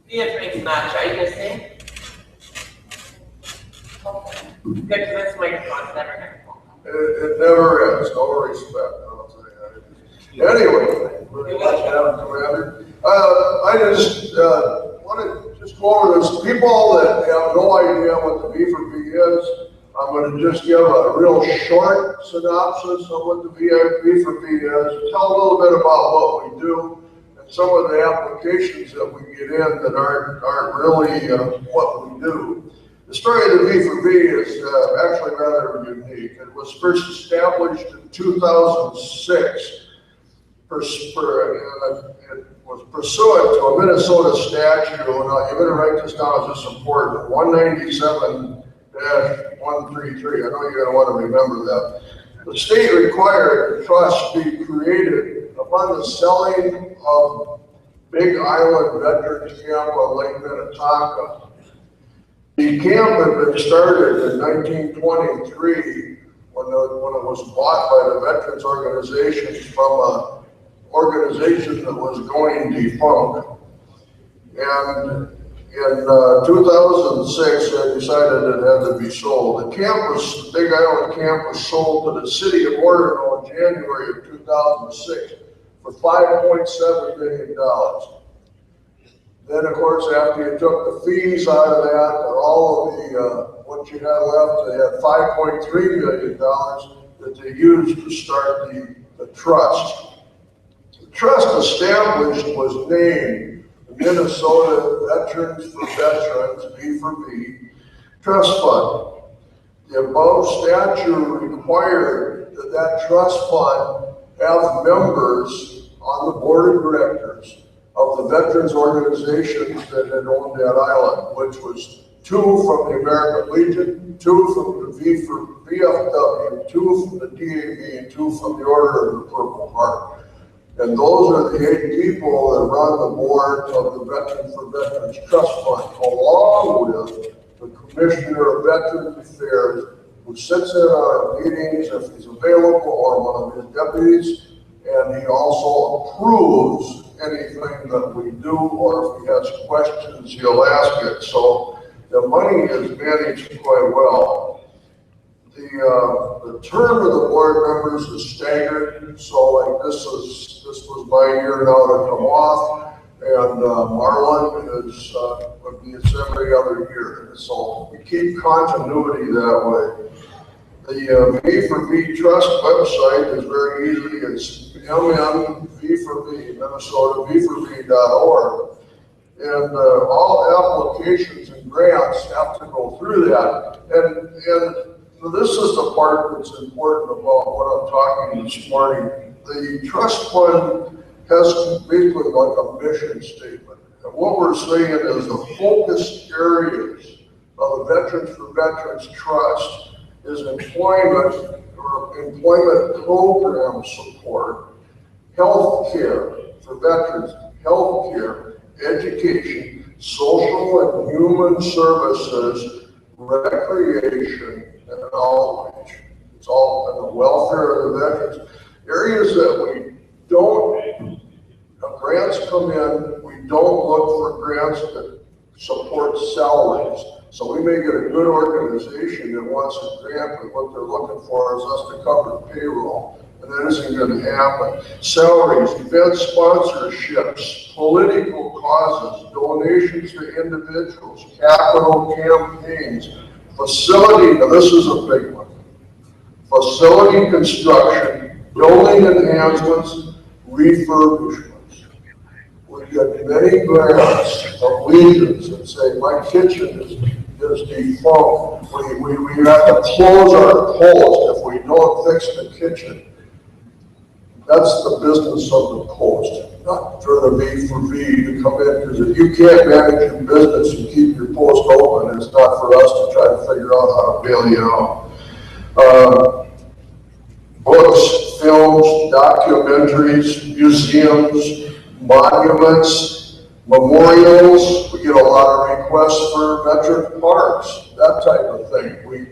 Beatrice match, are you listening? Okay. Good, this microphone's never gonna fall. It never ends, no respect, I'll tell you that. Anyway, really much having Commander. I just want to just go over this. People that have no idea what the V4V is, I'm going to just give a real short synopsis of what the V4V is, tell a little bit about what we do, and some of the applications that we get in that aren't really what we do. The story of the V4V is actually rather unique. It was first established in 2006. It was pursuant to a Minnesota statute, and you better write this down, it's just important, 197-133. I know you're going to want to remember that. The state required a trust be created upon the selling of Big Island Veterans Camp on Lake Minnetonka. The camp had been started in 1923 when it was bought by the Veterans Organization from an organization that was going defunct. And in 2006, they decided it had to be sold. The Big Island camp was sold to the city of Orino in January of 2006 for $5.7 million. Then, of course, after you took the fees out of that and all of the what you had left, they had $5.3 million that they used to start the trust. The trust established was named the Minnesota Veterans for Veterans, V4V, Trust Fund. The above statute required that trust fund have members on the board of directors of the veterans organizations that had owned that island, which was 2 from the American Legion, 2 from the VFW, 2 from the DAV, and 2 from the Order of the Purple Heart. And those are the 8 people that run the board of the Veterans for Veterans Trust Fund, along with the Commissioner of Veterans Affairs, who sits in our meetings if he's available, or one of his deputies, and he also approves anything that we do, or if he has questions, he'll ask it. So the money is managed quite well. The term of the board members is staggered, so like this was my year now to come off, and Marlon would be it's every other year. So we keep continuity that way. The V4V Trust website is very easy. It's MNV4V, Minnesota V4V.org. And all applications and grants have to go through that. And this is the part that's important about what I'm talking this morning. The trust fund has basically like a mission statement. And what we're saying is the focus areas of the Veterans for Veterans Trust is employment program support, health care for veterans, health care, education, social and human services, recreation, and outreach. It's all in the welfare of the veterans. Areas that we don't, grants come in, we don't look for grants that support salaries. So we may get a good organization that wants a grant, but what they're looking for is us to cover payroll, and that isn't going to happen. Salaries, event sponsorships, political causes, donations to individuals, capital campaigns, facility, now this is a big one, facility construction, building enhancements, refurbishments. We get many grants of legions that say, my kitchen is defunct. We have to close our post if we don't fix the kitchen. That's the business of the post, not for the V4V to come in, because if you can't manage your business and keep your post open, it's not for us to try to figure out how to bail you out. Books, films, documentaries, museums, monuments, memorials. We get a lot of requests for veteran parks, that type of thing. We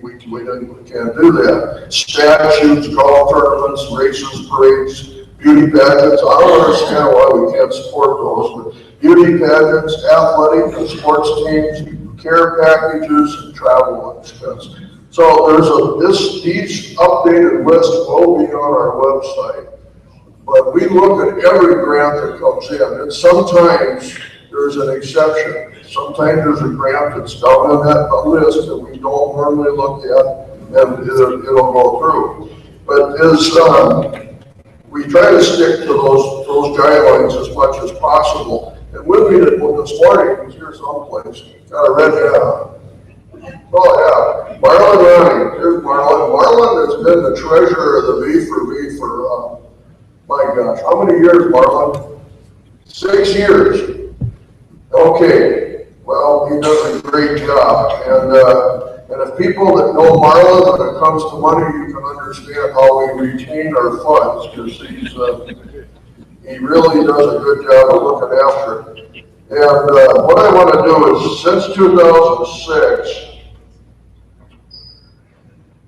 can't do that. Statutes, golf tournaments, races, parades, beauty pageants. I don't understand why we can't support those, but beauty pageants, athletic and sports teams, care packages, and travel expense. So these updated lists will be on our website, but we look at every grant that comes in, and sometimes there's an exception. Sometimes there's a grant that's down on that list that we don't normally look at, and it'll go through. But we try to stick to those guidelines as much as possible. And with me this morning, was here someplace, got a red hat on. Oh yeah, Marlon Ronnie, here's Marlon. Marlon has been the treasurer of the V4V for, my gosh, how many years, Marlon? 6 years. Okay, well, he does a great job. And if people that know Marlon, when it comes to money, you can understand how we retain our funds, because he really does a good job of looking after it. And what I want to do is, since 2006,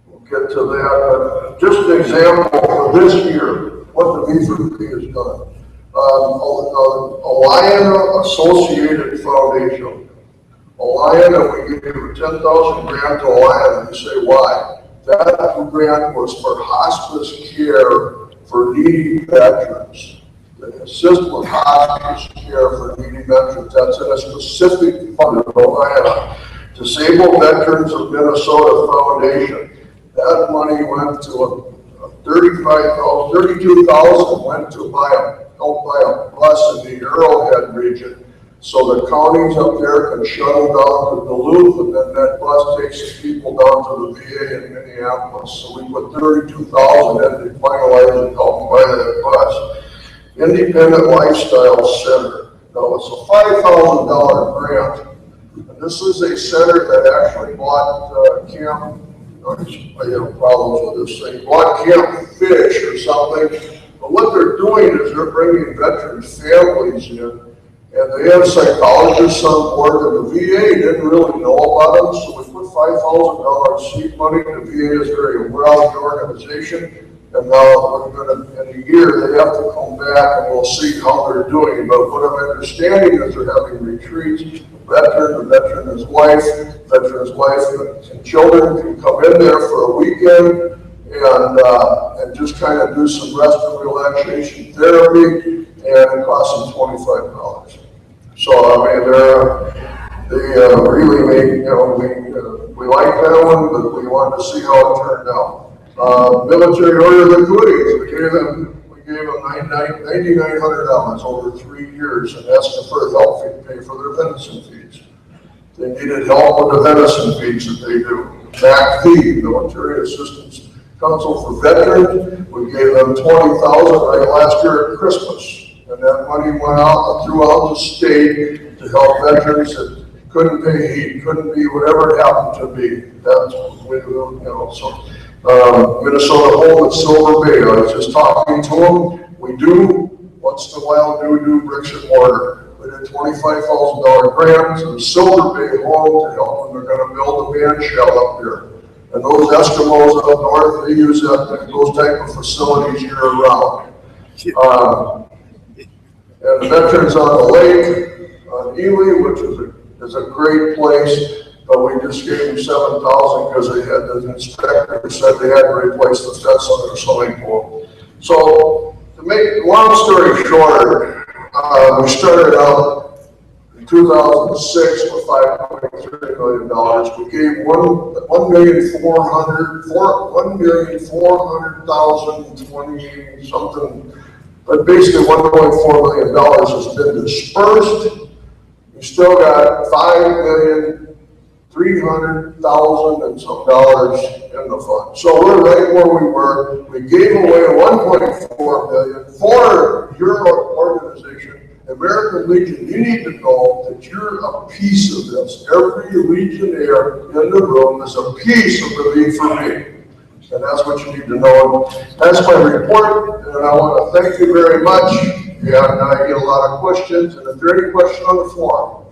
we'll get to that, just an example for this year, what the V4V has done. Alliana Associated Foundation. Alliana, we gave a 10,000 grant to Alliana. You say, why? That grant was for hospice care for needy veterans. They assist with hospice care for needy veterans. That's in a specific fund of Alliana. Disabled Veterans of Minnesota Foundation. That money went to $32,000 went to help buy a bus in the Arrowhead region, so the counties up there can shuttle down to Duluth, and then that bus takes the people down to the VA in Minneapolis. So we put $32,000 in to finalize and help buy that bus. Independent Lifestyle Center. Now it's a $5,000 grant, and this is a center that actually bought Camp. I have problems with this thing. Bought Camp Fish or something. But what they're doing is they're bringing veterans' families in, and they have psychologists on board, and the VA didn't really know about them, so we put $5,000 seed money. The VA is very wealthy organization, and now we're going to, in a year, they have to come back and we'll see how they're doing. But what I'm understanding is they're having retreats. The veteran and his wife and children can come in there for a weekend and just kind of do some rest and relaxation therapy, and it costs them $25. So I mean, they really make, we like that one, but we wanted to see how it turned out. Military Order of the Cooties, we gave them $9,900 over 3 years, and asked them for help pay for their venison feeds. They needed help with the venison feeds that they do. MACV, Military Assistance Council for Veterans, we gave them $20,000 right last year at Christmas, and that money went out throughout the state to help veterans that couldn't pay heat, couldn't be whatever it happened to be. That's so. Minnesota Home at Silver Bay. I was just talking to them. We do once in a while do bricks and mortar. We did $25,000 grant to the Silver Bay Home to help them. They're going to build a band shell up there. And those Eskimos up north, they use those type of facilities year round. And the veterans on the lake, on Ely, which is a great place. But we just gave them $7,000 because the inspector said they had to replace the fence on their swimming pool. So to make long story short, we started out in 2006 with $5.3 million. We gave $1,400,020 something, but basically $1.4 million has been dispersed. We still got $5,300,000 and some dollars in the fund. So we're right where we were. We gave away $1.4 million for your organization, American Legion. You need to know that you're a piece of this. Every Legionnaire in the room is a piece of the V4V. And that's what you need to know. That's my report, and I want to thank you very much. And I get a lot of questions, and if there are any questions on the floor,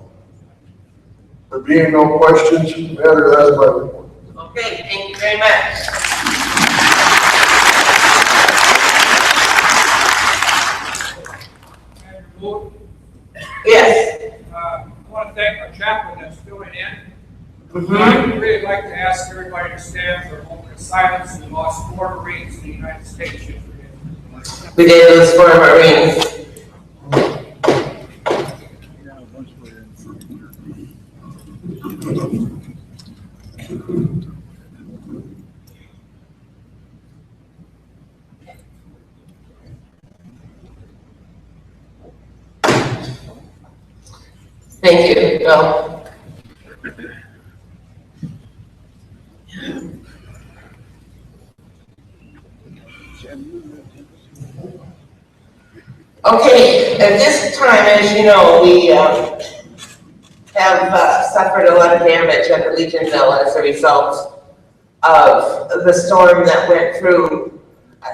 there being no questions, matter, that's my report. Okay, thank you very much. Vote. Yes. I want to thank our chaplain that's filling in. Mhm. I'd really like to ask everybody to stand for a moment of silence. We lost 4 Marines in the United States yesterday. We did lose 4 Marines. Thank you, Bill. Okay, at this time, as you know, we have suffered a lot of damage at the Legionville as a result of the storm that went through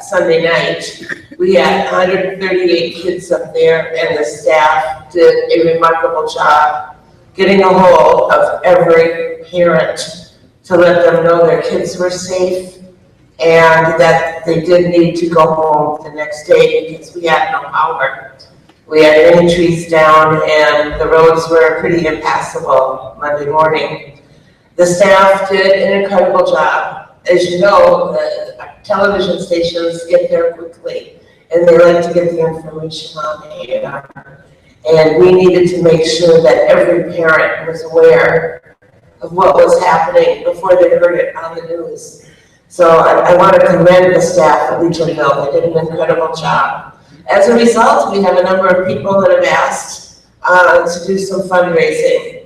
Sunday night. We had 138 kids up there, and the staff did a remarkable job getting a hold of every parent to let them know their kids were safe and that they did need to go home the next day because we had no power. We had many trees down and the roads were pretty impassable Monday morning. The staff did an incredible job. As you know, the television stations get there quickly and they like to get the information on the air. And we needed to make sure that every parent was aware of what was happening before they heard it on the news. So I want to commend the staff at Legionville. They did an incredible job. As a result, we have a number of people that have asked to do some fundraising.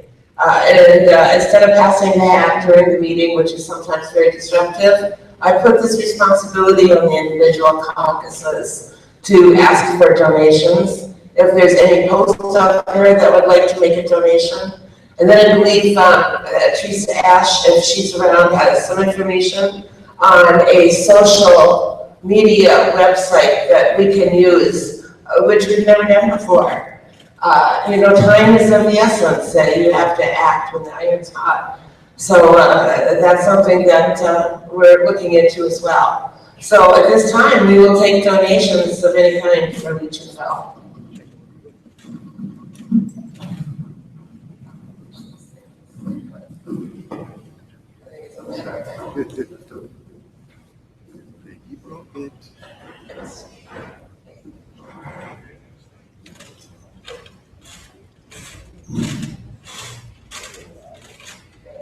Instead of passing the hat during the meeting, which is sometimes very disruptive, I put this responsibility on the individual caucuses to ask for donations. If there's any posts out there that would like to make a donation. And then I believe Teresa Ash, if she's around, has some information on a social media website that we can use, which we've never done before. Time is of the essence, that you have to act when the iron's hot. So that's something that we're looking into as well. So at this time, we will take donations of any kind from Legionville.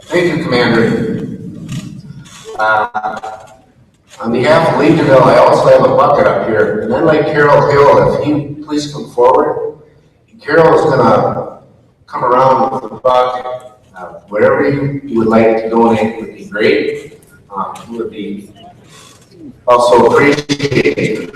Thank you, Commander. On behalf of Legionville, I also have a bucket up here. And then like Carol Hill, if you please come forward. Carol is going to come around with the bucket. Whatever you would like to donate would be great. It would be also appreciated.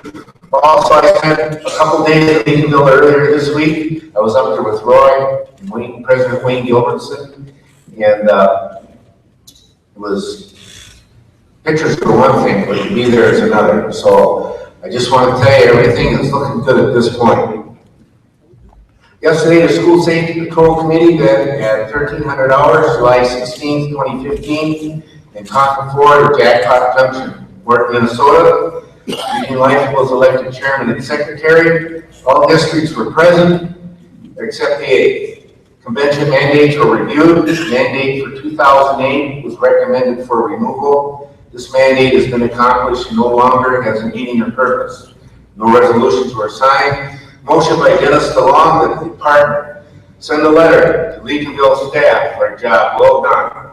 Also, I spent a couple days at Legionville earlier this week. I was up there with Roy and President Wayne Gilbertson. And it was, pictures are one thing, but to be there is another. So I just want to tell you, everything is looking good at this point. Yesterday, the School Safety Patrol Committee met at 1300 hours, July 16, 2015, in Concord, Florida, Jackpot Junction, North Minnesota. Eugene Life was elected chairman and secretary. All districts were present, except the 8th. Convention mandates were reviewed. This mandate for 2008 was recommended for removal. This mandate has been accomplished and no longer has a meaning or purpose. No resolutions were signed. Motion by Dennis DeLong that the department send a letter to Legionville staff for a job well done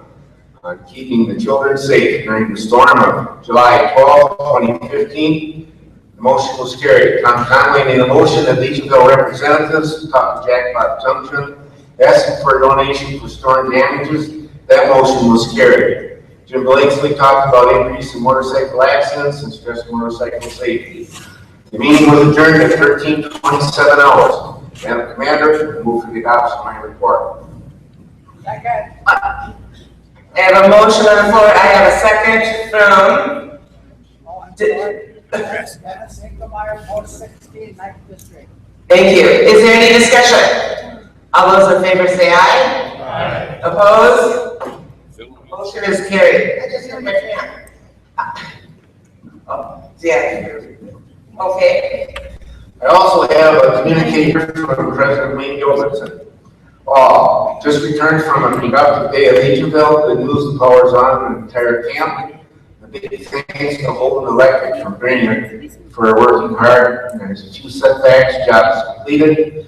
on keeping the children safe during the storm of July 12, 2015. The motion was carried. Tom Conway made a motion that Legionville representatives talk to Jackpot Junction asking for a donation for storm damages. That motion was carried. Jim Blakesley talked about increase in motorcycle accidents and stressed motorcycle safety. The meeting was adjourned at 13:27 hours. Madam Commander, I move for the adoption of my report. Second. I have a motion on the floor. I have a second from. Dennis Engelmeyer, Post 16, 9th District. Thank you. Is there any discussion? All those in favor say aye. Aye. Opposed? Motion is carried. I just hit my hand. Oh, yeah. Okay. I also have have a communication from President Wayne Gilbertson. Just returned from a productive day at Legionville. The news powers on the entire camp. A big thanks to Holden Electric from Brainerd for working hard. There's a few setbacks, job is completed.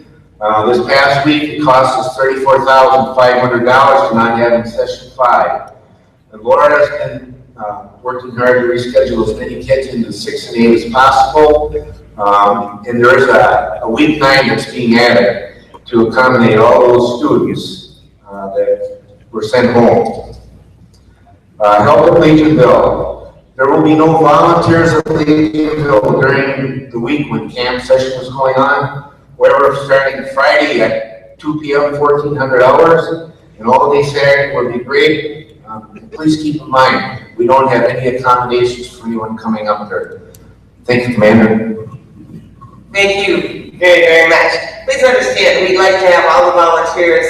This past week, it cost us $34,500 to not have in session 5. And Laura has been working hard to reschedule as many kids into 6 and 8 as possible. And there is a week 9 that's being added to accommodate all those students that were sent home. Help at Legionville. There will be no volunteers at Legionville during the week when camp session is going on. However, starting Friday at 2 p.m., 1400 hours, and all day Saturday would be great. Please keep in mind, we don't have any accommodations for anyone coming up there. Thank you, Commander. Thank you very, very much. Please understand, we'd like to have all the volunteers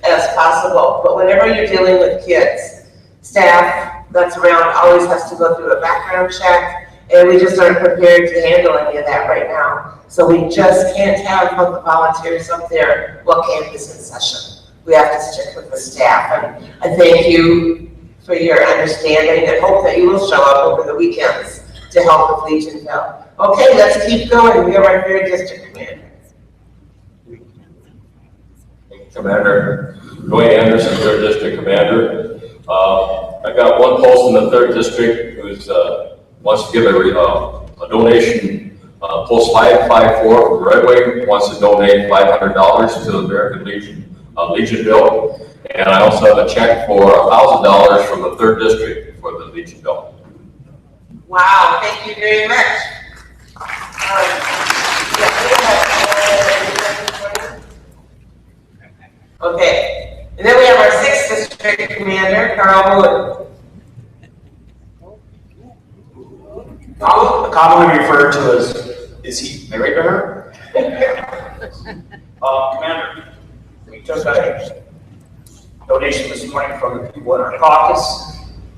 as possible, but whenever you're dealing with kids, staff that's around always has to go through a background check, and we just aren't prepared to handle any of that right now. So we just can't have the volunteers up there while camp is in session. We have to stick with the staff, and I thank you for your understanding and hope that you will show up over the weekends to help with Legionville. Okay, let's keep going. We have our 3rd district commander. Commander Dwayne Anderson, 3rd District Commander. I got one post in the 3rd District who wants to give a donation. Post 554 from Redway wants to donate $500 to the American Legion of Legionville. And I also have a check for $1,000 from the 3rd District for the Legionville. Wow, thank you very much. Okay, and then we have our 6th district commander, Carl Wood. Commonly referred to as, is he married to her? Commander, we took a donation this morning from the people in our caucus.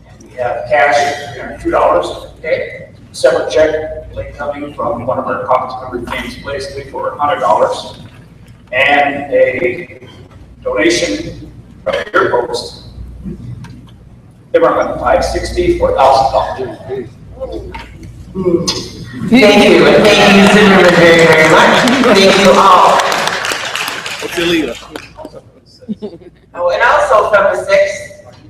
And we have cash of $302, okay? Separate check late coming from one of our caucus members, James Blakely, for $100. And a donation from your post. They were on 560 for $1,000. Thank you, and thank you, Zimmerman, very, very much. Thank you all. What's your leader? Oh, and also from the 6th,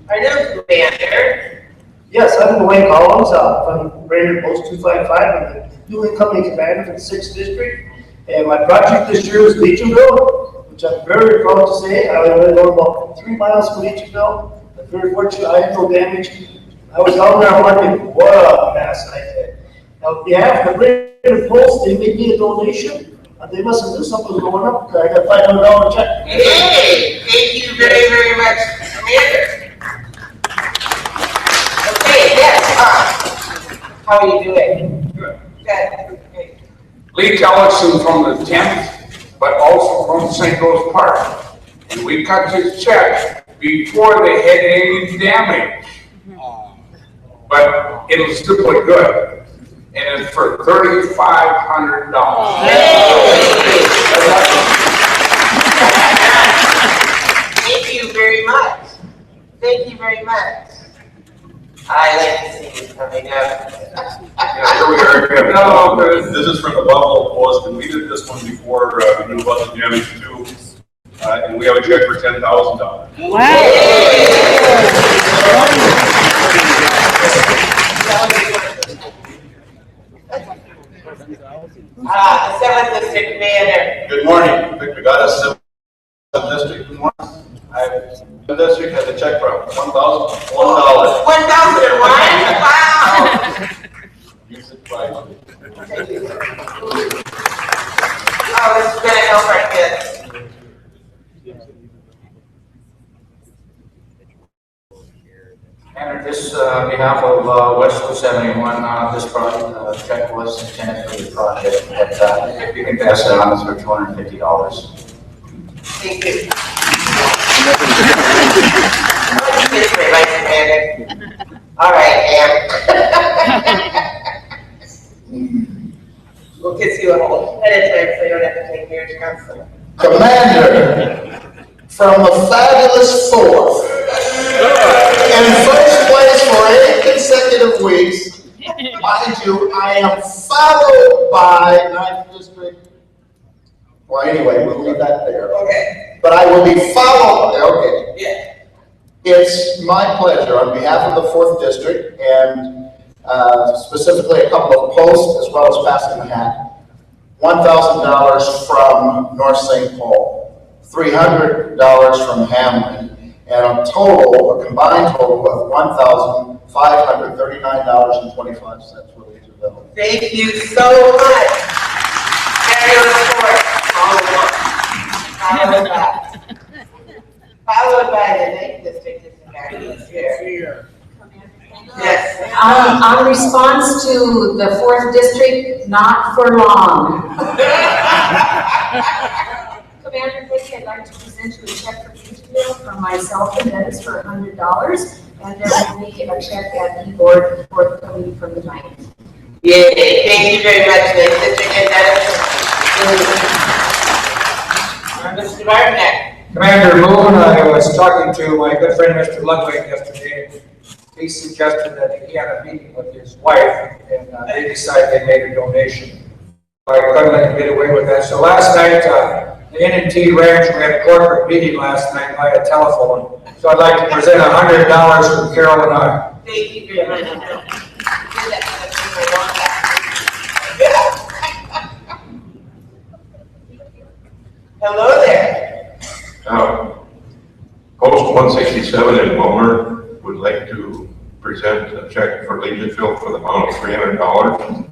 our new commander. Yes, I'm Dwayne Collins, from Brainerd Post 255. I'm the dual company commander for the 6th District. And my project this year is Legionville, which I'm very proud to say. I only go about 3 miles from Legionville. I'm very fortunate I had no damage. I was down there working, what a mess I had. Now, on behalf of the Brainerd Post, they made me a donation. They must have knew something was going up, because I got a $500 check. Hey, thank you very, very much, Commander. Okay, yes, how are you doing? Good. Good. Okay. Lee Ellison from the 10th, but also from St. Louis Park. And we cut his check before they had any damage. But it'll still look good. And it's for $3,500. Thank you very much. Thank you very much. I like to see you coming up. Here we are. No, this is from the Buffalo Post, and we did this one before we knew about the damage too. And we have a check for $10,000. The 7th District Commander. Good morning, Victor Gaddis, 7th District. Good morning. The district has a check for $1,001. 1,001? Wow. Use it wisely. Oh, this is gonna help our kids. And this, on behalf of West 271, this project, check was intended for the project, that you can pass it on for $250. Thank you. Vice Commander. All right, Ann. We'll kiss you a whole head of time so you don't have to take your counsel. Commander, from the fabulous fourth, in first place for 8 consecutive weeks, mind you, I am followed by 9th District. Well, anyway, we'll leave that there. Okay. But I will be followed, okay. Yeah. It's my pleasure on behalf of the 4th District and specifically a couple of posts as well as passing the hat. $1,000 from North St. Paul, $300 from Hamlin, and a combined total of $1,539.25 for Leesville. Thank you so much. Fabulous work, all of us. Followed by the 9th District is here. Yes. On response to the 4th District, not for long. Commander Vicki, I'd like to present you a check for Leesville from myself and Dennis for $100, and there will be a check at the board forthcoming from the 9th. Yay, thank you very much, 9th District and Dennis. Mr. Martinek. Commander Moon, I was talking to my good friend Mr. Ludwig yesterday. He suggested that he had a meeting with his wife, and they decided they made a donation. I couldn't let him get away with that. So last night, the N&T Ranch, we had a corporate meeting last night via telephone. So I'd like to present $100 from Carol and I. Thank you very much. Hello there. Post 167 in Wilmer would like to present a check for Legionville for the amount of $300.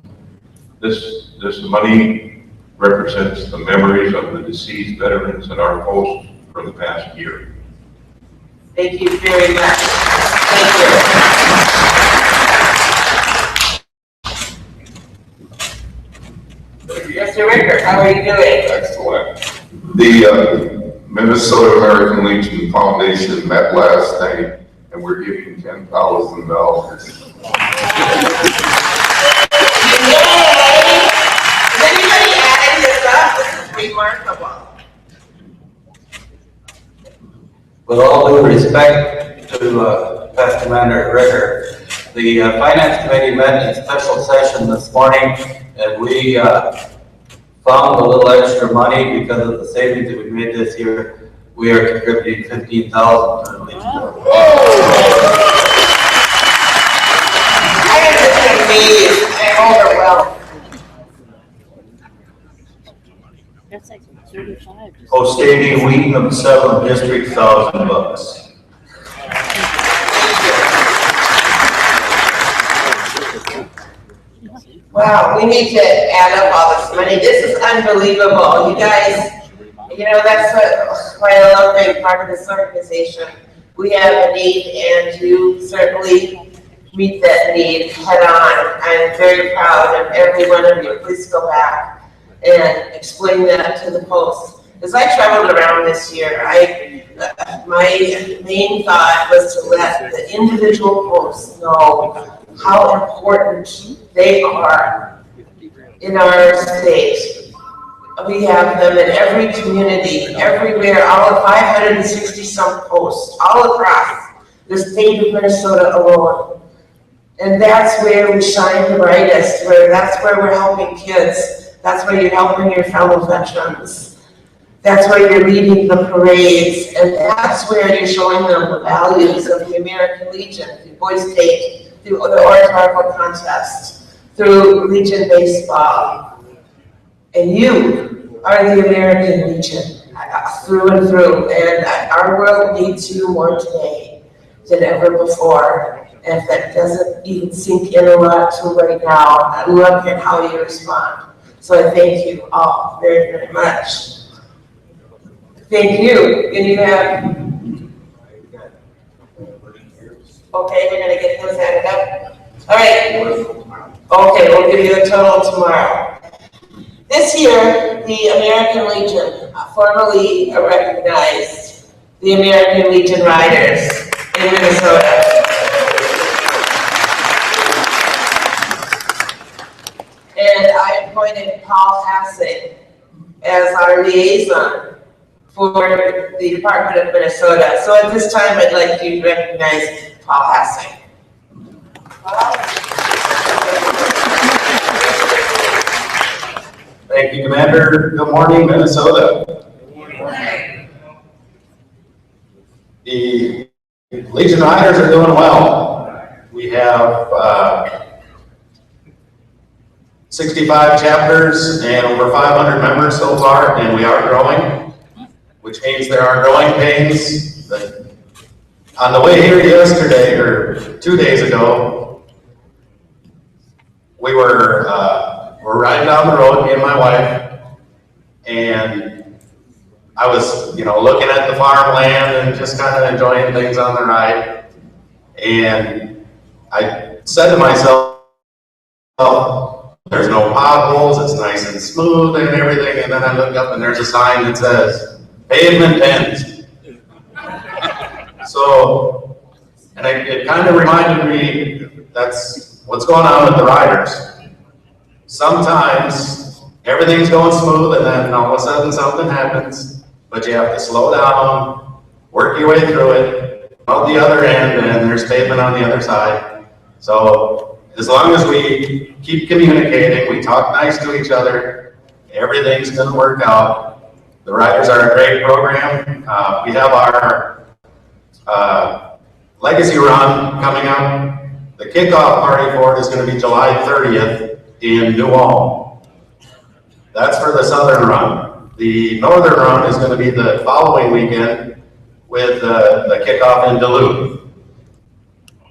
This money represents the memories of the deceased veterans at our post for the past year. Thank you very much. Thank you. Mr. Ricker, how are you doing? Excellent. The Minnesota American Legion Foundation met last night, and we're giving $10,000. Yay! Is anybody adding this up? This is remarkable. With all due respect to past Commander Ricker, the Finance Committee met in special session this morning, and we found a little extra money because of the savings that we made this year. We are contributing $15,000 to the Legion. I am just amazed. I'm overwhelmed. That's like 35. Ostady Wheaton of 7th District, $1,000. Wow, we need to add up all this money. This is unbelievable. You guys, you know, that's why I love being part of this organization. We have a need, and you certainly meet that need head on. I'm very proud of every one of you. Please go back and explain that to the Post. As I traveled around this year, my main thought was to let the individual Posts know how important they are in our state. We have them in every community, everywhere, all of 560 some posts, all across the state of Minnesota alone. And that's where we shine the brightest, that's where we're helping kids. That's where you're helping your fellow veterans. That's where you're leading the parades, and that's where you're showing them the values of the American Legion, through Boy State, through the oratorical contest, through Legion baseball. And you are the American Legion, through and through. And our world needs you more today than ever before. And if that doesn't even sink in a lot to right now, I look at how you respond. So I thank you all very, very much. Thank you. And you have, okay, we're gonna get those added up. All right. Okay, we'll give you a total tomorrow. This year, the American Legion formally recognized the American Legion Riders in Minnesota. And I'm appointed Paul Hassett as our liaison for the Department of Minnesota. So at this time, I'd like to recognize Paul Hassett. Thank you, Commander. Good morning, Minnesota. Good morning. The Legion Riders are doing well. We have 65 chapters and over 500 members so far, and we are growing, which means there are growing pains. On the way here yesterday, or 2 days ago, we were riding down the road, me and my wife, and I was, looking at the farmland and just kind of enjoying things on the ride. And I said to myself, there's no potholes, it's nice and smooth and everything. And then I look up and there's a sign that says, pavement ends. So, and it kind of reminded me that's what's going on with the riders. Sometimes everything's going smooth and then all of a sudden something happens, but you have to slow down, work your way through it, out the other end, and there's pavement on the other side. So as long as we keep communicating, we talk nice to each other, everything's gonna work out. The Riders are a great program. We have our Legacy Run coming up. The kickoff party for it is gonna be July 30th in New Ulm. That's for the Southern Run. The Northern Run is gonna be the following weekend with the kickoff in Duluth.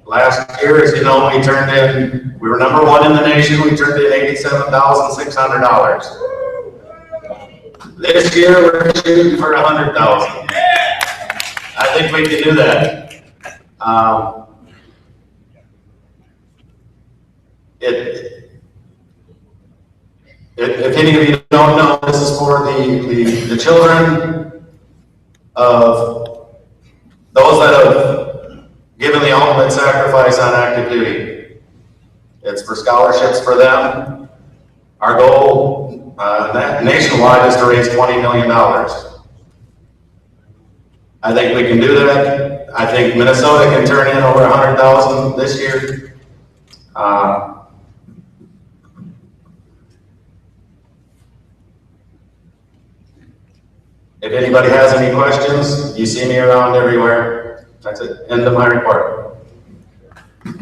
Last year, as you know, we were number one in the nation. We turned in $87,600. This year, we're shooting for $100,000. I think we can do that. If any of you don't know, this is for the children of those that have given the ultimate sacrifice on active duty. It's for scholarships for them. Our goal nationwide is to raise $20 million. I think we can do that. I think Minnesota can turn in over $100,000 this year. If anybody has any questions, you see me around everywhere. That's it. End of my report. Thank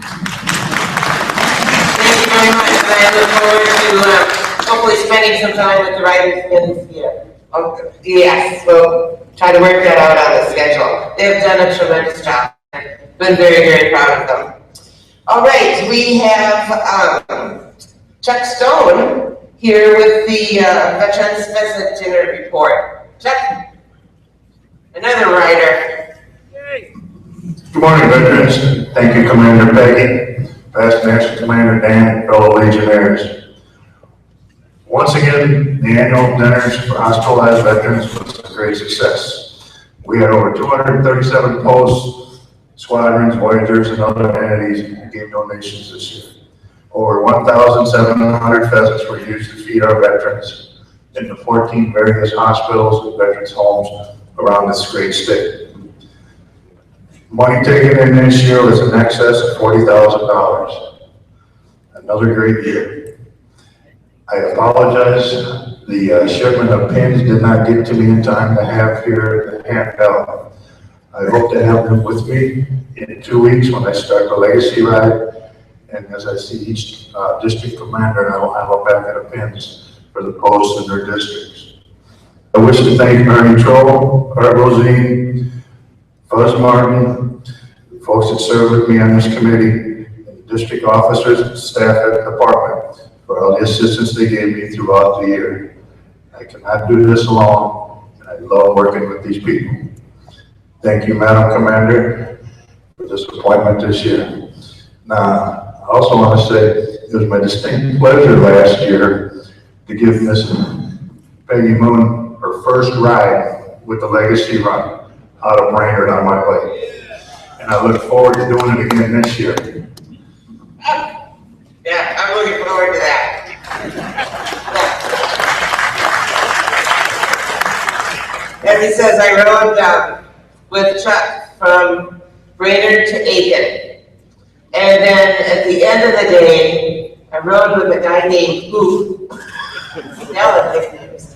you very much, and I look forward to hopefully spending some time with the Riders again this year. Okay. Yes, we'll try to work that out on the schedule. They've done a tremendous job. Been very, very proud of them. All right, we have Chuck Stone here with the Veterans Visit Dinner Report. Chuck, another rider. Good morning, veterans. Thank you, Commander Peggy, Past Master Commander Dan, and fellow Legionnaires. Once again, the annual dinners for hospitalized veterans was a great success. We had over 237 posts, squadrons, Voyagers, and other entities who gave donations this year. Over 1,700 pheasants were used to feed our veterans in the 14 various hospitals and veterans homes around this great state. Money taken in this year was in excess of $40,000. Another great year. I apologize, the shipment of pins did not get to me in time to have here to hand out. I hope to have them with me in 2 weeks when I start the Legacy Ride. And as I see each district commander, I will have a packet of pins for the posts in their districts. I wish to thank Mary Troll, Art Rosine, Fuzz Martin, the folks that serve with me on this committee, and the district officers and staff at the department for all the assistance they gave me throughout the year. I cannot do this alone, and I love working with these people. Thank you, Madam Commander, for this appointment this year. Now, I also want to say it was my distinct pleasure last year to give Miss Peggy Moon her first ride with the Legacy Run out of Brainerd on my bike. And I look forward to doing it again this year. Yeah, I'm looking forward to that. And it says, I rode with Chuck from Brainerd to Aiken. And then at the end of the day, I rode with a guy named Booth. Now the nicknames.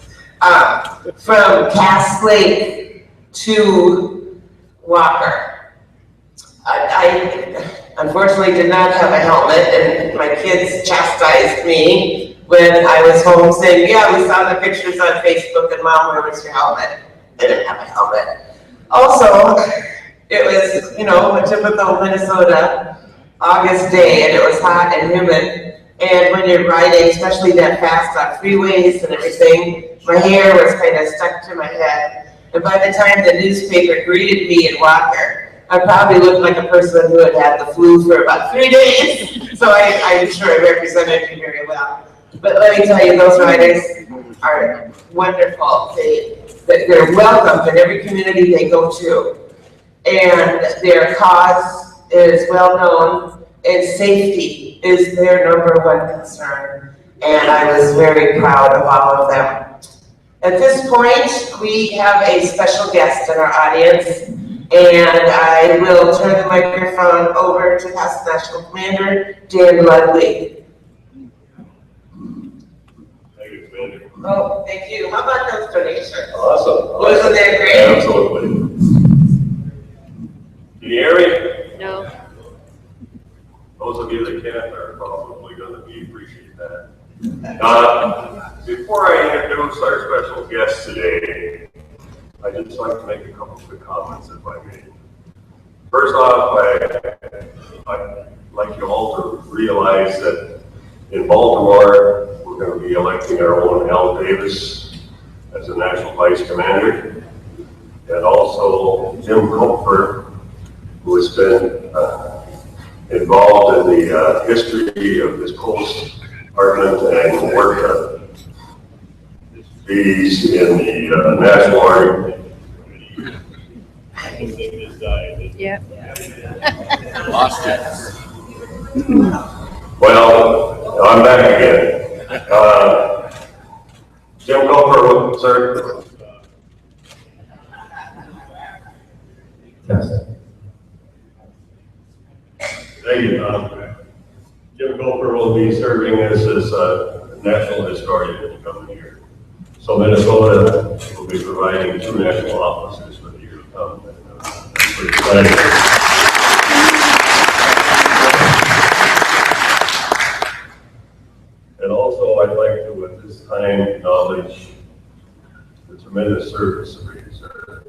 From Cass Lake to Walker. I unfortunately did not have a helmet, and my kids chastised me when I was home saying, yeah, we saw the pictures on Facebook, and Mom, where was your helmet? I didn't have a helmet. Also, it was, you know, a typical Minnesota August day, and it was hot and humid. And when you're riding, especially that fast on freeways and everything, my hair was kind of stuck to my head. And by the time the newspaper greeted me in Walker, I probably looked like a person who had had the flu for about 3 days. So I'm sure I represented you very well. But let me tell you, those riders are wonderful. They're welcomed in every community they go to. And their cause is well known, and safety is their #1 concern. And I was very proud of all of them. At this point, we have a special guest in our audience, and I will turn the microphone over to Past National Commander Dan Ludwig. Oh, thank you. How about those donations? Awesome. Wasn't that great? Absolutely. Can you hear me? No. Those of you that can are probably going to appreciate that. Before I introduce our special guest today, I'd just like to make a couple of quick comments if I may. First off, I'd like you all to realize that in Baltimore, we're going to be electing our own Al Davis as the National Vice Commander, and also Jim Kupfer, who has been involved in the history of this coast department and worked on these in the National Army. Yep. Lost it. Well, I'm back again. Jim Kupfer, sir. Thank you, Jim Kupfer will be serving us as a national historian in the coming year. So Minnesota will be providing 2 national officers for the year to come. That's pretty exciting. And also, I'd like to, at this time, acknowledge the tremendous service of Ricky, sir.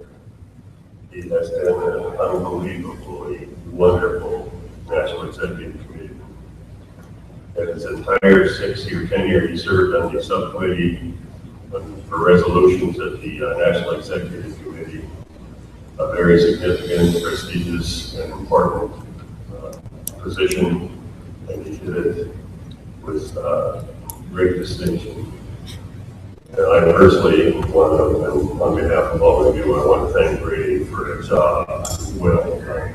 He has been an unbelievably wonderful National Executive Committee. And his entire 6-year tenure, he served on the subcommittee for resolutions at the National Executive Committee, a very significant, prestigious, and important position, and he did it with great distinction. And I personally want to, on behalf of all of you, I want to thank Brady for his job well done.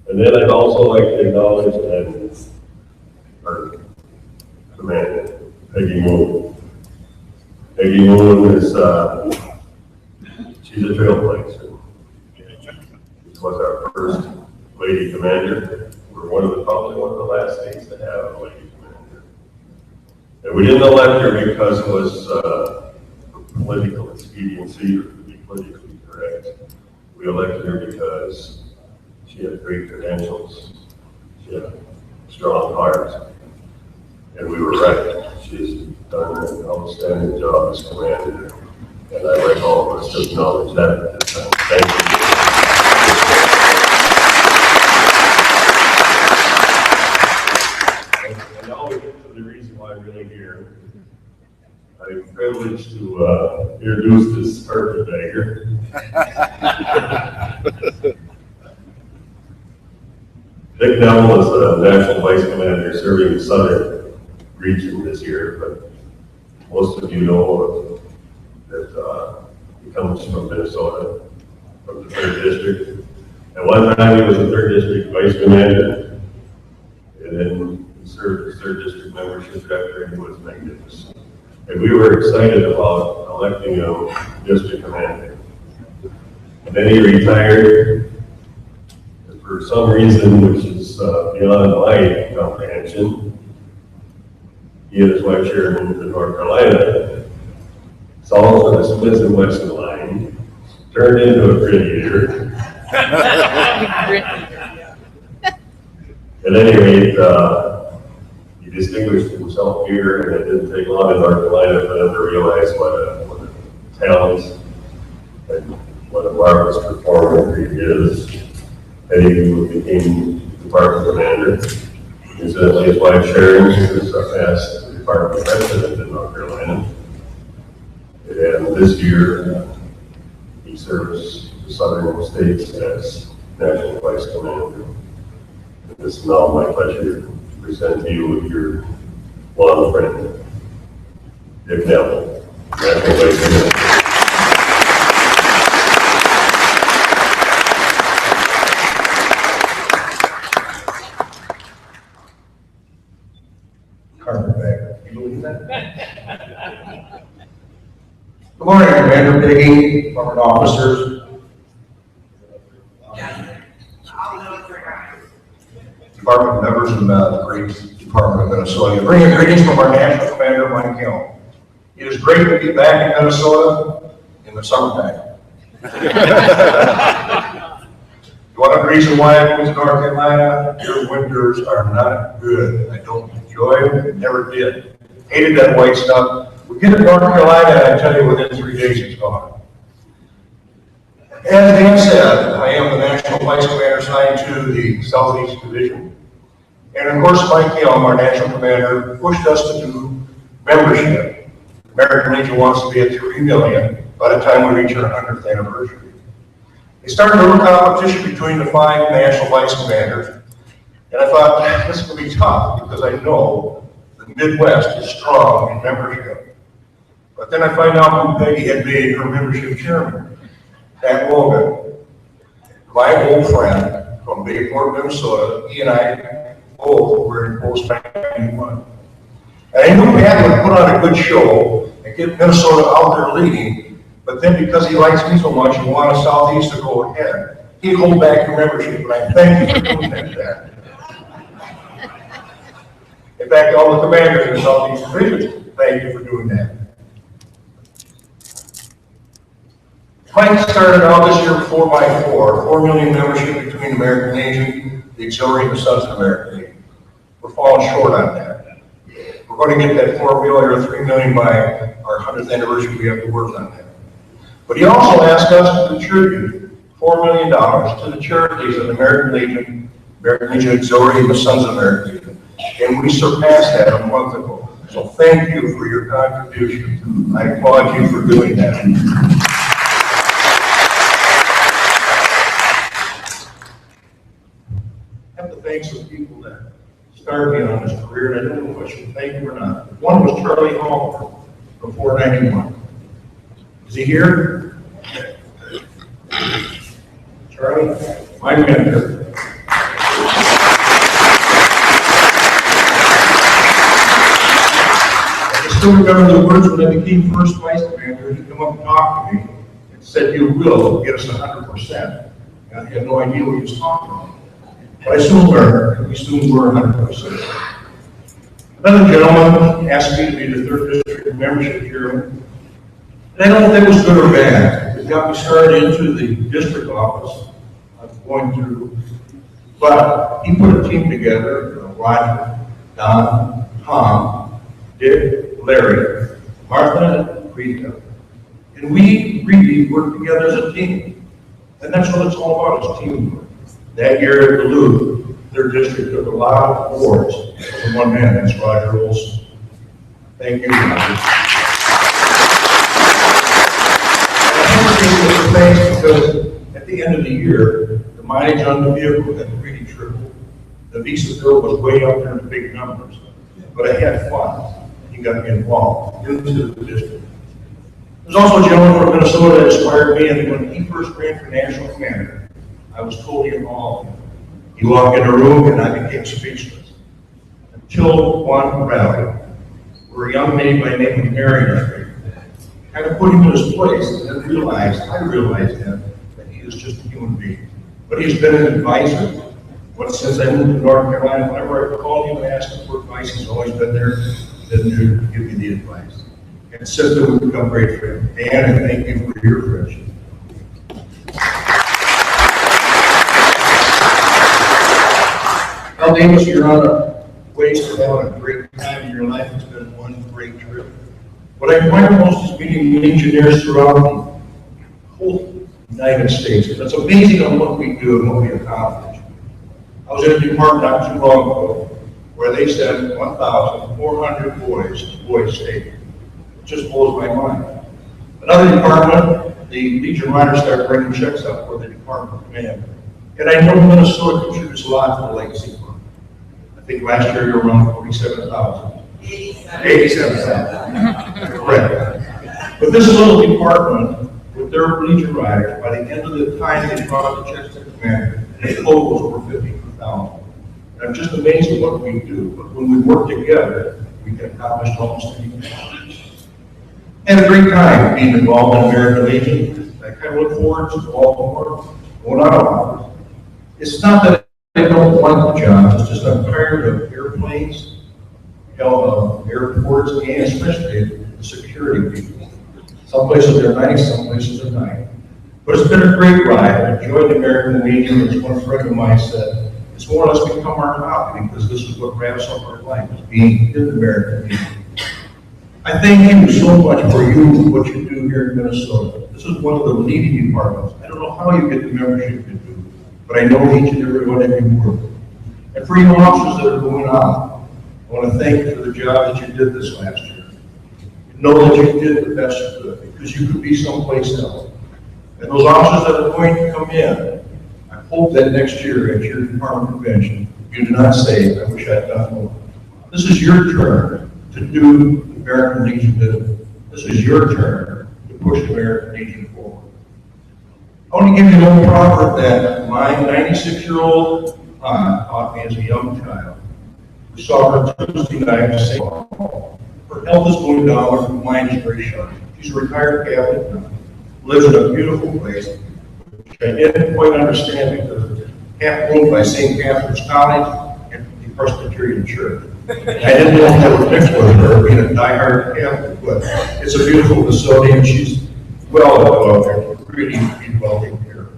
And then I'd also like to acknowledge our commander, Peggy Moon. Peggy Moon is, she's a trailblazer. She was our first lady commander. We're probably one of the last states to have a lady commander. And we didn't elect her because it was political expediency or to be politically correct. We elected her because she had great credentials. She had a strong heart. And we were right. She's done an outstanding job as commander. And I'd like all of us to acknowledge that at this time. Thank you. And now we get to the reason why I'm really here. I'm privileged to introduce this carpetbagger. Dick Neville is the National Vice Commander serving the Southern region this year, but most of you know that he comes from Minnesota, from the 3rd District. At one time, he was the 3rd District Vice Commander, and then membership record was magnificent. And we were excited about electing him district commander. And then he retired. And for some reason, which is beyond my comprehension, he and his wife shared moved to North Carolina. Saw for the Smith and Wesson line, turned into a Grenadier. At any rate, he distinguished himself here, and it didn't take long in North Carolina for them to realize what a talent and what a marvelous performer he is. And he became department commander. Incidentally, his wife Sharon is a past department president in North Carolina. And this year, he serves the southern states as national vice commander. It's now my pleasure to present to you with your long friend, Dick Neville, national vice commander. Carpetbagger, you believe that? Good morning, Commander Peggy, department officers. Department members and the great Department of Minnesota. Bringing greetings from our national commander, Mike Hill. It is great to be back in Minnesota in the summertime. You want a reason why I moved to North Carolina? Your winters are not good. I don't enjoy them, never did. Hated that white stuff. We get to North Carolina, and I tell you, within 3 days it's gone. As Dan said, I am the National Vice Commander assigned to the Southeast Division. And of course, Mike Hill, our National Commander, pushed us to do membership. American Legion wants to be at 3 million by the time we reach our 100th anniversary. They started a little competition between the 5 National Vice Commanders. And I thought, this is going to be tough because I know the Midwest is strong in membership. But then I find out who Peggy had made her membership chairman. Pat Logan, my old friend from Bayport, Minnesota. He and I both were in post 91. And I knew Pat would put on a good show and get Minnesota out there leading, but then because he likes me so much and wanted Southeast to go ahead, he'd hold back your membership, and I thank you for doing that, Pat. In fact, all the commanders in the Southeast Division, thank you for doing that. Mike started out this year 4x4, 4 million membership between American Legion, the Auxiliary, and the Sons of American Legion. We're falling short on that. We're going to get that 4 million or 3 million by our 100th anniversary. We have to work on that. But he also asked us to contribute $4 million to the charities of the American Legion Auxiliary, and the Sons of American Legion. And we surpassed that a month ago. So thank you for your contribution. I applaud you for doing that. Thanks to people that started me on this career, and I don't know if I should thank him or not. One was Charlie Hall from 491. Is he here? Charlie, my mentor. I still remember the words when I became first vice commander. He came up and talked to me and said, "You will get us 100%. And I had no idea what he was talking about. But I soon learned, and we soon were 100%. Another gentleman asked me to be the 3rd District membership chairman. And I don't know if that was good or bad. It got me started into the district office I was going through. But he put a team together, Roger, Don, Tom, Dick, Larry, Martha, and Rita. And we really worked together as a team. And that's what it's all about, is teamwork. That year at Duluth, their district took a lot of awards from one man, that's Roger Olson. Thank you, Roger. Thanks, because at the end of the year, the mileage on the vehicle had really tripled. The visa bill was way up there in the big numbers, but I had fun. He got me involved into the district. There's also a gentleman from Minnesota that inspired me, and when he first ran for national commander, I was totally involved. He walked in the room and I became speechless. until one rally, where a young lady by the name of Mary kind of put him in his place, and then I realized then, that he is just a human being. But he's been an advisor. Since I moved to North Carolina, whenever I called him and asked him for advice, he's always been there to give me the advice. And since then, we've become great friends. Dan, and thank you for your friendship. Well, Davis, you're on a way to having a great time in your life. It's been one great trip. What I admire most is meeting engineers throughout the whole United States. It's amazing on what we do and what we accomplish. I was in a department not too long ago where they sent 1,400 boys to Boys State. It just blows my mind. Another department, the Legion Riders started bringing checks up for the department command. And I know Minnesota contributes a lot to the Legacy Fund. I think last year you were around 47,000. 87,000. Correct. But this little department, with their Legion Riders, by the end of the time they brought the checks to the commander, the total was over 52,000. And I'm just amazed at what we do. But when we work together, we can accomplish almost anything. Had a great time being involved in American Legion. I kind of look forward to Baltimore, going out of hours. It's not that I don't like the job, it's just I'm tired of airplanes, airports, and especially the security people. Some places they're nice, some places are nice. But it's been a great ride. I enjoyed the American Legion. As one friend of mine said, it's more or less become our hobby because this is what wraps up our life, is being in the American Legion. I thank you so much for what you do here in Minnesota. This is one of the leading departments. I don't know how you get the membership you do, but I know each and every one of you work. And for you officers that are going on, I want to thank you for the job that you did this last year. Know that you did the best you could because you could be someplace else. And those officers that are going to come in, I hope that next year at your department convention, you do not say, I wish I'd done more. This is your turn to do the American Legion did. This is your turn to push the American Legion forward. I want to give you a little proverb that my 96-year-old aunt taught me as a young child. We saw her Tuesday night say, her health is going down, her mind is very sharp. She's a retired Catholic nun, lives in a beautiful place, which I didn't quite understand because it's half owned by St. Catherine's College and the Presbyterian Church. I didn't know if that was mixed with her being a diehard Catholic, but it's a beautiful facility and she's well there, really well taken care of.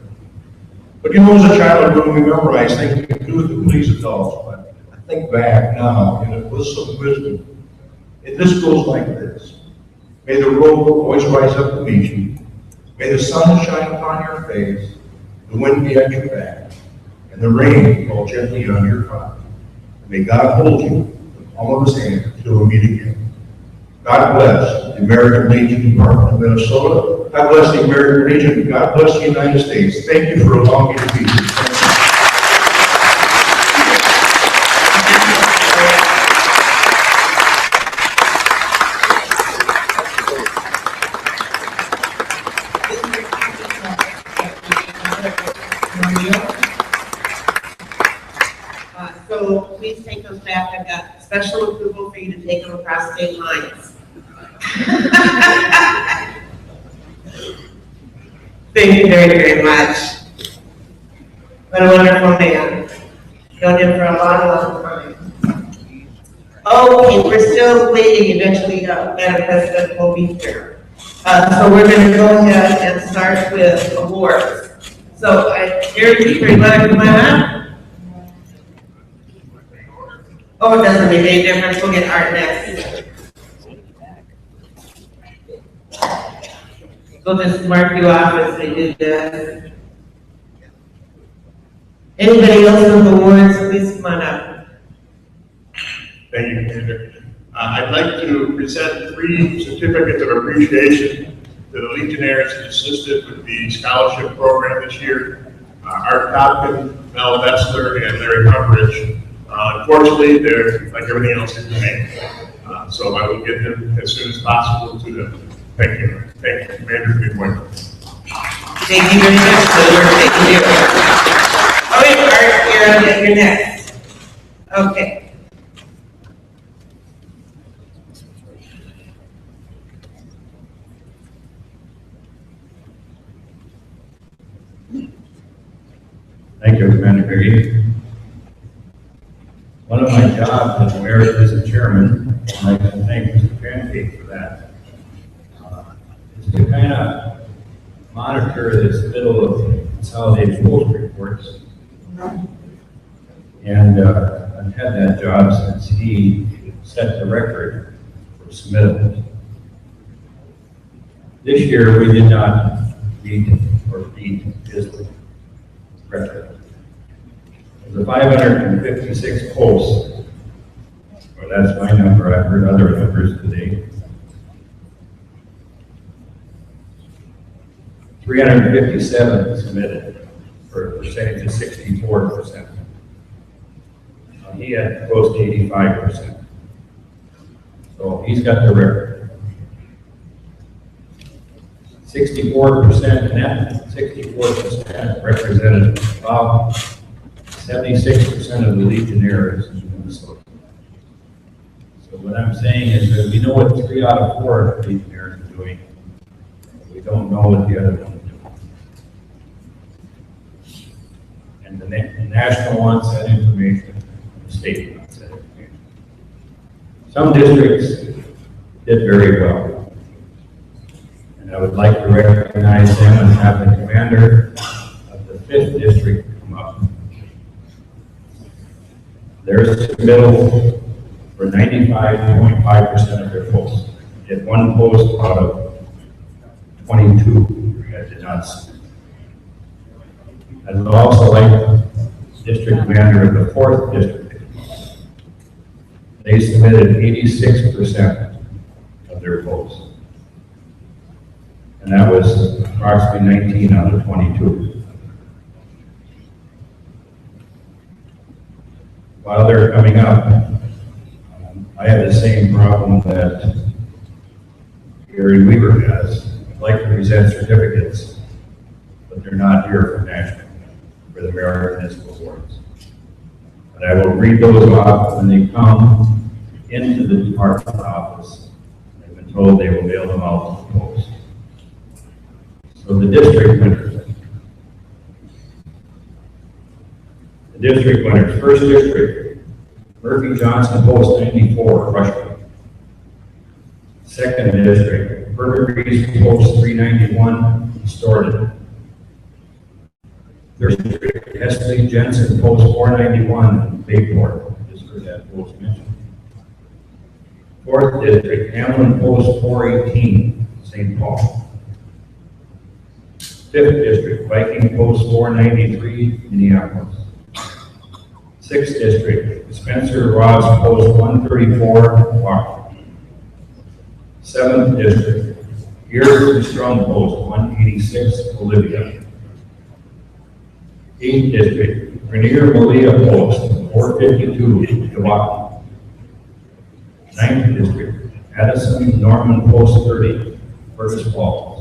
But you know, as a child, when we memorize things, we can do it to please adults, but I think back now, and with some wisdom, and this goes like this. May the road always rise up to meet you. May the sun shine upon your face, the wind be at your back, and the rain fall gently on your crop. May God hold you in the palm of his hand until we meet again. God bless the American Legion Department of Minnesota. God bless the American Legion. God bless the United States. Thank you for allowing me to be here. So please take those back. I've got special approval for you to take them across state lines. Thank you very, very much. What a wonderful man. Known him for a long, long time. Okay, we're still waiting. Eventually, Madam President will be here. So we're going to go ahead and start with awards. So, Gary Keeper, you want to come on up? Oh, it doesn't make any difference. We'll get Art next. We'll just mark you off as they do this. Anybody else with awards, please come on up. Thank you, Commander. I'd like to present 3 certificates of appreciation to the Legionnaires who assisted with the scholarship program this year. Art Topkin, Mel Vessler, and Larry Humbridge. Unfortunately, they're like everything else in the name. So I will get them as soon as possible to them. Thank you. Thank you, Commander. Good morning. Thank you very much, Senator. Thank you. All right, Art, you're next. Okay. One of my jobs as emeritus and chairman, and I can thank Mr. Pancake for that, is to kind of monitor this middle of consolidated post reports. And I've had that job since he set the record for submittals. This year, we did not beat his record. Of the 556 posts, well, that's my number, I've heard other numbers today. 357 submitted for a percentage of 64%. He had close to 85%. So he's got the record. 64%, and that 64% represented about 76% of the Legionnaires in Minnesota. So what I'm saying is that we know what 3 out of 4 Legionnaires are doing. We don't know what the other one is doing. And the national wants that information, the state wants that information. Some districts did very well. And I would like to recognize them and have the commander of the 5th district come up. Their submittal for 95.5% of their posts. They had 1 post out of 22 that did not submit. I would also like district commander of the 4th district. They submitted 86% of their posts. And that was approximately 19 out of 22. While they're coming up, I have the same problem that Gary Weaver has. I'd like to present certificates, but they're not here for national, for the American Municipal Awards. But I will read those off when they come into the department office. I've been told they will mail them out to the post. So the district winners. The district winners. First district, Murphy Johnson, post 94, Rushmore. Second district, Burger Grease, post 391, Distorted. Third district, Hesley Jensen, post 491, Bayport. Just heard that post mentioned. Fourth district, Hamlin, post 418, St. Paul. 5th district, Viking, post 493, Minneapolis. 6th district, Spencer Ross, post 134, Walker. 7th district, Ears Strom, post 186, Olivia. 8th district, Rainier Malia, post 452, Milwaukee. 9th district, Addison Norman, post 30, Fergus Falls.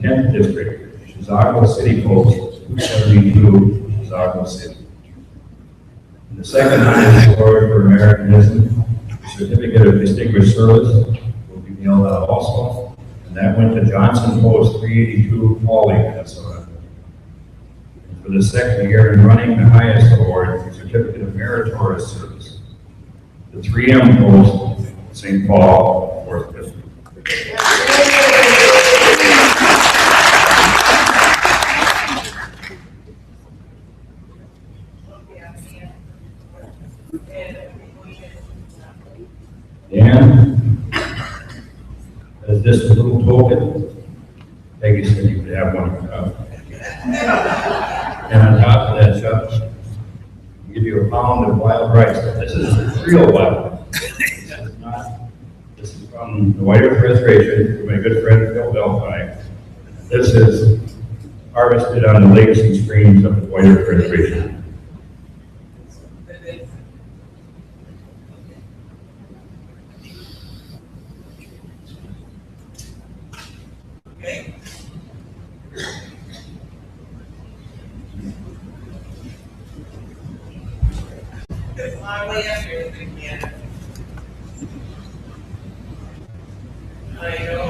10th district, Chisago City, post 272, Chisago City. And the second highest award for Americanism, Certificate of Distinguished Service, will be mailed out also. And that went to Johnson, post 382, Pauley, Minnesota. And for the second year in running, the highest award, the Certificate of Meritorious Service, the 3M post, St. Paul, 4th District. And as this little token, Peggy said you could have one cup. And on top of that, Chuck, I'll give you a pound of wild rice. This is real wild. This is from the White Earth Reservation, from my good friend Phil Belfi. This is harvested on the lakes and streams of the White Earth Reservation. It's my way up here again. I know.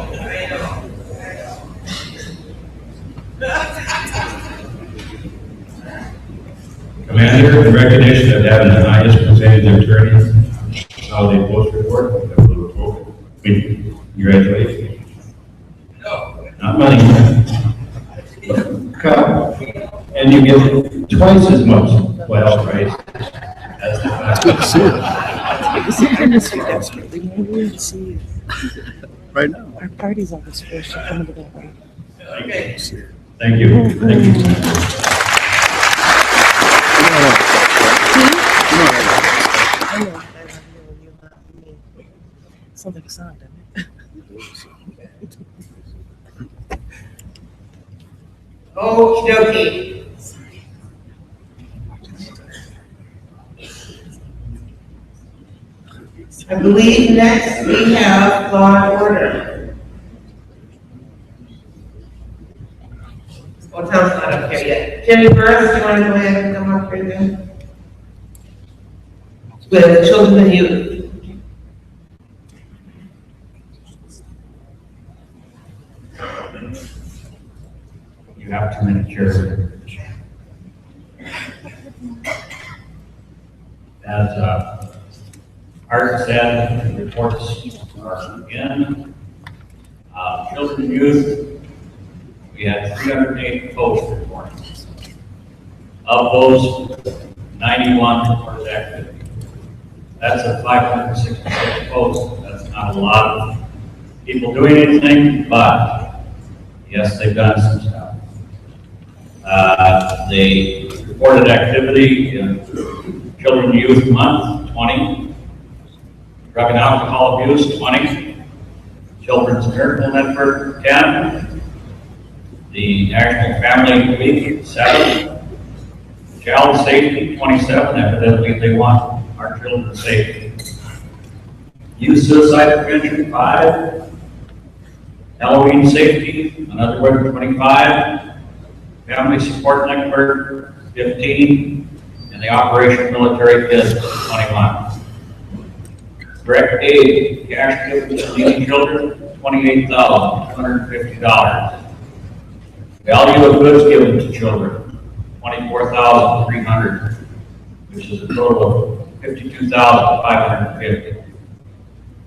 Commander, in recognition of having the highest percentage of turning holiday post report, we have a little token. Congratulations. Not money. Cup. And you get twice as much well price as the Right now. Our party's August 1st. You're coming to that, right? Okay. Thank you. Thank you. I know. Sounds like a song, doesn't it? Okie dokie. I believe next we have law and order. Well, Tom's not up here yet. Jenny Burris, do you want to go ahead and come up here then? With children and youth. You have too many chairs. As Art said, the reports are in. Children and youth, we had 308 posts reported. Of those, 91 reported activity. That's a 566 posts. That's not a lot of people doing anything, but yes, they've done some stuff. They reported activity in Children and Youth Month, 20. Drug and alcohol abuse, 20. Children's Miracle Network, 10. The National Family Week, 7. Child Safety, 27. Evidently, they want our children safe. Youth Suicide Prevention, 5. Halloween Safety, another one, 25. Family Support Network, 15. And the Operation Military Kids, 21. Direct aid, cash given to needy children, $28,250. Value of goods given to children, $24,300, which is a total of $52,550.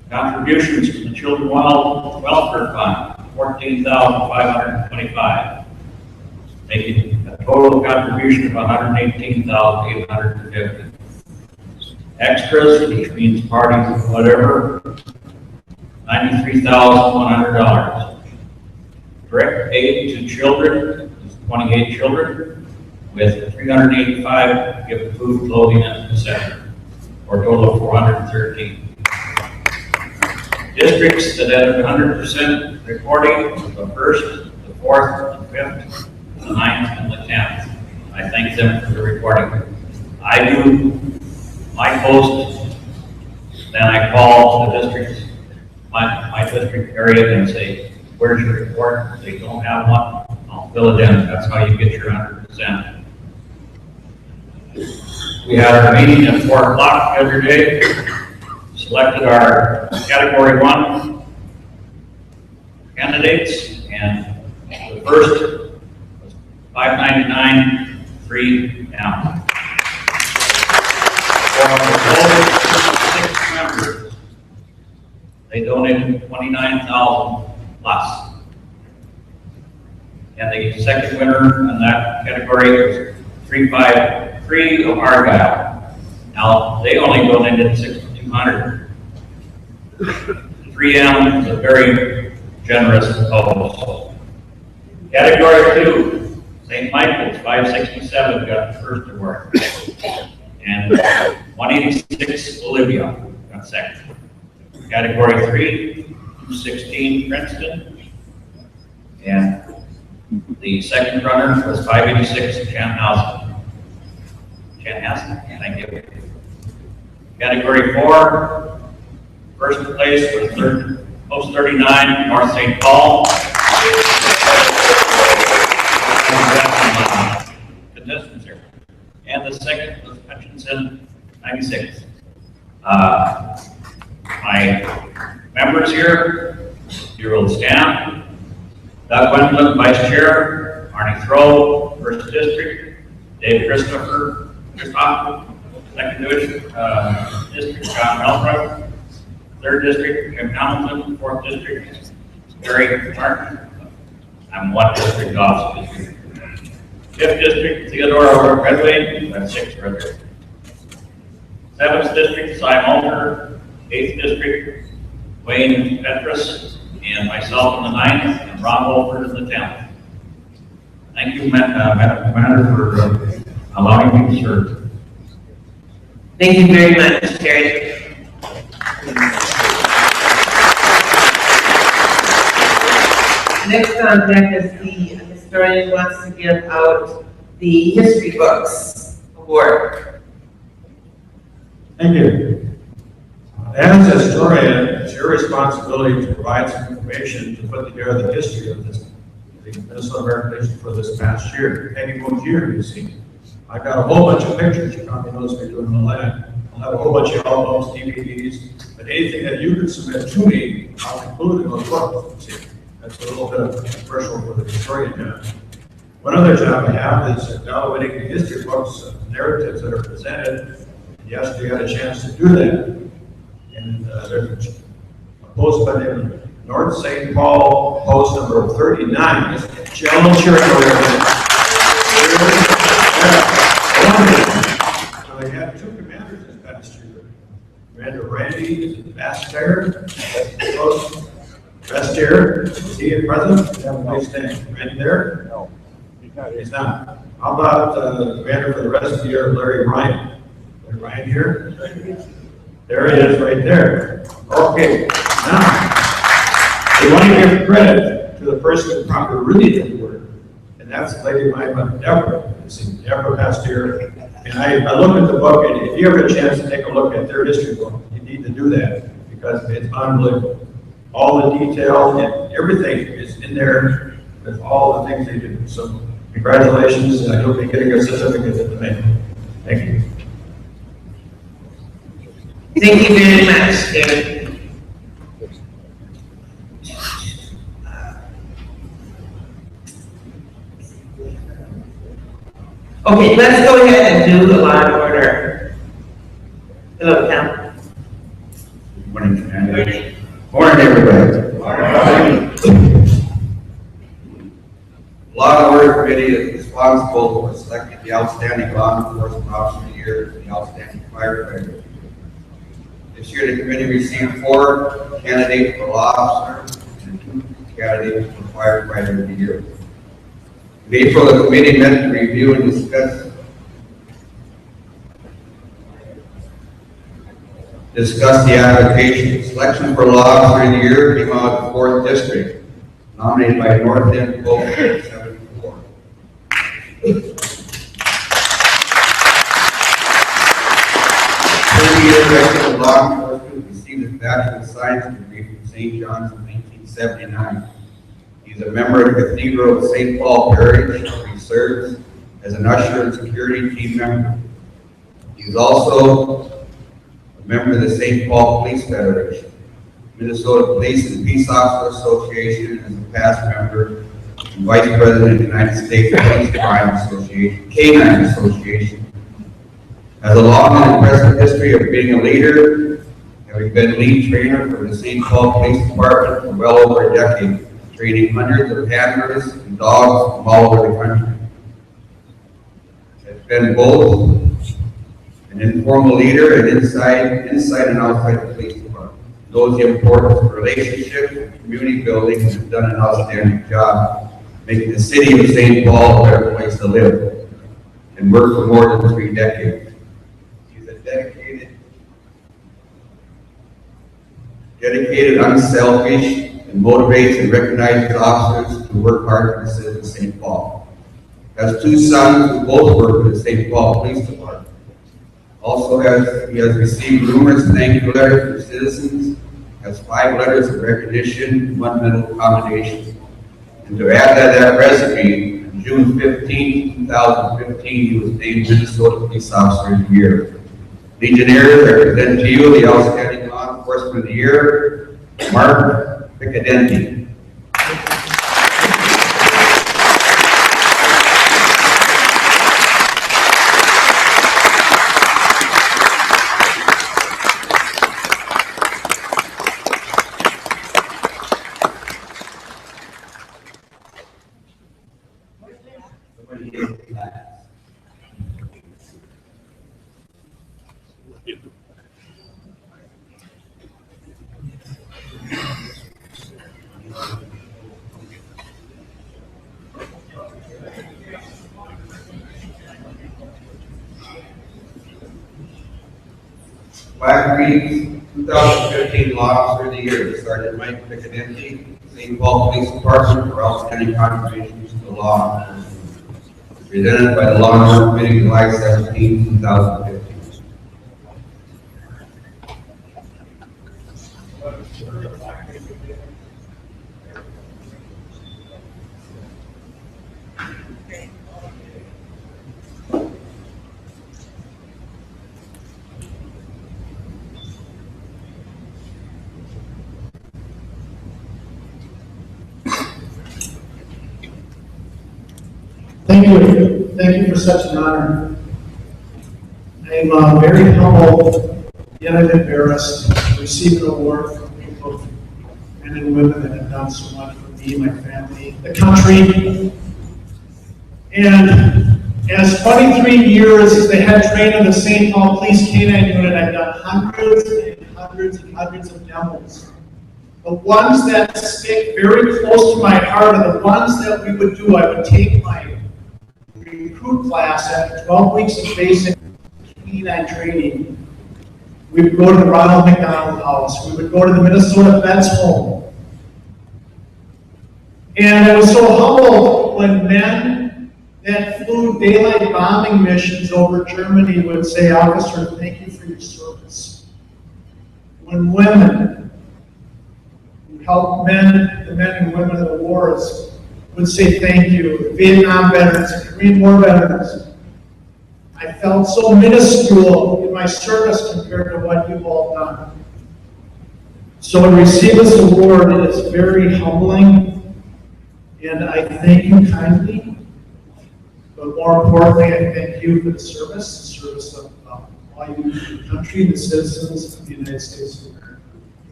Contributions to the Children Welfare Fund, $14,525, making a total contribution of $118,850. Extras, which means parties and whatever, $93,100. Direct aid to children is 28 children with 385 given food, clothing, and etc. for a total of 413. Districts that had 100% reporting, the 1st, the 4th, the 5th, the 9th, and the 10th. I thank them for the reporting. I do my post, then I call the districts, my district area and say, where's your report? If they don't have one, I'll fill it in. That's how you get your 100%. We had our meeting at 4 o'clock the other day, selected our category 1 candidates, and the first was $599, free now. For the 6 members, they donated $29,000 plus. And the second winner in that category was 353 of Argyle. Now, they only donated $6,200. 3M is a very generous post. Category 2, St. Michael's, 567 got the first award. And 186 Olivia got second. Category 3, 216 Princeton. And the second runner was 586 Chanhassen. Thank you. Category 4, first place was Post 39, North St. Paul. Contestants here. And the second was Hutchinson, 96. My members here, Bureau Stan, Doug Wendland, Vice Chair, Arnie Throw, First District, Dave Christopher, First off, second district, John Melbrook, third district, Jim Hamilton, fourth district, Gary Martin. I'm one district officer district. Fifth district, Theodore Redway, I'm sixth Redway. Seventh district, Cy Mulder, eighth district, Wayne Petrus, and myself in the ninth, and Ron Wolford in the 10th. Thank you, Madam Commander, for allowing me to serve. Thank you very much, Terry. Next contact is the historian wants to give out the history books award. Thank you. As a historian, it's your responsibility to provide some information to put together the history of this, the Minnesota American Legion for this past year. Any one year, you see. I've got a whole bunch of pictures. You probably noticed me doing the land. I'll have a whole bunch of albums, DVDs, but anything that you can submit to me, I'll include in those books. See, that's a little bit of a commercial for the historian now. One other job I have is evaluating the history books, narratives that are presented. Yesterday I had a chance to do that. And there's a post by the North St. Paul, post number 39. Gentlemen, cheering over there. I had two commanders this past year. Commander Randy Bastier, is he present? Have a nice day. Randy there? No. He's not. How about the commander for the rest of the year, Larry Ryan? Larry Ryan here? There it is right there. Okay, now, we want to give credit to the person who probably really did the work, and that's Lady Mima Deborah. You see, Deborah Bastier. And I looked at the book, and if you ever get a chance to take a look at their history book, you need to do that, because it's unbelievable. All the detail and everything is in there with all the things they do. So, congratulations, and you'll be getting a certificate at the mail. Thank you. Thank you very much, David. Okay, let's go ahead and do the law and order. Hello, Tom. Good morning, Commander. Morning, everybody. Morning. Law and Order Committee is responsible for selecting the outstanding law enforcement officer of the year and the outstanding firefighter. This year, the committee received 4 candidates for law officer and 2 candidates for firefighter of the year. In April, the committee met to review and discuss the application. Selection for law officer of the year came out of the 4th district, nominated by North End Post 74. 30-year veteran of law enforcement, received his Bachelor of Science degree from St. John's in 1979. He's a member of the Cathedral of St. Paul Parish, where he serves as an usher and security team member. He's also a member of the St. Paul Police Federation, Minnesota Police and Peace Officer Association, and is a past member and Vice President of the United States Police Crime Association, Canine Association. Has a long and impressive history of being a leader, having been lead trainer for the St. Paul Police Department for well over a decade, training hundreds of handlers and dogs from all over the country. Has been both an informal leader and inside and outside the police department. Knows the importance of relationships and community building, and has done an outstanding job making the city of St. Paul a better place to live, and worked for more than 3 decades. He's a dedicated, unselfish, and motivates and recognizes officers who work hard for the city of St. Paul. Has 2 sons who both work for the St. Paul Police Department. Also he has received numerous thank you letters from citizens, has 5 letters of recognition, 1 medal commendation. And to add to that resume, on June 15, 2015, he was named Minnesota Police Officer of the Year. Legionnaires, I present to you the Outstanding Law Enforcement of the Year, Mark Piccadenti. Black Creek 2015 Law Officer of the Year, Sergeant Mike Piccadetti, St. Paul Police Department, for outstanding contributions to the law enforcement. Presented by the Law and Order Committee, July 17, 2015. Thank you. Thank you for such an honor. I'm very humbled, yet I'm embarrassed to receive an award from a group of men and women that have done so much for me, my family, the country. And as 23 years as the head trainer of the St. Paul Police Canine Unit, I've done hundreds and hundreds and hundreds of demos. The ones that stick very close to my heart are the ones that we would do. I would take my recruit class after 12 weeks of basic canine training. We would go to the Ronald McDonald House. We would go to the Minnesota Vets Home. And I was so humbled when men that flew daylight bombing missions over Germany would say, "Officer, thank you for your service." When women who helped the men and women of the wars would say thank you. The Vietnam veterans, the Korean War veterans. I felt so minuscule in my service compared to what you've all done. So to receive this award is very humbling, and I thank you kindly. But more importantly, I thank you for the service of all you do for the country and the citizens of the United States of America.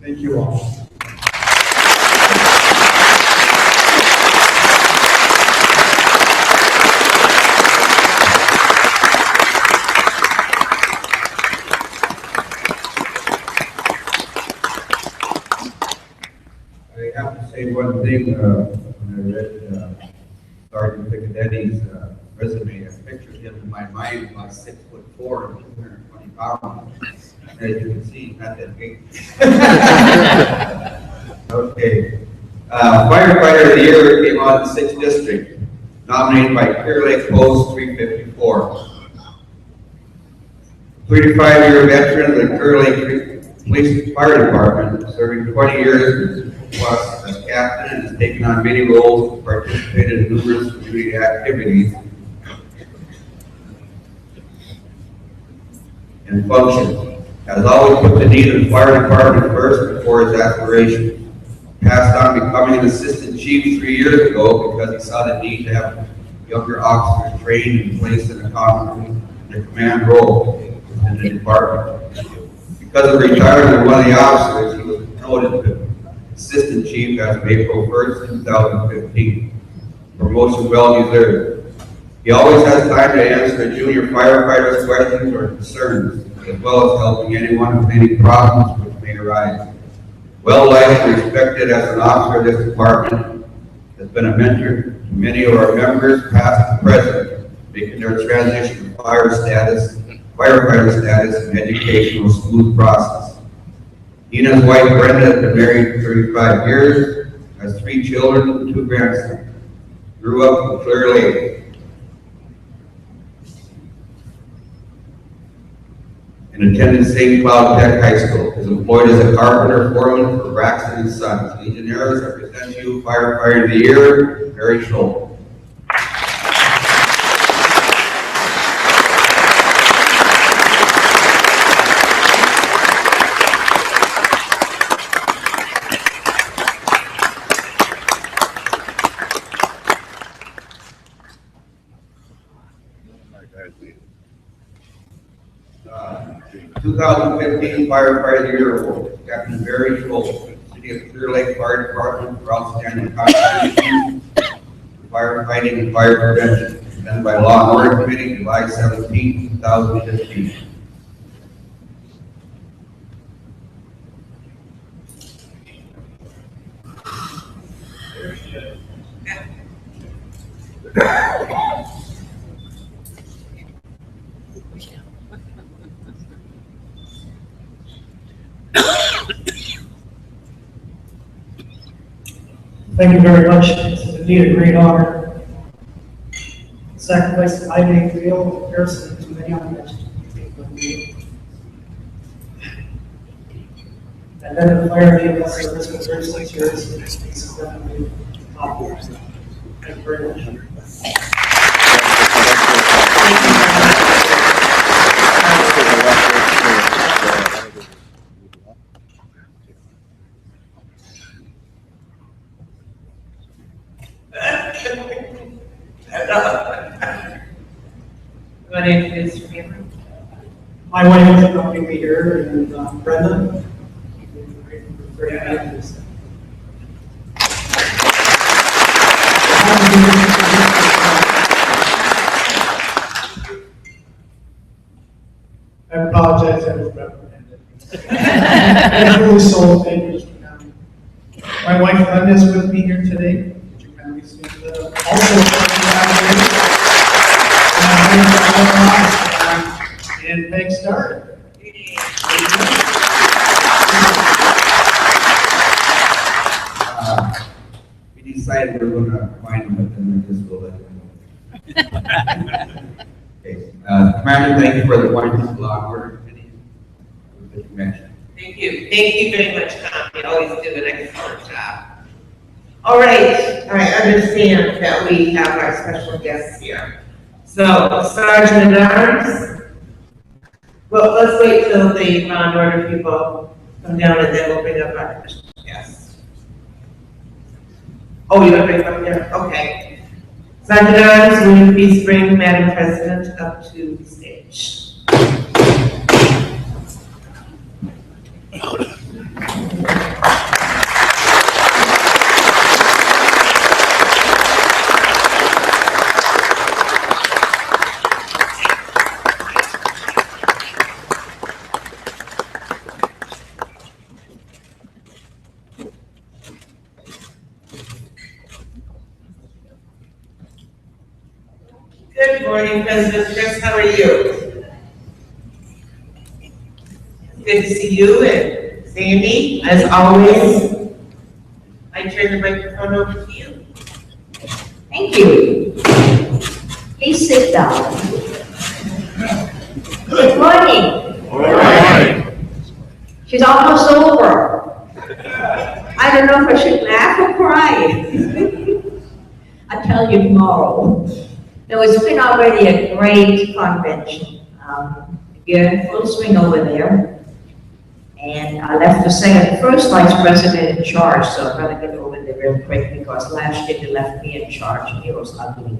Thank you all. I have to say one thing, when I read Sergeant Piccadetti's resume, I pictured him in my mind about 6'4" and 220 pounds. As you can see, he's not that big. Okay. Firefighter of the Year came out in the 6th District, nominated by Clear Lake Post 354. 35-year veteran of the Clear Lake Police Fire Department, serving 20 years plus as captain, and has taken on many roles, participated in numerous community activities and functions. Has always put the need of the fire department first before his aspirations. Passed on becoming an assistant chief 3 years ago because he saw the need to have younger officers trained and placed in a command role in the department. Because of retirement of one of the officers, he was promoted to assistant chief as of April 1st, 2015. Promotion well deserved. He always has time to answer junior firefighters' questions or concerns, as well as helping anyone with any problems which may arise. Well liked and respected as an officer of this department, has been a mentor to many of our members, past and present, making their transition to firefighter status and educational smooth process. He and his wife Brenda have been married 35 years, has 3 children and 2 grandsons. Grew up in Clear Lake. And attended St. Cloud Tech High School. Is employed as a carpenter foreman for Braxton & Sons. Engineers represent you, Firefighter of the Year, Barry Schultz. Uh, 2015 Firefighter of the Year Award, Captain Barry Schultz, City of Clear Lake Fire Department for outstanding contributions to firefighting and fire prevention, done by Law and Order Committee, July 17, 2015. Thank you very much. It's indeed a great honor. The sacrifice that I make real in comparison to many others. And then the fire ambulance service for 36 years. It's definitely top tier. Thank you very much. Want to introduce your family? My wife is accompanying me here, and Brenda. Very happy to say. I apologize, I was reprimanded. I'm really so thank you, Mr. County. My wife Brenda is with me here today. Would you kindly stand up? And Meg Starr. We decided we're gonna find them, but then we just will let them know. Okay, Commander, thank you for the appointment, law order committee. Thank you. Thank you very much, Tom. You always do an excellent job. All right, I understand that we have our special guests here. So, Sergeant at Arms. Well, let's wait till the round order people come down and then we'll bring up our special guests. Oh, you want to bring them up there? Okay. Sergeant at Arms, will you please bring Madam President up to the stage? Good morning, President Chris. How are you? Good to see you and Sandy, as always. I turn the microphone over to you. Thank you. Please sit down. Good morning. All right. She's almost over. I don't know if I should laugh or cry. I'll tell you tomorrow. No, it's been already a great convention. We're in full swing over there. And I left the first vice president in charge, so I'm gonna get over there real quick because last year they left me in charge and it was ugly.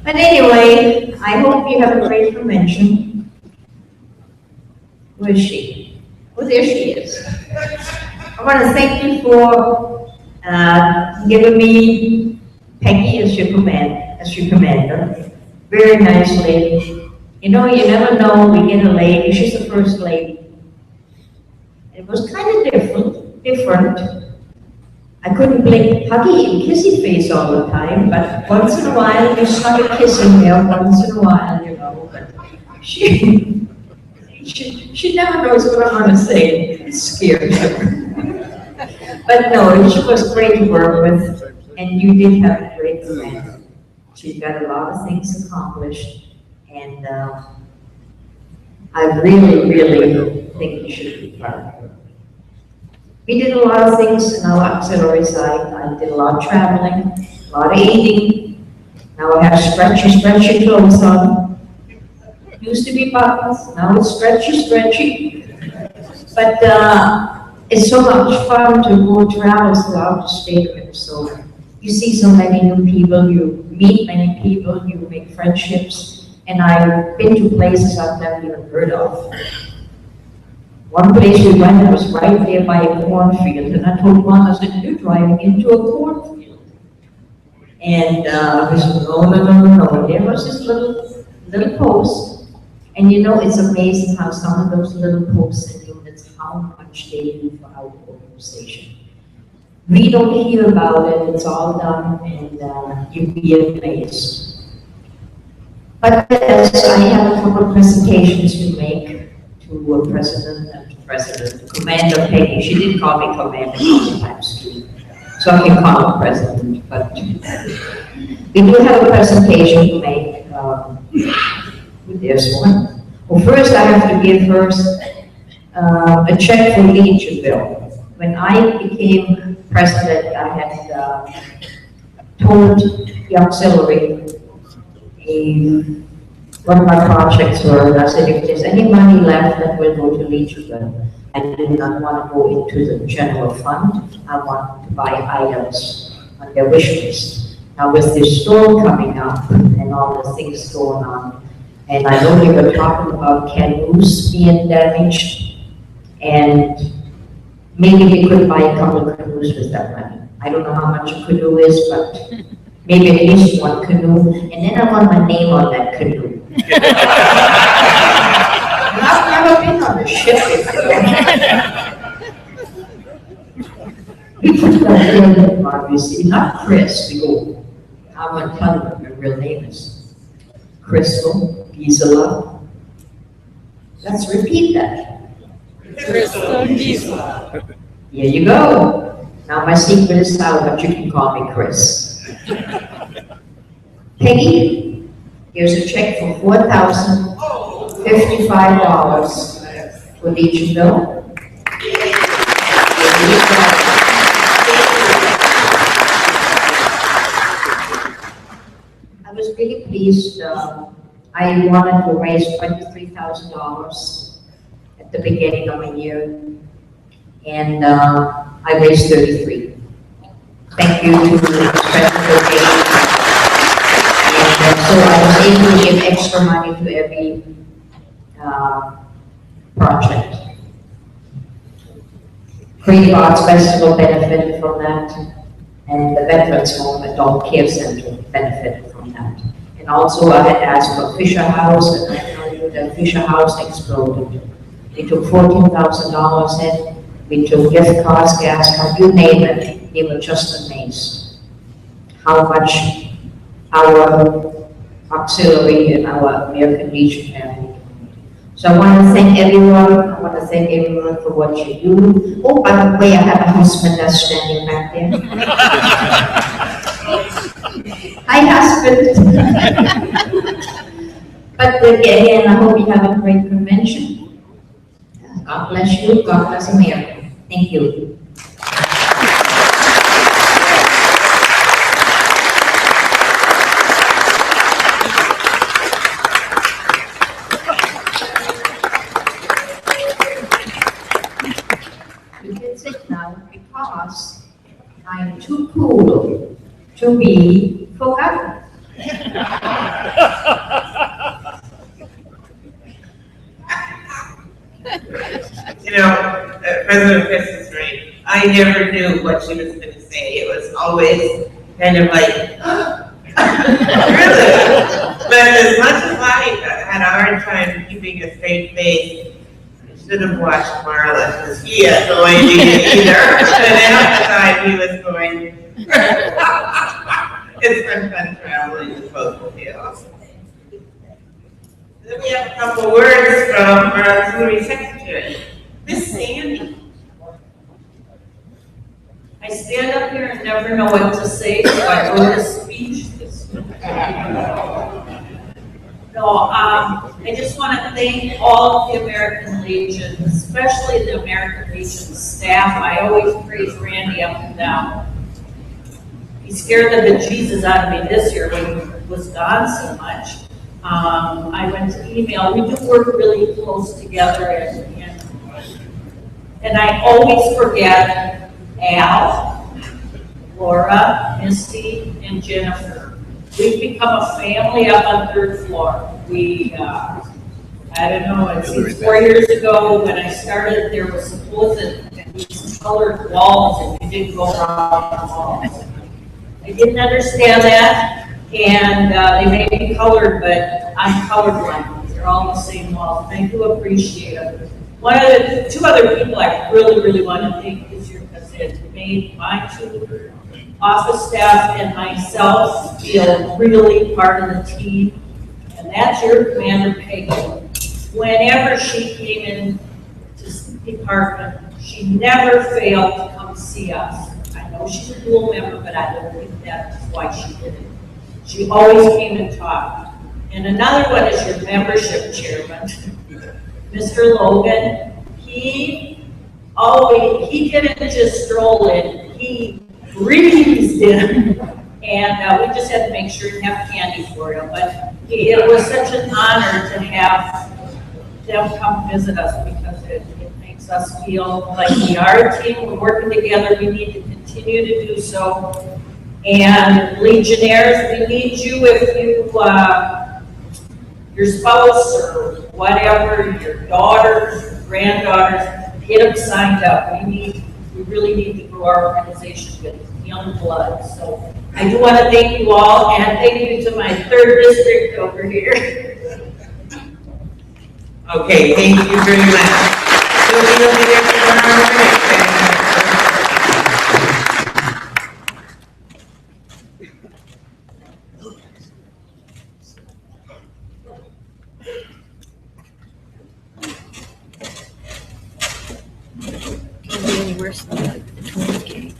But anyway, I hope you have a great convention. Where is she? Oh, there she is. I want to thank you for giving me Peggy as your commander. Very nice lady. You know, you never know, we get a lady, she's the first lady. It was kind of different. I couldn't blink huggy and kissy face all the time, but once in a while you started kissing her, once in a while, you know, but she never knows what I'm gonna say. It scares her. But no, she was great to work with, and you did have a great command. She's got a lot of things accomplished. And I really think you should be proud of her. We did a lot of things in our auxiliary side. I did a lot of traveling, a lot of eating. Now I have stretchy clothes on. Used to be buttons, now it's stretchy. But it's so much fun to go travel throughout the state of Minnesota. You see so many new people, you meet many people, you make friendships. And I've been to places I've never even heard of. One place we went was right there by a cornfield, and I told Mom, I said, you're driving into a cornfield. And we said, no. There was this little post, and you know, it's amazing how some of those little posts and units, how much they do for our organization. We don't hear about it, it's all done, and you'd be amazed. But yes, I have a couple of presentations to make to Commander Peggy. She did call me Commander sometimes too. so I can call him president, but we do have a presentation to make, with this one. Well, first I have to give first a check for Legionville. When I became president, I had told the auxiliary one of my projects were, and I said, if there's any money left, that will go to Legionville. I did not want to go into the general fund. I want to buy items on their wish list. Now with this storm coming up and all the things going on, and I know we were talking about canoes being damaged, and maybe we could buy a couple of canoes with that money. I don't know how much a canoe is, but maybe at least one canoe, and then I want my name on that canoe. I've never been on a ship before. We put that in, obviously, not Chris, we go, I'm gonna tell you what her real name is. Crystal, Gisela. Let's repeat that. Crystal Gisela. Here you go. Now my secret is out, but you can call me Chris. Peggy, here's a check for $4,055 for Legionville. I was really pleased. I wanted to raise $23,000 at the beginning of the year, and I raised 33. Thank you to the special donation. And so I was able to give extra money to every project. Creek Arts Festival benefited from that, and the Veterans Home Adult Care Center benefited from that. And also I had asked for Fisher House, and I told you that Fisher House exploded. They took $14,000 in, we took gift cards, gas cards, you name it. They were just amazed how much our auxiliary and our American Legion family. So I want to thank everyone. I want to thank everyone for what you do. Oh, by the way, I have a husband that's standing back there. Hi, husband. But again, I hope you have a great convention. God bless you. God bless America. Thank you. You can sit now because I am too cool to be forgotten. You know, President Chris is right. I never knew what she was going to say. It was always kind of like, really? But as much as I had a hard time keeping a straight face, I should have watched Marla, because he had no idea either. And outside he was going, it's been fun traveling with both of you. Then we have a couple words from our auxiliary secretary, Miss Sandy. I stand up here and never know what to say, so I wrote a speech this week. No, I just want to thank all of the American Legion, especially the American Legion staff. I always praise Randy up and down. He scared the bejesus out of me this year when he was gone so much. I went to email. We do work really close together, and I always forget Al, Laura, Misty, and Jennifer. We've become a family up on 3rd floor. We, I don't know, it's 4 years ago when I started, there was supposed these colored walls and we didn't go around the walls. I didn't understand that, and they may be colored, but I'm colorblind. They're all the same walls, and I do appreciate it. Two other people I really want to thank this year because it made my 2 office staff and myself feel really part of the team, and that's your Commander Peggy. Whenever she came in to the department, she never failed to come see us. I know know she's a dual member, but I don't think that's why she did it. She always came and talked. And another one is your membership chairman, Mr. Logan. He didn't just stroll in, he breezed in. And we just had to make sure to have candy for him. But it was such an honor to have them come visit us because it makes us feel like we are a team, we're working together, we need to continue to do so. And Legionnaires, we need you if you, your spouse or whatever, your daughters, granddaughters, get them signed up. We really need to grow our organization with young blood. So I do want to thank you all and thank you to my 3rd district over here. Okay, thank you very much. We'll be over there tomorrow night. Can't be any worse than the twins game.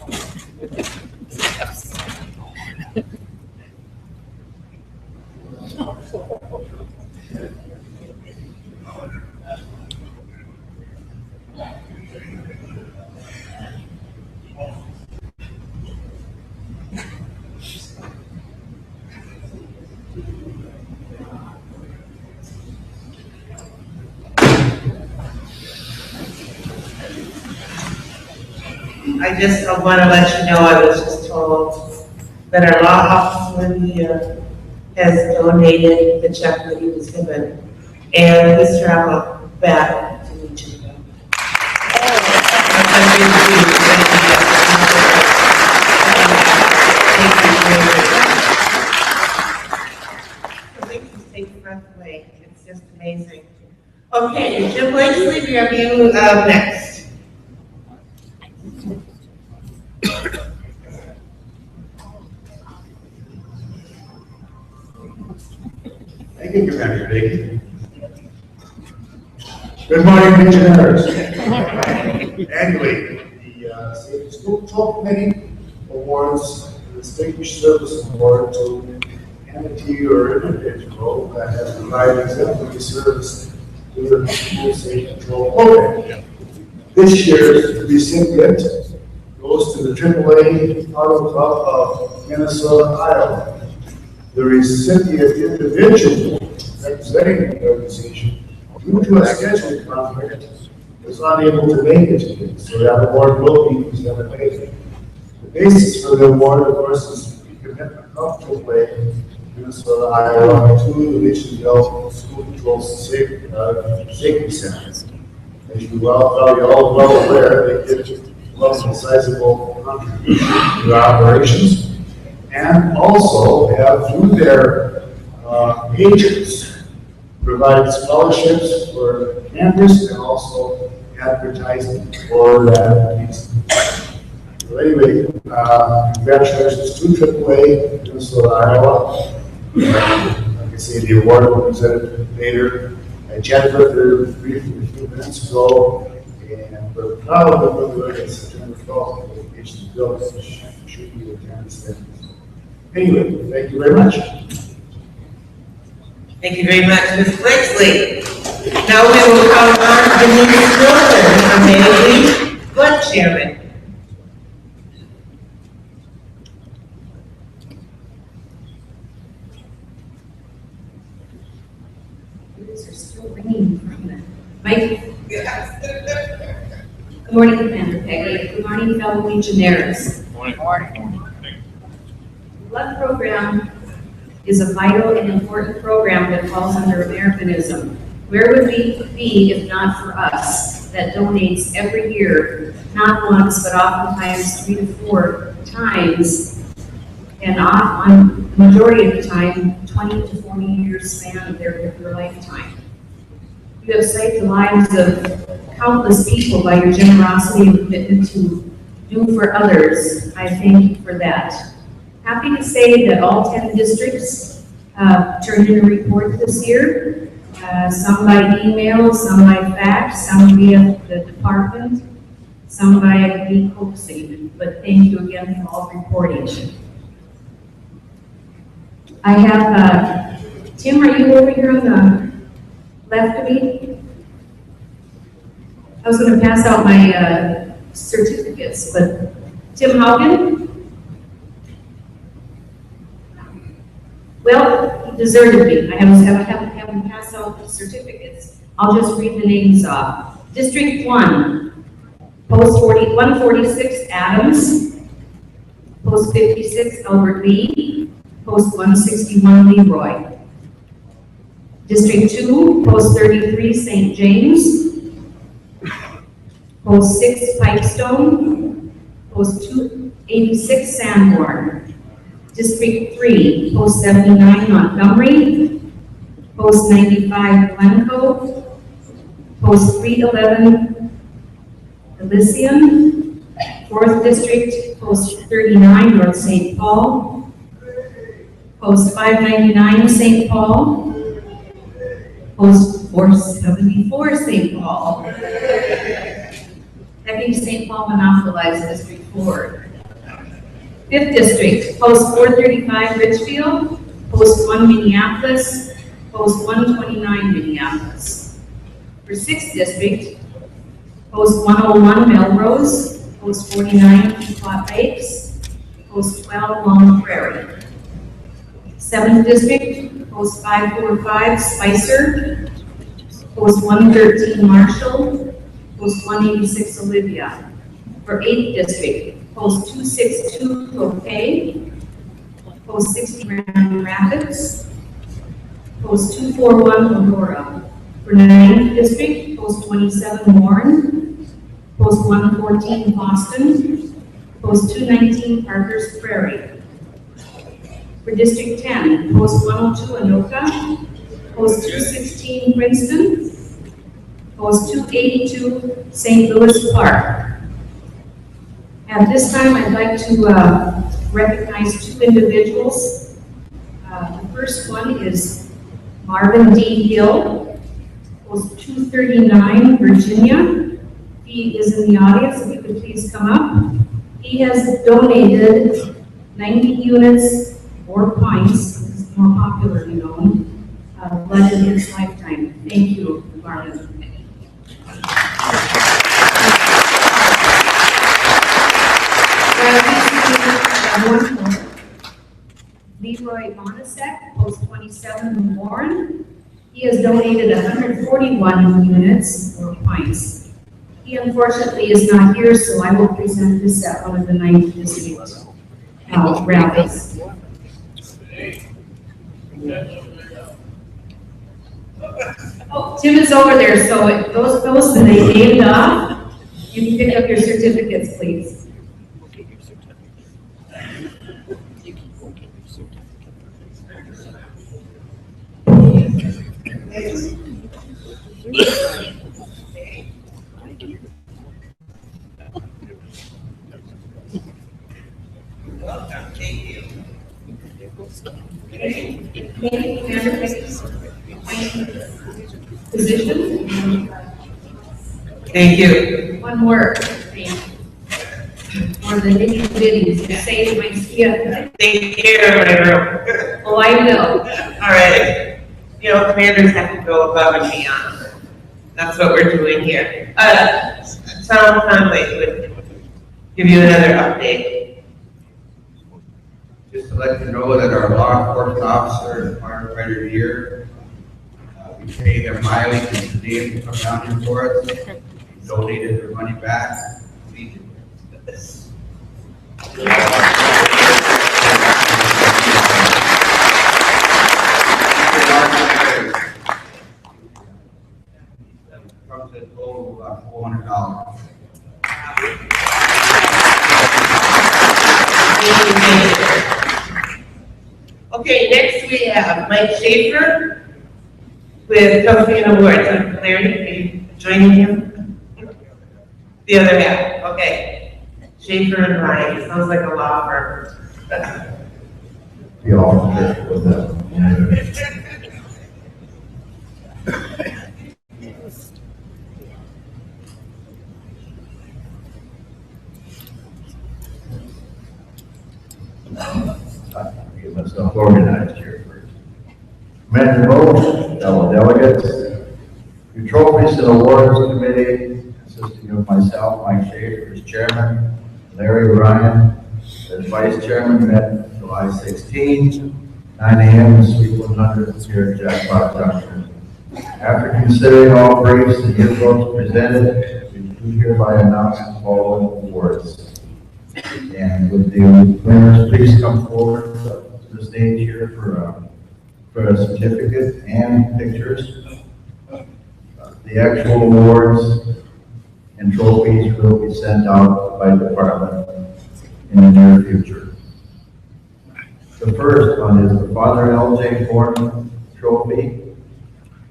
I just want to let you know, I was just told that our law office has donated the check that he was given, and please travel back to Legion. Take your breath away. It's just amazing. Okay, Jim Blakeslee, we have you next. Thank you, Commander Bacon. Good morning, Legionnaires. Annually, the Safety School Patrol Committee awards the Distinguished Service Award to an entity or individual that has provided exemplary service to the school safety control program. This year's recipient goes to the AAA Auto Club of Minnesota, Iowa. The recipient individual representing the organization, due to a scheduling conflict, was unable to make it today, so that award will be presented later. The basis for the award, of course, is the commitment of AAA Minnesota, Iowa to the Legionnville School Patrol Safety Center. As you all well aware, they did a sizable contribution to our operations, and also have, through their agents, provided scholarships for campers and also advertising for that reason. So anyway, congratulations to AAA Minnesota, Iowa. Like I say, the award will be presented later. Jennifer briefly a few minutes ago, and we're proud of what we're doing September 12th at Legionnville. Should be attendance there. Anyway, thank you very much. Thank you very much, Ms. Blakeslee. Now we will call on Denise Wilson, our Mayor Blood Chairman. These are still ringing from the mic. Good morning, Commander Peggy. Good morning, fellow Legionnaires. Good morning. The blood program is a vital and important program that falls under Americanism. Where would we be if not for us that donates every year, not once, but oftentimes 3 to 4 times, and on the majority of the time, 20 to 40 years span of their lifetime. You have saved the lives of countless people by your generosity and commitment to do for others. I thank you for that. Happy to say that all 10 districts turned in a report this year, some by email, some by fax, some via the department. some by me coaxing, but thank you again for all reporting. I have, Tim, are you over here on the left of me? I was going to pass out my certificates, but Tim Haugen? Well, he deserted me. I have him pass out the certificates. I'll just read the names off. District 1, Post 146, Adams. Post 56, Albert Lee. Post 161, Leroy. District 2, Post 33, St. James. Post 6, Pipestone. Post 286, Sanborn. District 3, Post 79, Montgomery. Post 95, Glencoe. Post 311, Elysian. 4th District, Post 39, North St. Paul. Post 599, St. Paul. Post 474, St. Paul. I think St. Paul monopolized District 4. 5th District, Post 435, Richfield. Post 1, Minneapolis. Post 129, Minneapolis. For 6th District, Post 101, Melrose. Post 49, Pequot Lakes. Post 12, Long Prairie. 7th District, Post 545, Spicer. Post 113, Marshall. Post 186, Olivia. For 8th District, Post 262, Cloquet. Post 60, Grand Rapids. Post 241, Aurora. For 9th District, Post 27, Warren. Post 114, Boston. Post 219, Parker's Prairie. For District 10, Post 102, Anoka. Post 216, Princeton. Post 282, St. Louis Park. At this time, I'd like to recognize 2 individuals. The first one is Marvin D. Hill, Post 239, Virginia. He is in the audience, if you could please come up. He has donated 90 units or pints, is more popularly known, blood in his lifetime. Thank you, Marvin. One more. Leroy Monasek, Post 27, Warren. He has donated 141 units or pints. He unfortunately is not here, so I will present this at one of the 9th District rallies. Oh, Tim is over there, so those that they named off, you can pick up your certificates, please. Welcome, thank you. Position. Thank you. One word. Or the nitty bitties to save my skin. Take care of my room. Oh, I will. All right. You know, commanders have to go above and beyond. That's what we're doing here. Tom Conway would give you another update. Just to let you know that our law enforcement officer and firefighter here, we pay their mileage and per diem to come down here for us. We donated their money back. Comes at a total of about $400. Okay, next we have Mike Schaefer with Trophy and Awards. Larry, are you joining him? The other half, okay. Schaefer and Ryan, sounds like a law firm. We all fit with that. self-organized here first. Commander Roach, fellow delegates, your trophies and awards committee consisting of myself, Mike Schaefer as chairman, Larry Ryan as vice chairman, met July 16, 9 a.m. in Suite 100 here at Jackpot Junction. After considering all briefs and your votes presented, we do hereby announce the following awards. And would the winners please come forward to the stage here for a certificate and pictures. The actual awards and trophies will be sent out by department in the near future. The first one is the Father L.J. Fortin Trophy.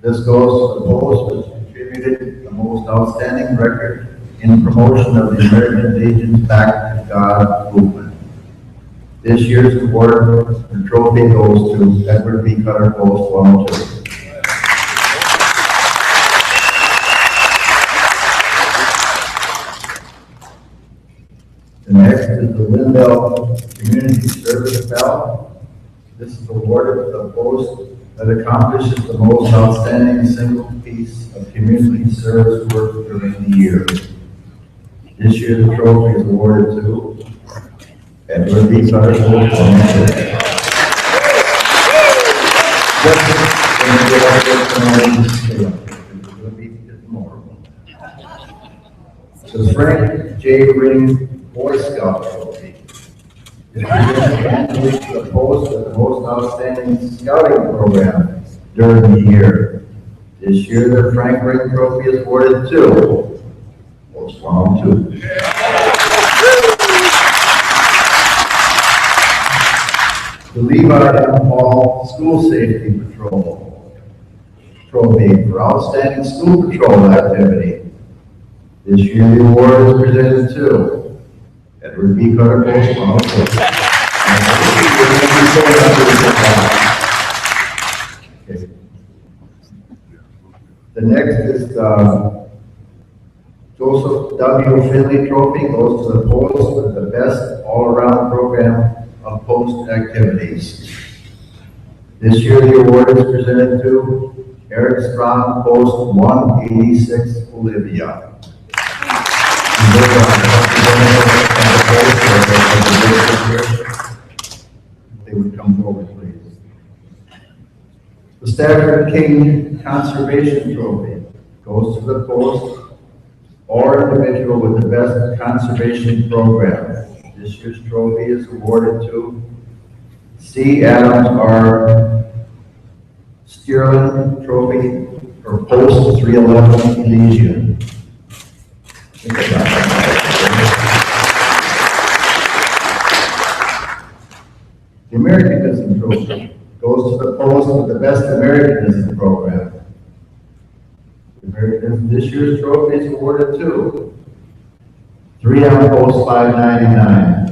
This goes to the post which contributed the most outstanding record in promotion of the American Legion's Back to God movement. This year's award and trophy goes to Edward B. Cutter Post 102. The next is the Lindell Community Service Bell. This is awarded to the post that accomplishes the most outstanding single piece of community service work during the year. This year, the trophy is awarded to Edward B. Cutter Post 102. The Frank J. Ring Boy Scout Trophy. It is the post with the most outstanding scouting program during the year. This year, the Frank Ring Trophy is awarded to Post 102. The Levi M. Hall School Safety Patrol Trophy for outstanding school patrol activity. This year, the award is presented to Edward B. Cutter Post 102. Okay. The next is the Joseph W. Finley Trophy, goes to the post with the best all-around program of post activities. This year, the award is presented to Eric Strong, Post 186, Olivia. They would come forward, please. The Stafford King Conservation Trophy goes to the post or individual with the best conservation program. This year's trophy is awarded to C. Adams R. Stearland Trophy for Post 311 Elysian. The Americanism Trophy goes to the post with the best Americanism program. This year's trophy is awarded to 3 on Post 599.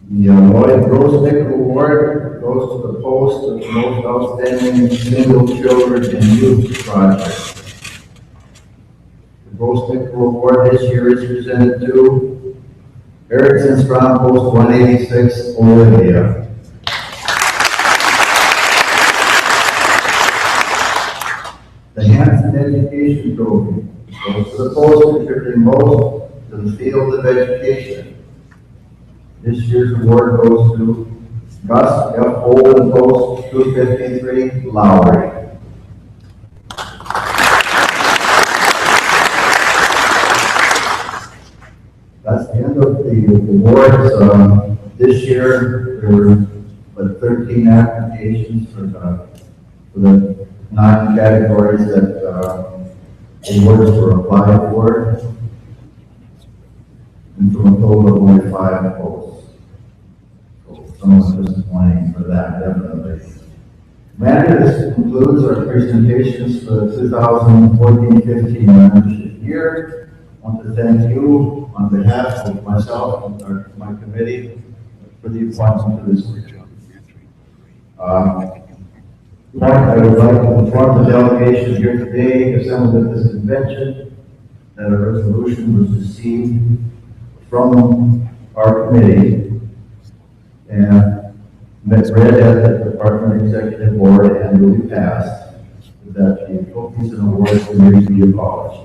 The Lloyd Grossnick Award goes to the post of the most outstanding single children and youth project. The Grossnick Award this year is presented to Erickson Strong, Post 186, Olivia. The Hanson Education Trophy goes to the post contributing most to the field of education. This year's award goes to Gus F. Holden, Post 253, Lowry. That's the end of the awards. This year, there were 13 applications for the 9 categories that awards were applied for, and from a total of only 5 posts. So someone's disappointing for that, definitely. Commander, this concludes our presentations for the 2014-15 membership year. I want to thank you on behalf of myself and my committee for the appointment to this workshop. I would like to inform the delegation here today assembled at this convention that a resolution was received from our committee and that read at the Department Executive Board and will be passed, that the trophies and awards committee be abolished.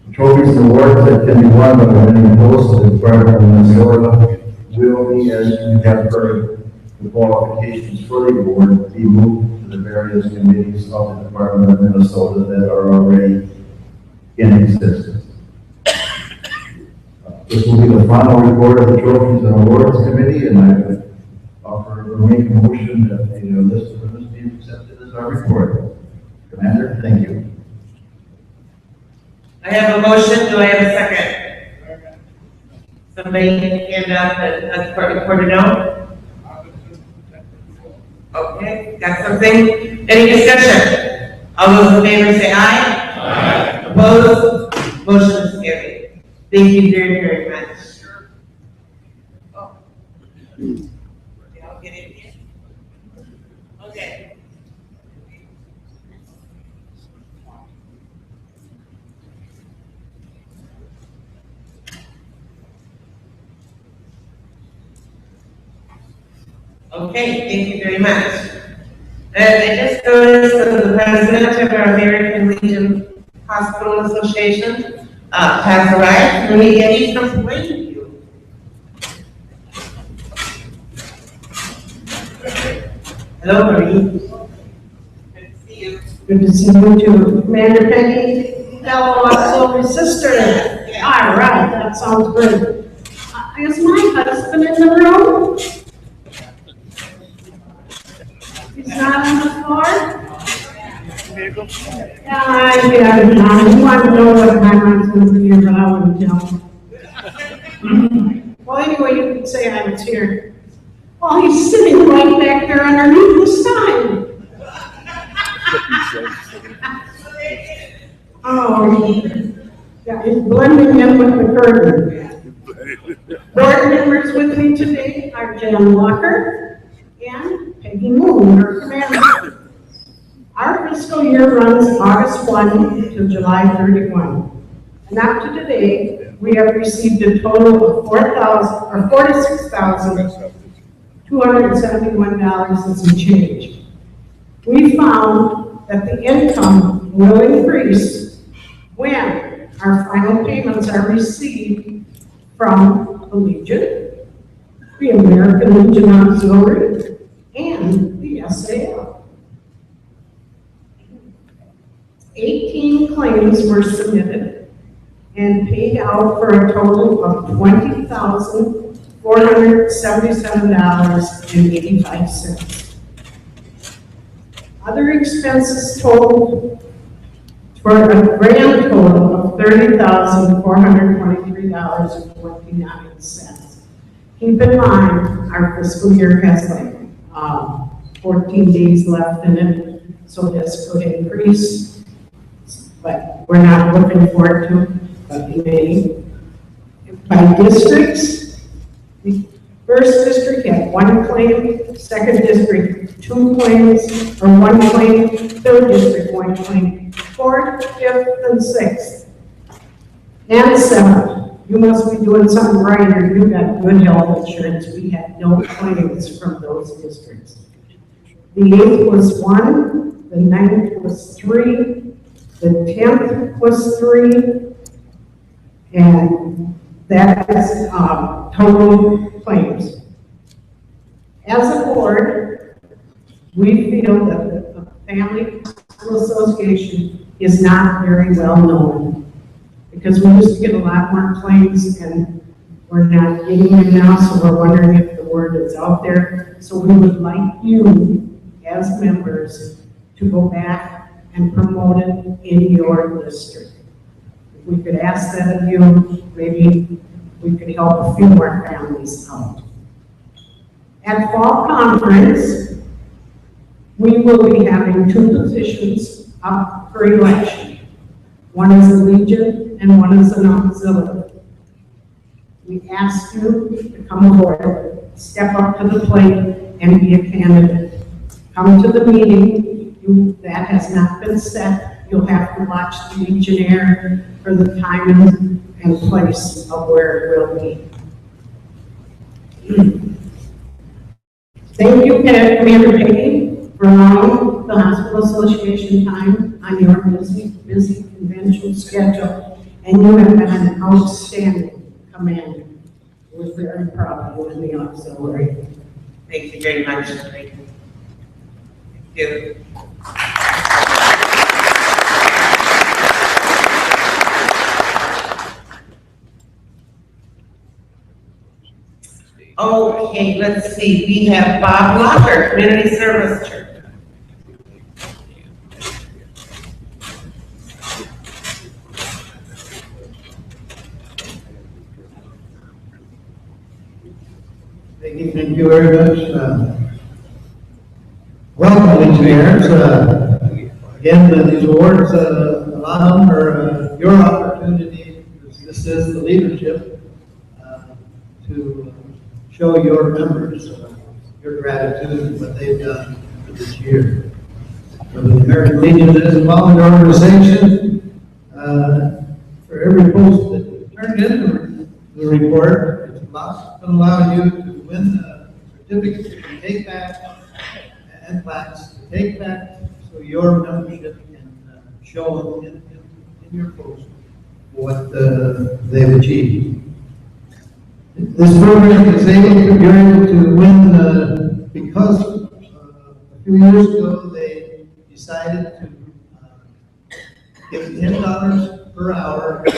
The trophies and awards that can be won by the winning host of the Department of Minnesota will be, as you have heard, the qualifications for the award be moved to the various committees of the Department of Minnesota that are already in existence. This will be the final report of the Trophies and Awards Committee, and I would offer or make a motion that the list of winners be accepted as our report. Commander, thank you. I have a motion, do I have a second? Somebody hand up and report it out? Okay, got something? Any discussion? All those in favor say aye. Aye. Opposed? Motion is carried. Thank you very, very much. Oh. I'll get in here. Okay. Okay, thank you very much. I just noticed that the president of our American Legion Hospital Association has arrived. Marie Getty from Plainview. Hello, Marie. Good to see you. Good to see you too. Commander Peggy, fellow auxiliary sister. All right, that sounds good. Is my husband in the room? He's not on the floor? Yeah, I got it now. You want to know what time I was going to be here, but I wouldn't tell. Well, anyway, you can say I was here. Well, he's sitting right back there underneath the sign. Oh, yeah, he's blending in with the curtain. Board members with me today are Jan Walker and Peggy Moon, our commander. Our fiscal year runs August 1 to July 31. And up to today, we have received a total of $46,271 and some change. We found that the income will increase when our final payments are received from the Legion, the American Legion Auxiliary, and the SAL. 18 claims were submitted and paid out for a total of $20,477.85. Other expenses totaled for a grand total of $30,423.29. Keep in mind, our fiscal year has like 14 days left in it, so this could increase, but we're not looking forward to it, but we may. By districts, the first district had 1 claim, second district 2 claims, or 1 claim, third district 1 claim, fourth, fifth, and sixth, and seventh. You must be doing something right, or you got good health insurance. We had no claims from those districts. The 8th was 1, the 9th was 3, the 10th was 3, and that is total claims. As a board, we feel that the Family Hospital Association is not very well known, because we used to get a lot more claims and we're not getting them now, so we're wondering if the word is out there. So we would like you, as members, to go back and promote it in your district. If we could ask that of you, maybe we could help a few more families out. At fall conference, we will be having 2 positions up for election. One is a Legion and one is an auxiliary. We ask you to come aboard, step up to the plate and be a candidate. Come to the meeting. That has not been set you'll have to watch the Legionnaire for the time and place of where it will be. Thank you, Commander Peggy, for allowing the Hospital Association time on your busy convention schedule, and you have been an outstanding commander. We're very proud of you in the auxiliary. Thank you very much. Thank you. Okay, let's see, we have Bob Locker, Community Service Church. Thank you very much. Welcome, Legionnaires. Again, these awards, a lot of them are your opportunity. This is the leadership to show your members your gratitude and what they've done for this year. The American Legion is a volunteer organization. For every post that turned in the report, it's going to allow you to win a certificate to take back and plaques to take back, so your membership can show in your post what they've achieved. This program is you're able to win because a few years ago they decided to give $10 per hour in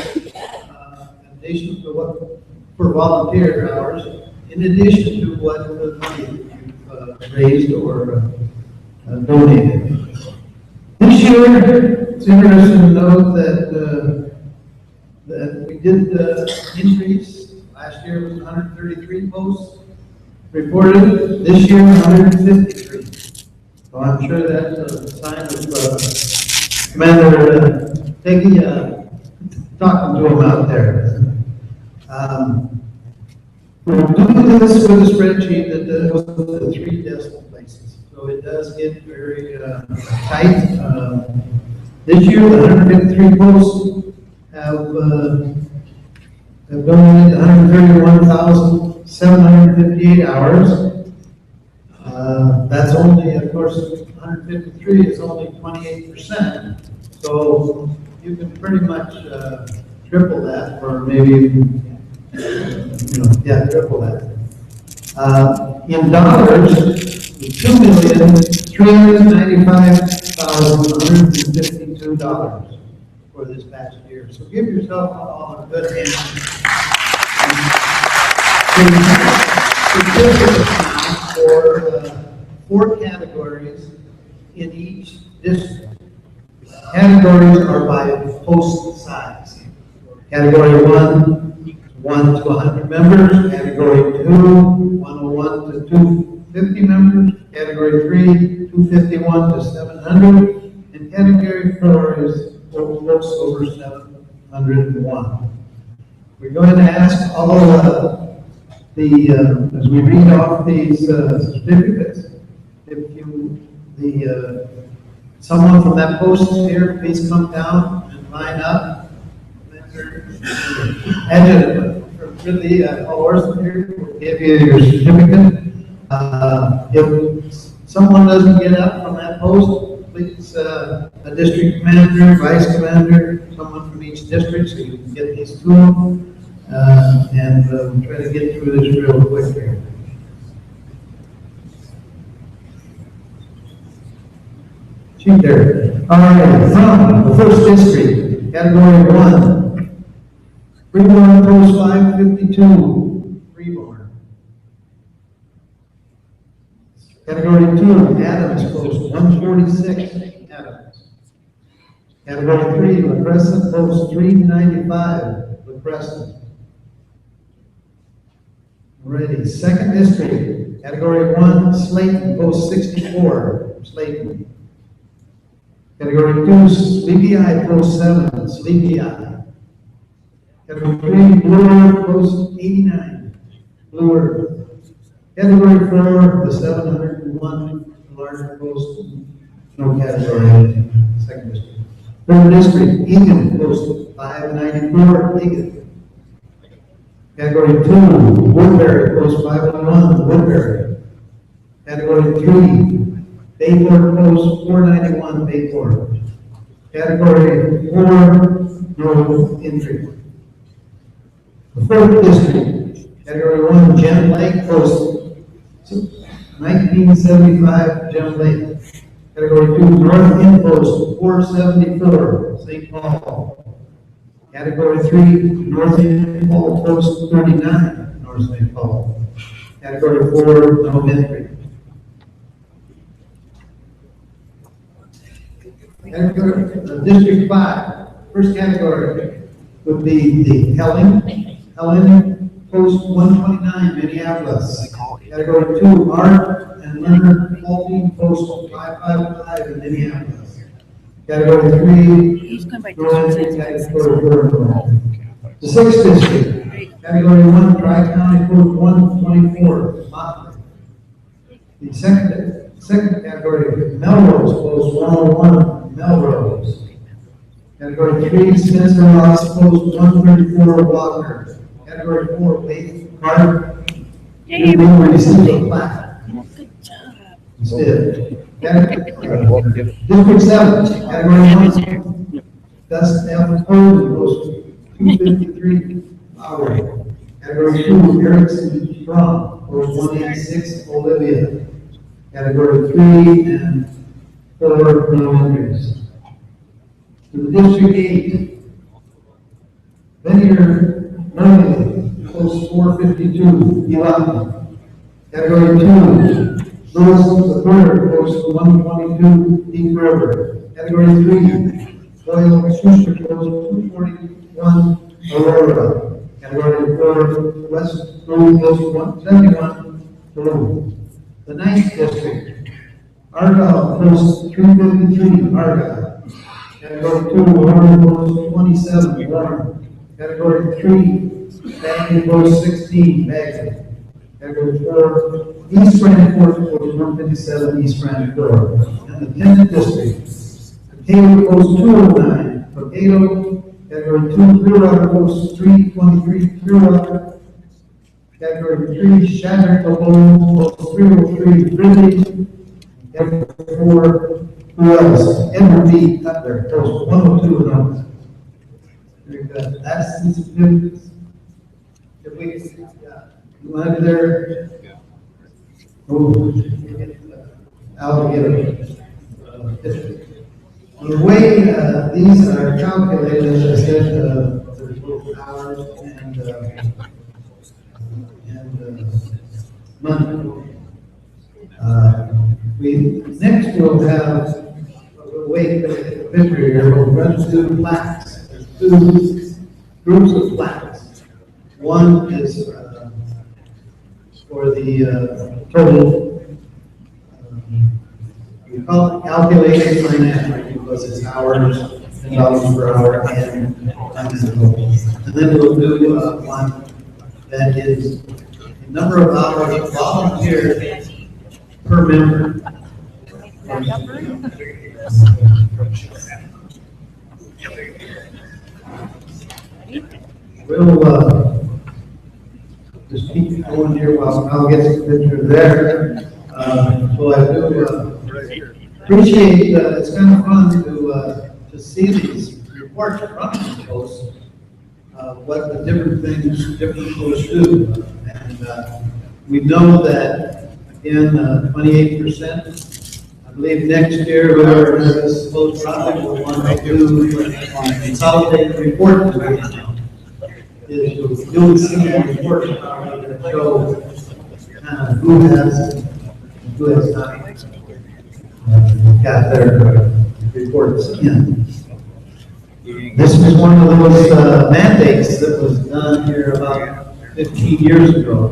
addition to what for volunteer hours, in addition to what the money you've raised or donated. This year, it's interesting to note that we did increase. Last year was 133 posts reported. This year, 153. So I'm sure that's a sign of Commander Peggy talking to him out there. We're doing this with a spreadsheet that goes to 3 decimal places. So it does get very tight. This year, the 153 posts have donated 131,758 hours. That's only, of course, 153 is only 28%. So you can pretty much triple that, or maybe, triple that. In dollars, $2,395,152 for this past year. So give yourself all a good hand. For 4 categories in each district. Categories are by post size. Category 1 to 100 members. Category 2, 101 to 250 members. Category 3, 251 to 700. And category 4 is folks over 701. We're going to ask all as we read off these certificates, if someone from that post here, please come down and line up. Adjutant for the Orson here will give you your certificate. If someone doesn't get up from that post, please, a district commander, vice commander, someone from each district, so you can get these to them. And we'll try to get through this real quick here. There. All right, from the first district, category 1, Freeborn Post 552, Freeborn. Category 2, Adams Post 146, Adams. Category 3, La Crescent Post 395, La Crescent. Ready. Second district, category 1, Slayton Post 64, Slayton. Category 2, Sleepy Eye Post 7, Sleepy Eye. Category 3, Blue Earth Post 89, Blue Earth. Category 4, the 701, the larger post, no category, second district. Third district, Egan, post 594, Egan. Category 2, Woodbury, post 501, Woodbury. Category 3, Bayport, post 491, Bayport. Category 4, North Entry. The fourth district, category 1, Gem Lake, post 1975, Gem Lake. Category 2, North End, post 474, St. Paul. Category 3, North St. Paul, post 39, North St. Paul. Category 4, North Entry. District 5, first category would be the Helen, post 129, Minneapolis. Category 2, Art and Leonard Paulting, post 555 in Minneapolis. Category 3, category 4. The sixth district, category 1, Tri-County, post 124, Motley. The second category, Melrose, post 101, Melrose. Category 3, Spencer Ross, post 134, Walker. Category 4, Faith Carter. You will receive a plaque. Instead. District 7, category 1, Dust F. Holden, post 253, Lowry. Category 2, Erickson Strong, post 186, Olivia. Category 3 and 4, no. To the District 8, Linear Merlin, post 452, Elon. Category 2, Lewis the Third, post 122, Deep River. Category 3, Doyle Schuster, post 241, Aurora. Category 4, West Road, post 171, Tulum. The 9th District, Argyle, post 353, Argyle. Category 2, Warren, post 27, Warren. Category 3, Bagley, post 16, Bagley. Category 4, East Brandford, post 157, East Brandford. And the 10th District, Potato, post 209, Potato. Category 2, Clearwater, post 323, Clearwater. Category 3, Shattered, post 303, Ridley. Category 4, who else? Edward B. Cutler, post 102, North. Very good. That's the certificates. If we, you want to there? Oh, alligator. On the way, these are calculated, as I said, there's both hours and money. Next we'll have, we'll wait for the picture here, we'll run through plaques. There's two groups of plaques. One is for the total, we call it calculated financial because it's hours, $10 per hour, and then we'll do one that is the number of hours volunteered per member. We'll just keep going here while I'll get some pictures there. So I do appreciate, it's kind of fun to see these reports from posts, what the different things different posts do. And we know that, again, 28%. I believe next year, whoever does this post project will want to do consolidated report. You'll see a report that show who has and who has not got their reports in. This was one of those mandates that was done here about 15 years ago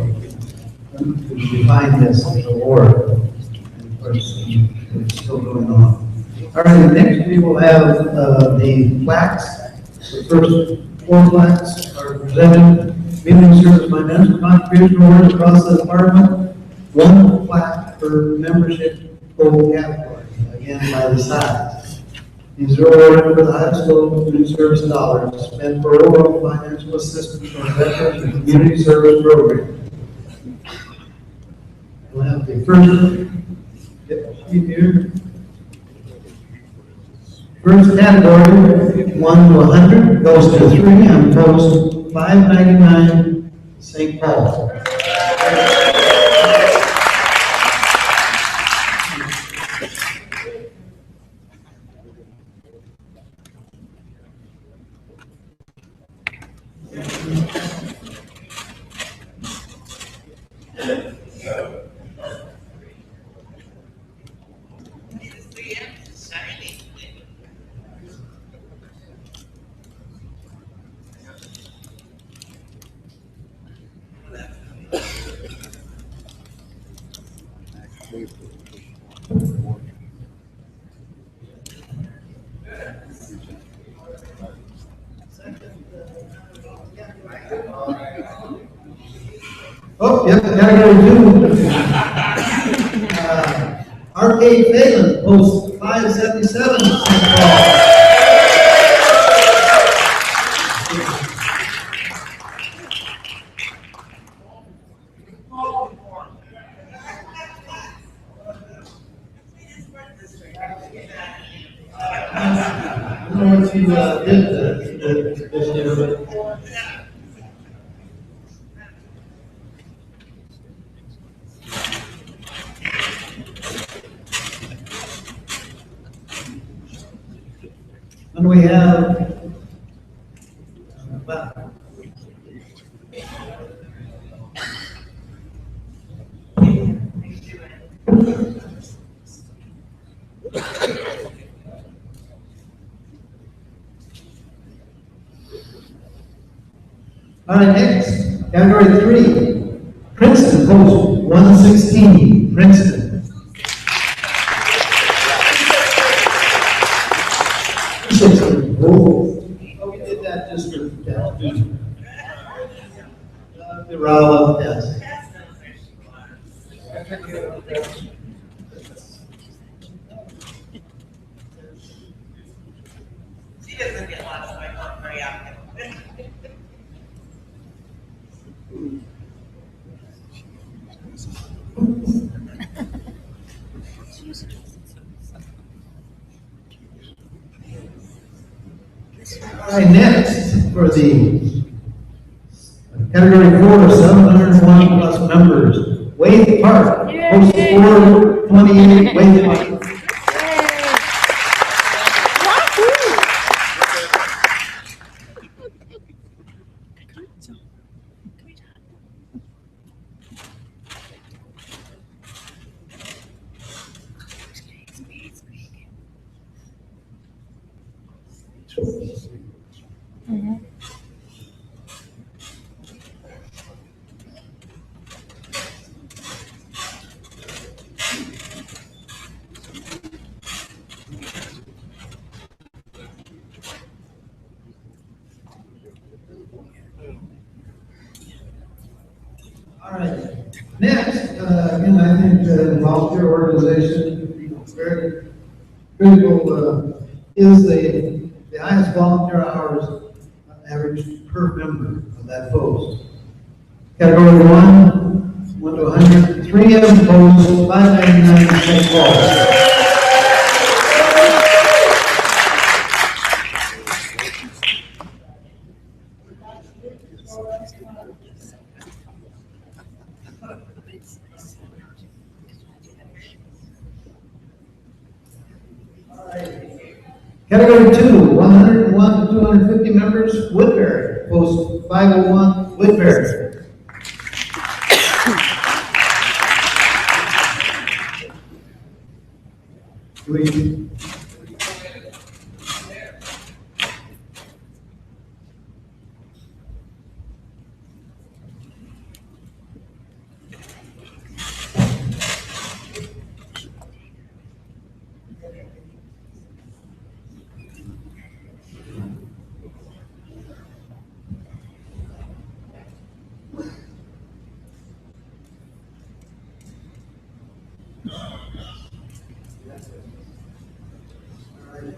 to define this award. And of course, it's still going on. All right, next we will have the plaques. The first 4 plaques are presented. Community Service Financial Contribution Awards across the department. 1 plaque per membership total category, again by the size. These are awarded for the highest total community service dollars spent for overall financial assistance for veterans and community service programs. We'll have the first, get the sheet here. First category, 1 to 100, goes to 3 on post 599, St. Paul. Oh, yep, category 2. Arcade Phelan, post 577, St. Paul. I don't know what you did this year, but. And we have all right, next, category 3, Princeton, post 116, Princeton. Oh, we did that just for the Rala, yes. She doesn't get lots of my work very often. All right, next, for the category 4, 701 plus members, Wade Park, post 428, Wade Park. All right, next, again, I think volunteer organization, very critical, is the highest volunteer hours average per member of that post. Category 1, 1 to 100, 3 of them post 599 St. Paul. Category 2, 101 to 250 members, Woodbury, post 501, Woodbury.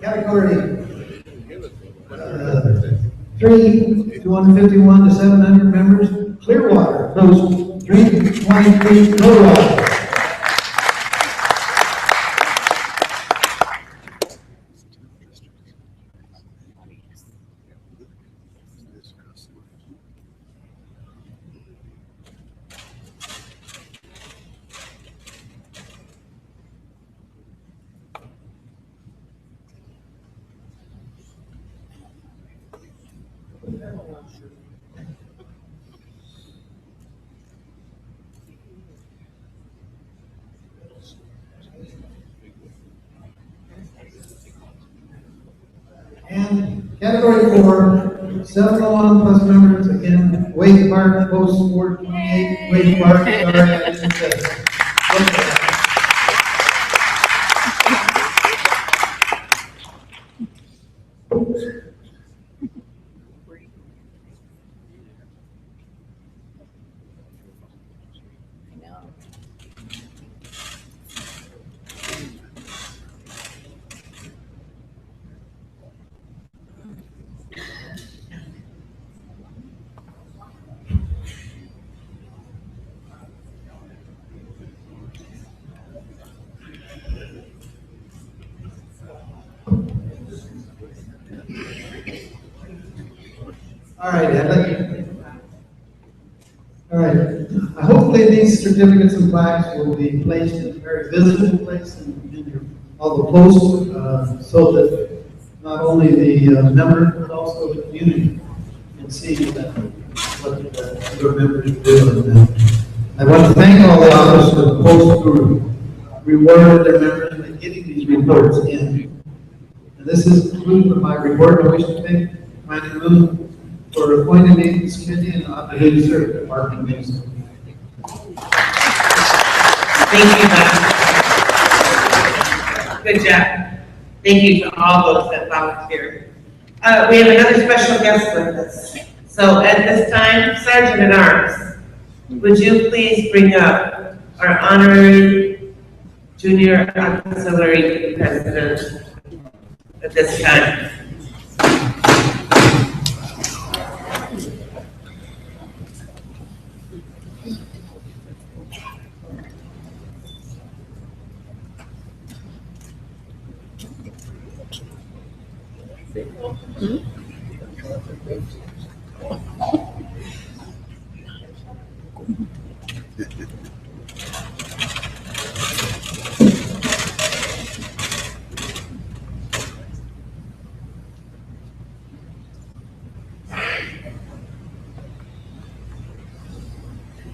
Category 3, 251 to 700 members, Clearwater, Post 323, Clearwater. And category 4, 701 plus members, again, Wade Park, Post 428, Wade Park, sorry, I didn't say it. All right, hopefully these certificates and plaques will be placed in a very visible place in all the posts, so that not only the members, but also the community can see what the members are doing. I want to thank all the officers of the post who rewarded their members by getting these reports in. And this is concluded my report. I wish to thank Commander Moon for appointing me to this committee and opportunity to serve the Parking Minister. Thank you, Bob. Good job. Thank you to all those that volunteered. We have another special guest with us. So at this time, Sergeant at Arms, would you please bring up our honorary junior auxiliary president at this time?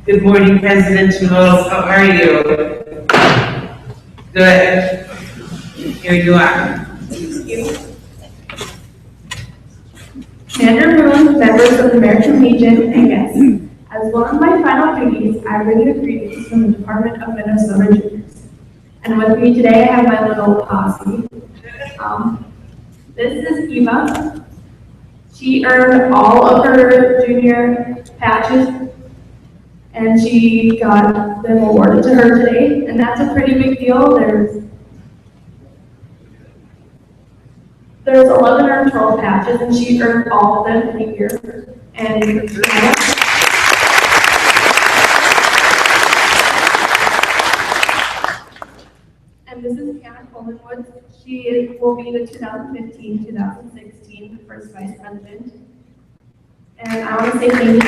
Good morning, President Jules. How are you? Good. Here you are. Commander Moon, members of the American Legion, and guests. As one of my final duties, I bring you greetings from the Department of Minnesota Juniors. And with me today, I have my little posse. This is Eva. She earned all of her junior patches, and she got them awarded to her today, and that's a pretty big deal. There's 11 or 12 patches, and she earned all of them in a year. And this is Hannah Coleman-Woods. She will be the 2015-2016 first vice president. And I want to say thank you.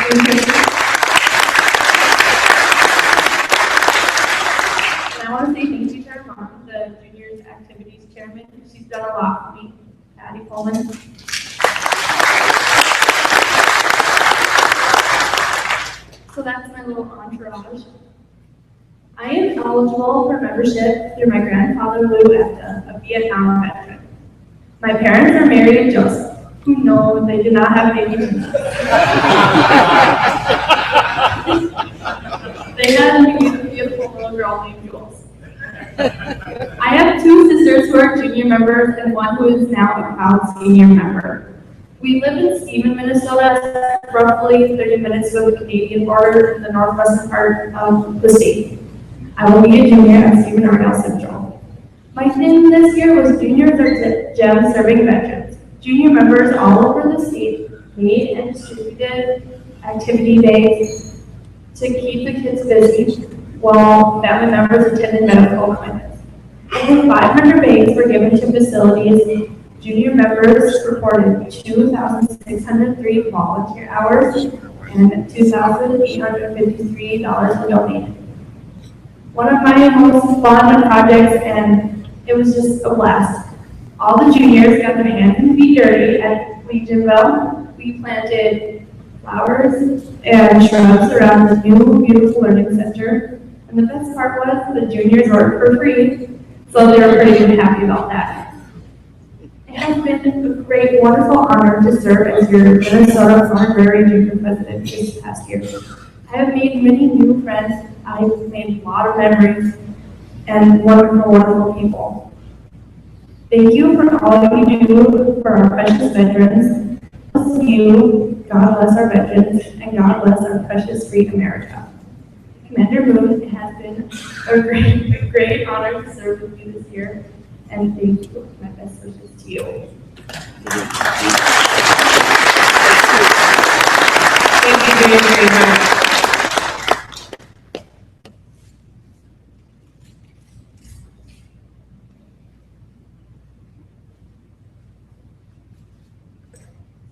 And I want to say thank you to our mom, the juniors activities chairman. She's done a lot for me. Patty Coleman. So that's my little entourage. I am eligible for membership through my grandfather Lou Epta, a Vietnam veteran. My parents are Mary and Joseph, who know they did not have babies. They had a beautiful little girl named Jules. I have two sisters who are junior members and one who is now a proud senior member. We live in Stephen, Minnesota, roughly 30 minutes from the Canadian border in the northwestern part of the state. I will be a junior at Stephen Ardell Central. My theme this year was Juniors are Gems Serving Veterans. Junior members all over the state made and distributed activity days to keep the kids busy while family members attended medical appointments. Over 500 bags were given to facilities. Junior members reported 2,603 volunteer hours and $2,853 donated. One of my most fun projects, and it was just a blast. All the juniors got their hands and feet dirty at Legionville. We planted flowers and shrubs around this new, beautiful learning center. And the best part was the juniors worked for free, so they were pretty happy about that. It has been a great, wonderful honor to serve as your Minnesota Honorary Junior President this past year. I have made many new friends. I've made a lot of memories and wonderful, wonderful people. Thank you for all you do for our precious veterans. Bless you, God bless our veterans, and God bless our precious free America. Commander Moon, it has been a great honor to serve with you this year, and thank you. My best wishes to you. Thank you very, very much.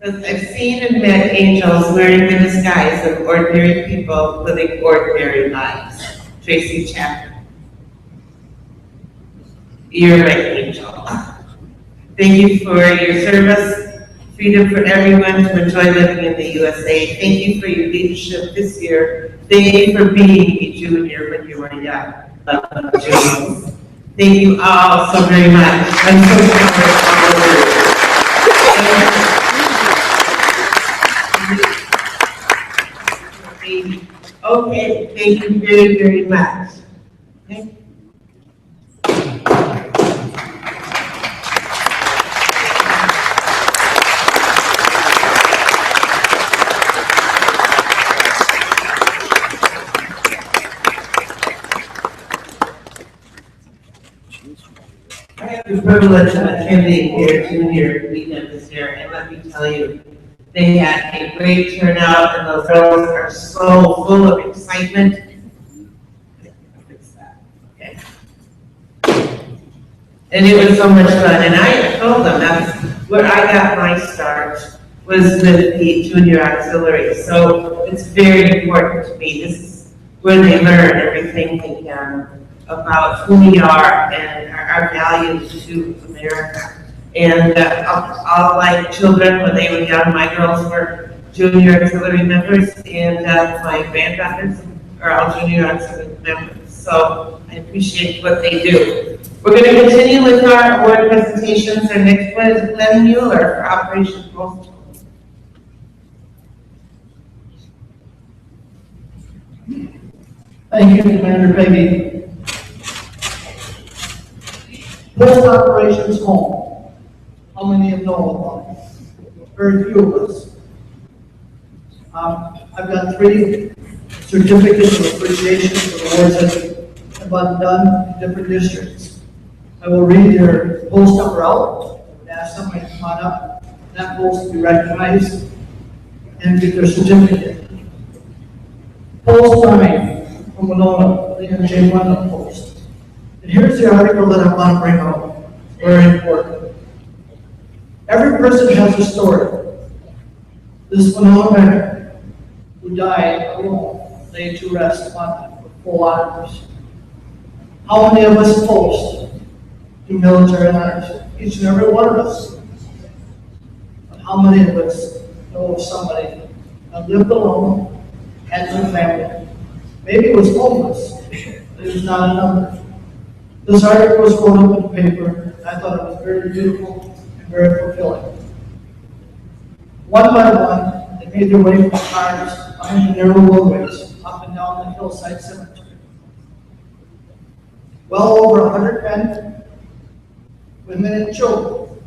I've seen and met angels wearing the disguise of ordinary people living ordinary lives. Tracy Chapman. You're my angel. Thank you for your service, freedom for everyone to enjoy living in the USA. Thank you for your leadership this year. Thank you for being a junior when you were young. Juniors. Thank you all so very much. I'm so proud of all of you. Okay, thank you very, very much. Okay. I have the privilege of attending their junior weekend this year, and let me tell you, they had a great turnout, and those girls are so full of excitement. Okay. And it was so much fun, and I told them that's where I got my start, was with the Junior Auxiliary. So it's very important to me. This is where they learn everything they can about who we are and our values to America. And all my children, when they were young, my girls were junior auxiliary members, and my granddaughters are all junior auxiliary members. So I appreciate what they do. We're going to continue with our award presentations. Our next one is Glenn Mueller for Operation Postal. Thank you, Commander Peggy. Post Operations Home. How many of you know about it? Very few of us. I've got 3 certificates of appreciation for the awards that have been done in different districts. I will read your post number out and ask somebody to come on up. That post will be recognized and get their certificate. Post 9 from Winona, the MJ London Post. And here's the article that I want to bring out. Very important. Every person has a story. This Winona veteran who died alone, laid to rest on full honors. How many of us post do military honors? Each and every one of us. But how many of us know of somebody that lived alone, had no family? Maybe it was homeless, but it was not a number. This article was rolled up in the paper, and I thought it was very beautiful and very fulfilling. One by one, they made their way from cars behind the narrow roadways up and down the hillside cemetery. Well over 100 men, women, and children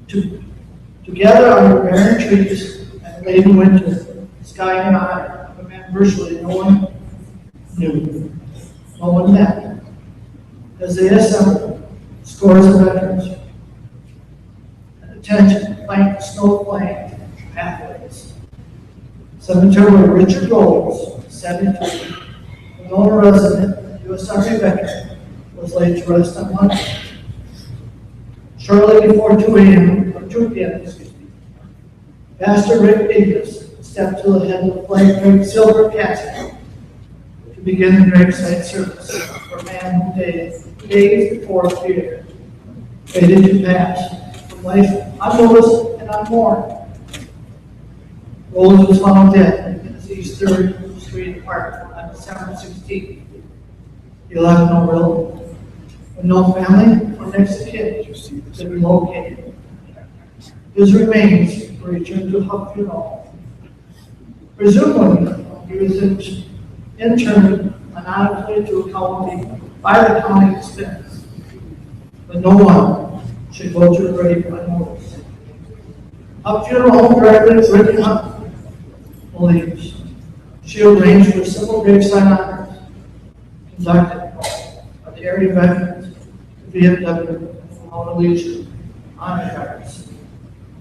together under barren trees and late in winter, sky high, of a man virtually no one knew, no one met. As they assembled, scores of veterans, attention, flanked snow-flanked pathways. Cemetery where Richard Rose, 72, a known resident, U.S. Army veteran, was laid to rest on Monday. Shortly before 2 p.m., Pastor Rick Davis stepped to the head of the flag-draped silver casket to begin the graveside service for a man who days before fear faded to pass from life unnoticed and unmourned. Rose was found dead in his East 3rd Street apartment on December 16th. He left no will, with no family or next of kin to be located. His remains were returned to Huck Funeral. Presumably, he was interned anonymously to a county by the county expense, but no one should go to the grave unnoticed. Huck Funeral Home Director Rick Hunt believes she arranged for civil graveside honors conducted by the area veterans, VFW, and Florida Legion honor guards.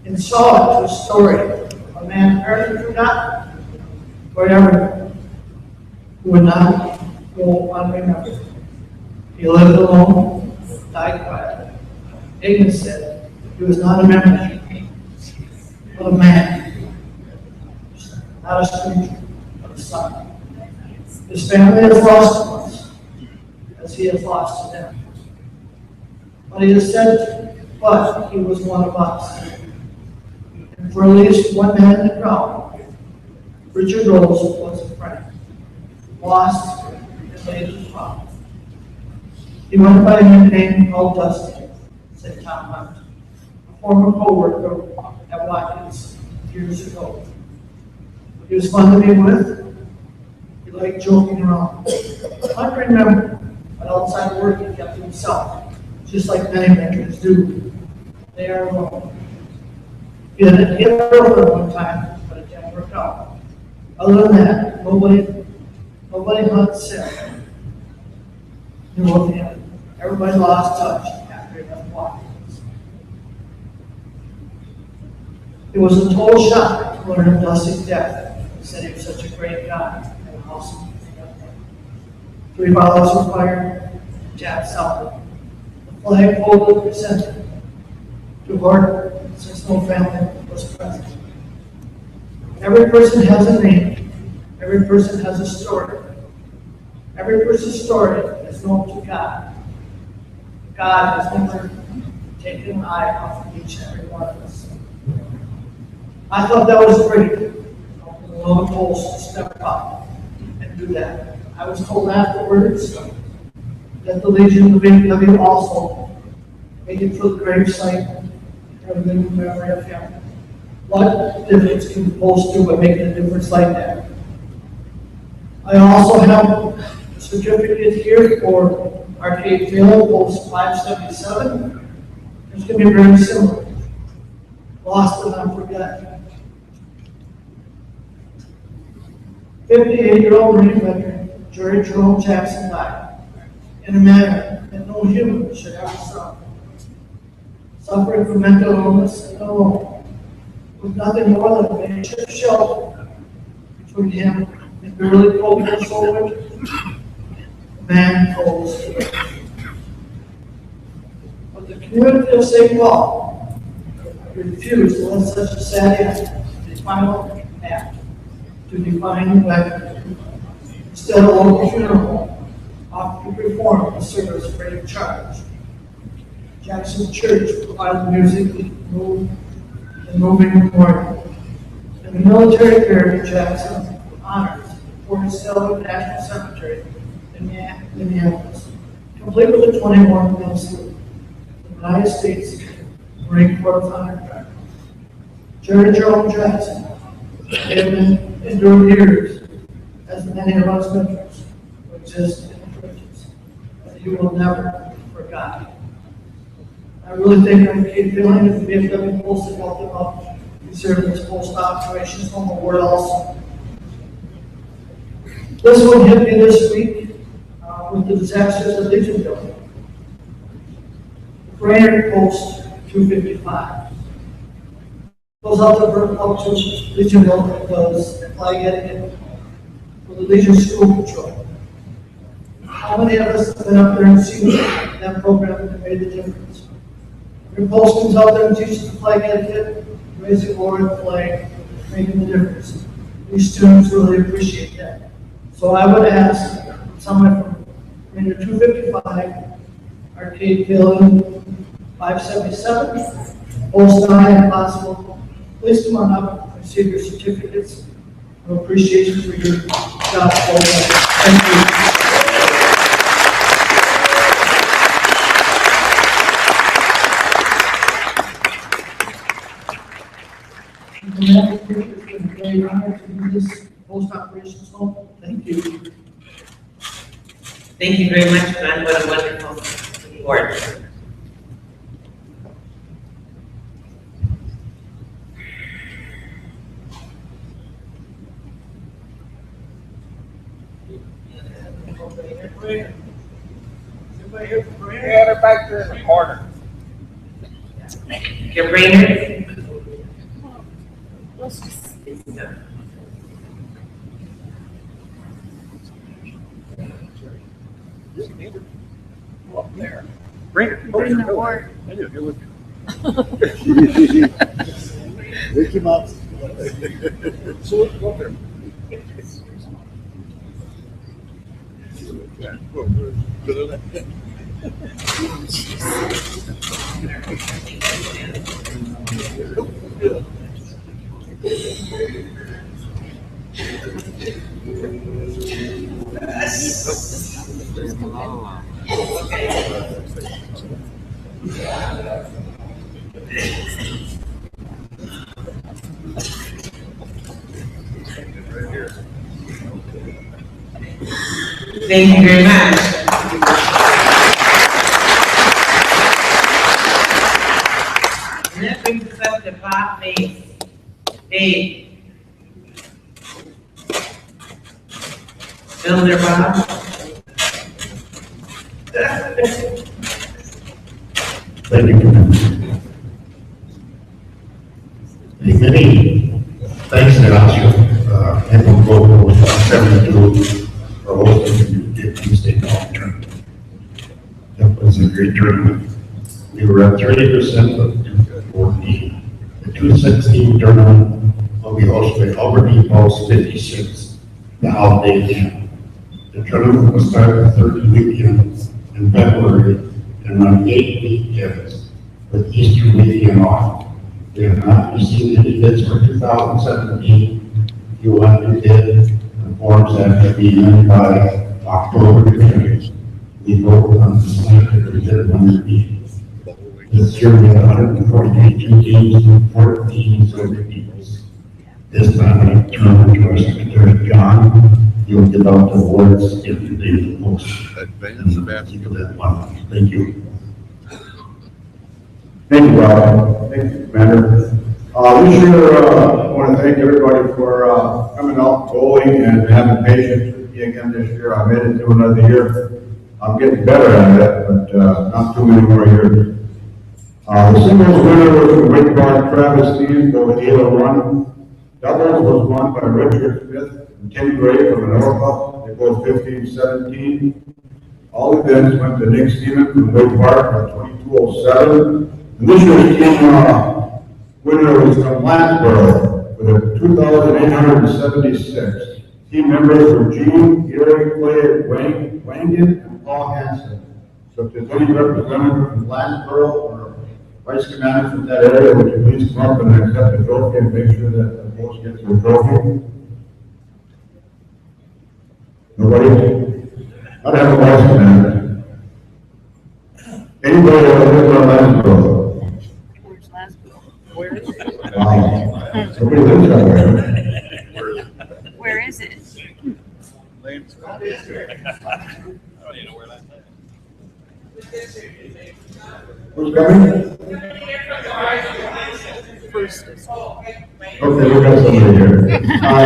And saw it to a story of a man apparently forgotten forever, who would not go unremembered. He lived alone, died quietly. Agnes said he was not a memory, but a man, not a stranger, but a son. His family has lost once, as he has lost to them. But he has said, but he was one of us. And for at least one man in the crowd, Richard Rose was a friend, lost and laid to found. He went by a nickname called Dusty, said Tom Hunt, a former co-worker at Watkins years ago. He was fun to be with. He liked joking around. Hunt remembered, but outside work he kept to himself, just like many veterans do. They are alone. He had a girlfriend one time, but it didn't work out. Other than that, nobody Hunt said knew of him. Everybody lost touch after he left Watkins. It was a total shock to learn of Dusty's death. He said he was such a great guy and awesome. 3 volleys were fired, Jack Southern. The flag folded presented to Horton since no family was present. Every person has a name. Every person has a story. Every person's story is known to God. God has never taken an eye off of each and every one of us. I thought that was great. The Lord told us to step up and do that. I was told afterwards that the Legion of VFW also made it for the gravesite and the memory of him. What difference can the post do by making a difference like that? I also have a certificate here for Arcade Field, Post 577. It's going to be very similar. Lost and not forgotten. 58-year-old Marine veteran Jerry Jerome Jackson died in a manner that no human should ever suffer. Suffering from mental illness and alone, with nothing more than a makeshift shelter between him and barely cold forward, the man calls to it. But the community of St. Paul refused to let such a sad end be the final act to define the veteran. Instead, a local funeral home offered to perform the service free of charge. Jackson Church provided music, and moving memorial. And the military buried Jackson with honors for his Stellar National Cemetery in Minneapolis, complete with a 21-gun salute. The United States Marine Corps Honor Guard. Jerry Jerome Jackson endured years, as many of us veterans who exist in the churches, that he will never be forgotten. I really think I'm feeling that the VFW Post has helped him out. He served as post operations home award also. This one hit me this week with the disasters at Legionville. Brainerd Post 255. Goes out to Legionville, and does flag etiquette for the Legion School Patrol. How many of us have been up there and seen that program that made the difference? Your post comes out there and teaches the flag etiquette, raising the flag, making the difference. These students really appreciate that. So I would ask someone from Brainerd 255, Arcade Building 577, Post 9 if possible, please come on up and receive your certificates of appreciation for your job. Thank you. It's been a great honor to do this post operations home. Thank you. Thank you very much, Glenn. What a wonderful report. Yeah, they're back there in the corner. Your Brainerd? Go up there. Bring it. Put in the ward. I do. Good look. Mickey Mouse. So go up there. Thank you very much. And that brings us up to Bob Mace. Dave. Elder Bob. Thank you. Many thanks to us, and we'll go 72 for hosting the Tuesday golf tournament. That was a great tournament. We were at 30% of 214. The 216 tournament will be hosted by Albany Post 56, the holiday camp. The tournament will start the 30 weekends in February and run 8 weekends with Easter weekend off. We have not received any bids for 2017. If you want to bid, the forms have to be in by October 20th. We vote on the slate that we did on the meeting. This year we had 142 teams and 14 silver teams. This time I turn to our Secretary John. You'll give out the awards if you leave the post. Thank you. Thank you, Rob. Thank you, Commander. This year, I want to thank everybody for coming out, bowling, and having patience with me again this year. I made it through another year. I'm getting better at it, but not too many more years. The singles winner was from Wake Park, Travis Steve, over 801. Doubles was won by Richard Smith and Tim Gray from Norfolk. They both 15-17. All events went to Nick Steven from Wake Park at 2207. And this year's team winner was from Lansborough with a 2,876. Team members were Gene, Gary, Clay, Wangan, and Paul Hansen. So if there's any representative from Lansborough or vice commander from that area, would you please come up and accept the trophy and make sure that the post gets the trophy? Nobody? I'd have a vice commander. Anybody that lives on Lansborough? Where is it? Wow. Somebody lives out there. Where is it? Who's coming? Okay, we got somebody here.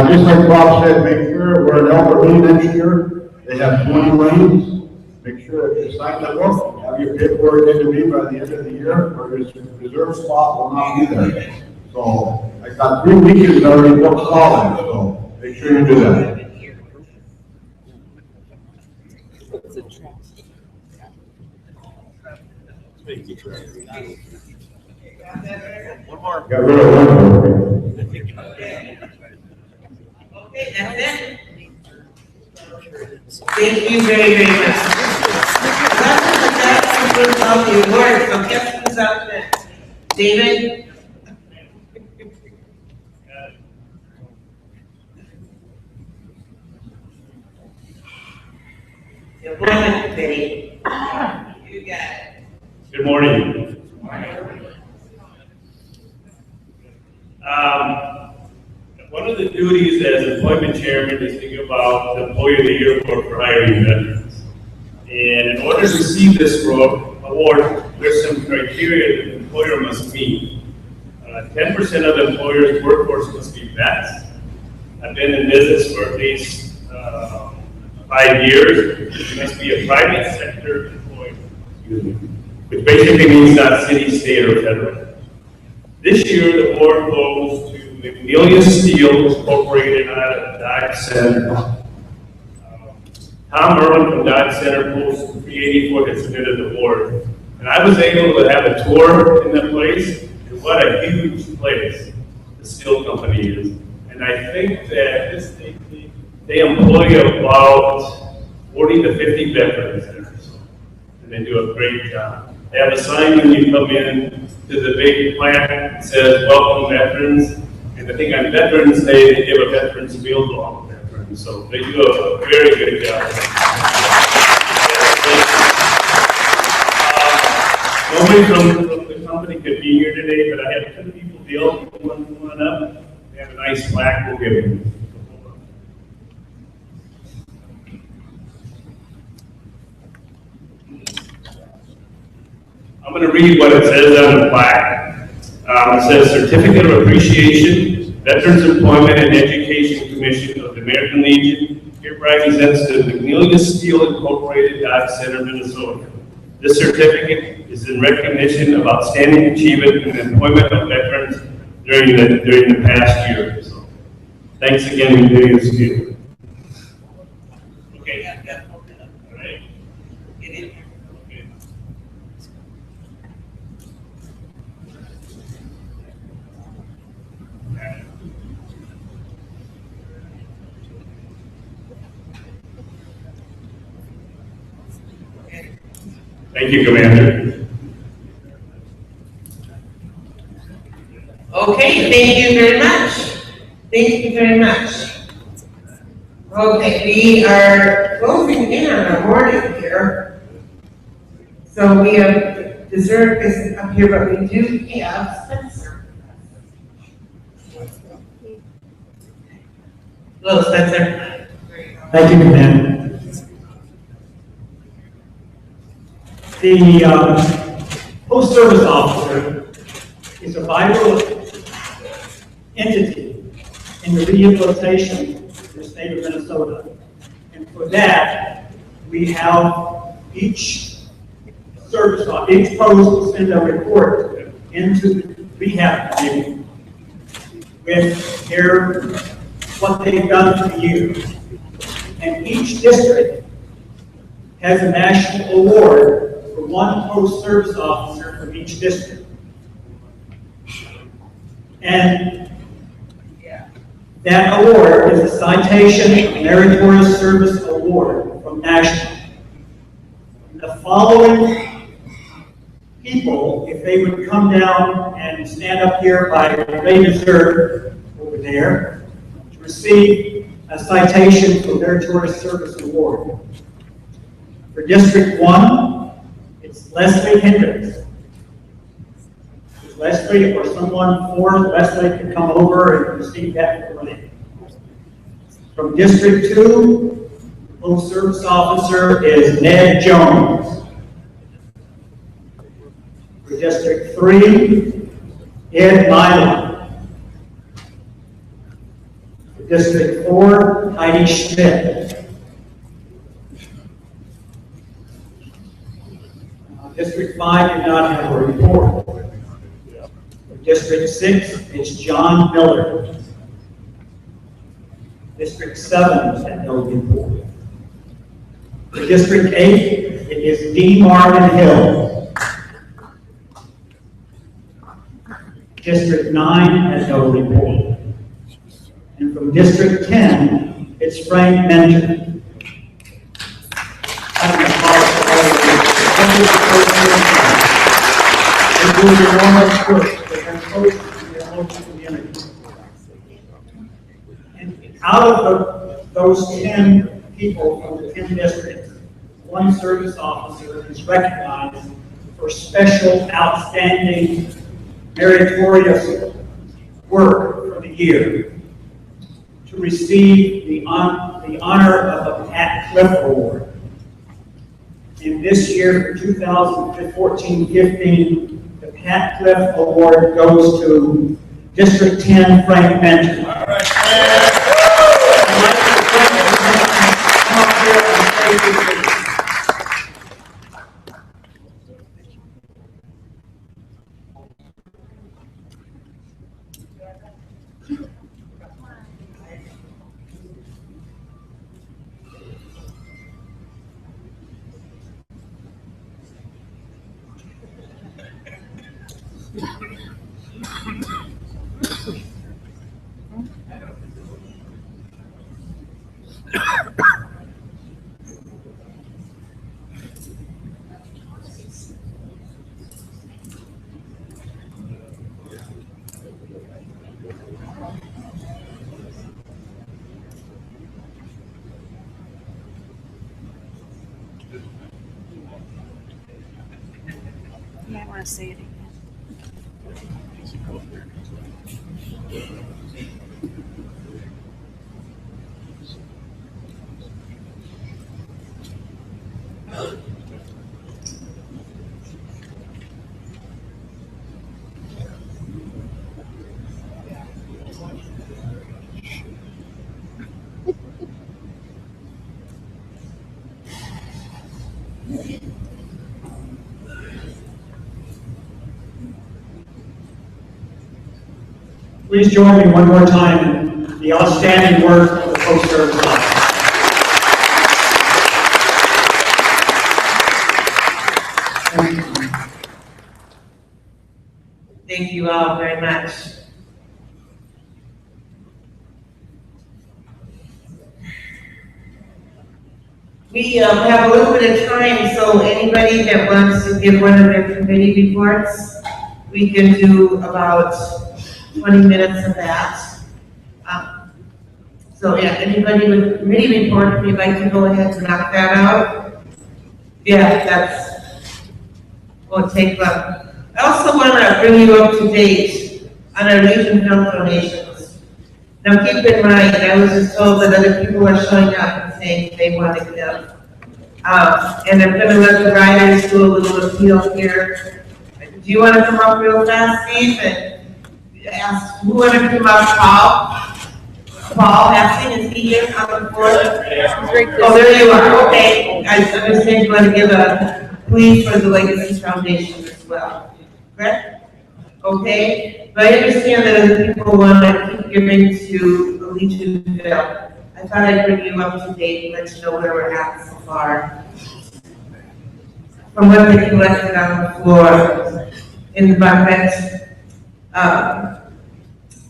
Just like Bob said, make sure we're in Albany next year. They have 20 lanes. make sure that you sign the book, have your paperwork in to me by the end of the year, or your reserve spot will not be there. So I got 3 weekends already booked solid, so make sure you do that. One more. Got rid of one more. Okay, that's it. Thank you very, very much. That concludes all the awards, so guess who's up next? David? The appointment committee. You got it. Good morning. One of the duties as employment chairman is to give out the Employee of the Year award for hiring veterans. And in order to receive this award, there's some criteria that the employer must meet. 10% of the employer's workforce must be vets. I've been in business for at least 5 years. You must be a private sector employee, which basically means not city, state, or federal. This year, the award goes to McNelia Steel Incorporated out of Dodge Center. Tom Irwin from Dodge Center Post 384 has submitted the award. And I was able to have a tour in the place, and what a huge place the steel company is. And I think that they employ about 40 to 50 veterans there. And they do a great job. They have a sign when you come in to the big plant that says, "Welcome veterans." And I think on Veterans Day, they give a veterans meal to all the veterans. So they do a very good job. Nobody from the company could be here today, but I have 2 people deal. One up. They have a nice plaque we'll give them. I'm going to read what it says on the plaque. It says, "Certificate of Appreciation, Veterans Employment and Education Commission of the American Legion hereby presents to McNelia Steel Incorporated, Dodge Center, Minnesota. This certificate is in recognition of outstanding achievement in the employment of veterans during the past year." So, thanks again, McNelia Steel. Okay. All right. Get in here. Okay. Thank you, Commander. Okay, thank you very much. Thank you very much. Okay, we are closing in on our morning here. So we have dessert is up here, but we do have Spencer. Hello, Spencer. Thank you, Commander. The post-service officer is a vital entity in the rehabilitation of the state of Minnesota. And for that, we have each post will send a report into the rehab committee with what they've done for the year. And each district has a national award for one post-service officer from each district. And that award is a Citation Meritorious Service Award from National. The following people, if they would come down and stand up here by Ray Dessert over there, to receive a Citation for Meritorious Service Award. For District 1, it's Leslie Hendricks. If Leslie or someone for Leslie can come over and receive that for me. From District 2, the post-service officer is Ned Jones. For District 3, Ed Milan. For District 4, Heidi Schmidt. District 5 did not have a report. For District 6, it's John Miller. District 7 had no report. For District 8, it is D. Marvin Hill. District 9 had no report. And from District 10, it's Frank Mentor. They do enormous work. They are close to their local community. And out of those 10 people from the 10 districts, one service officer is recognized for special, outstanding, meritorious work for the year to receive the honor of a Pat Cliff Award. And this year, for 2014-15, the Pat Cliff Award goes to District 10, Frank Mentor. All right. I'd like to thank you for come up here and say this. You might want to say it again. Please join me one more time in the outstanding work of the post-service office. Thank you all very much. We have a little bit of time, so anybody that wants to give one of their committee reports, we can do about 20 minutes of that. So yeah, anybody with a committee report, if you'd like to go ahead and knock that out. Yeah, we'll take one. I also want to bring you up to date on our Legion Film donations. Now keep in mind, I was just told that other people are showing up and saying they want to give. And I'm going to let the riders do a little appeal here. Do you want to come up real fast, Steve? And ask who wanted to come up? Paul Hassing, is he here on the floor? Oh, there you are. Okay. I understand you want to give a plea for the Legacy Foundation as well. Correct? Okay. But I understand that other people want to keep giving to the Legion Film. I thought I'd bring you up to date and let you know where we're at so far. From what they collected on the floor in the bucket.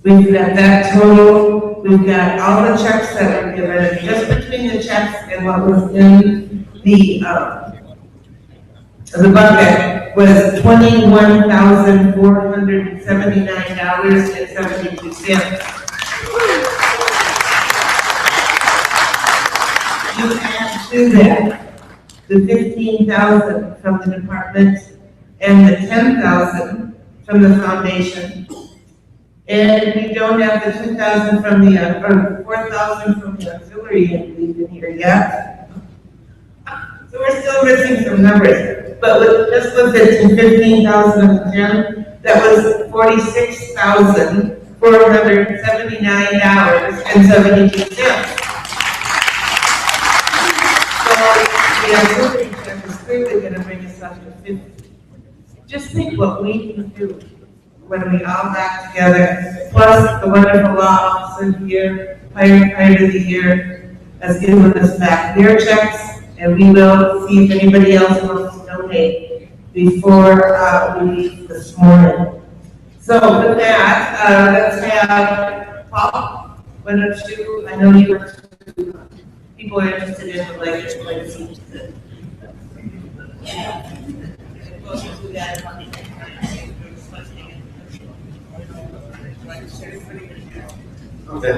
We've got that total, we've got all the checks that were given, just between the checks and what was in the bucket was $21,479.72. You add to that the $15,000 from the department and the $10,000 from the foundation. And we don't have the $2,000 from the, or $4,000 from the auxiliary, I believe, in here yet. So we're still missing some numbers. But with just with it to $15,000 of the gym, that was $46,479.72. So the auxiliary check is clearly going to bring us up to just think what we can do when we all got together, plus the wonderful law officer here, firefighter of the year, has given us back their checks, and we will see if anybody else wants to donate before we leave this morning. So with that, let's have Paul, why don't you, I know you were, people are interested in the legacy. Okay,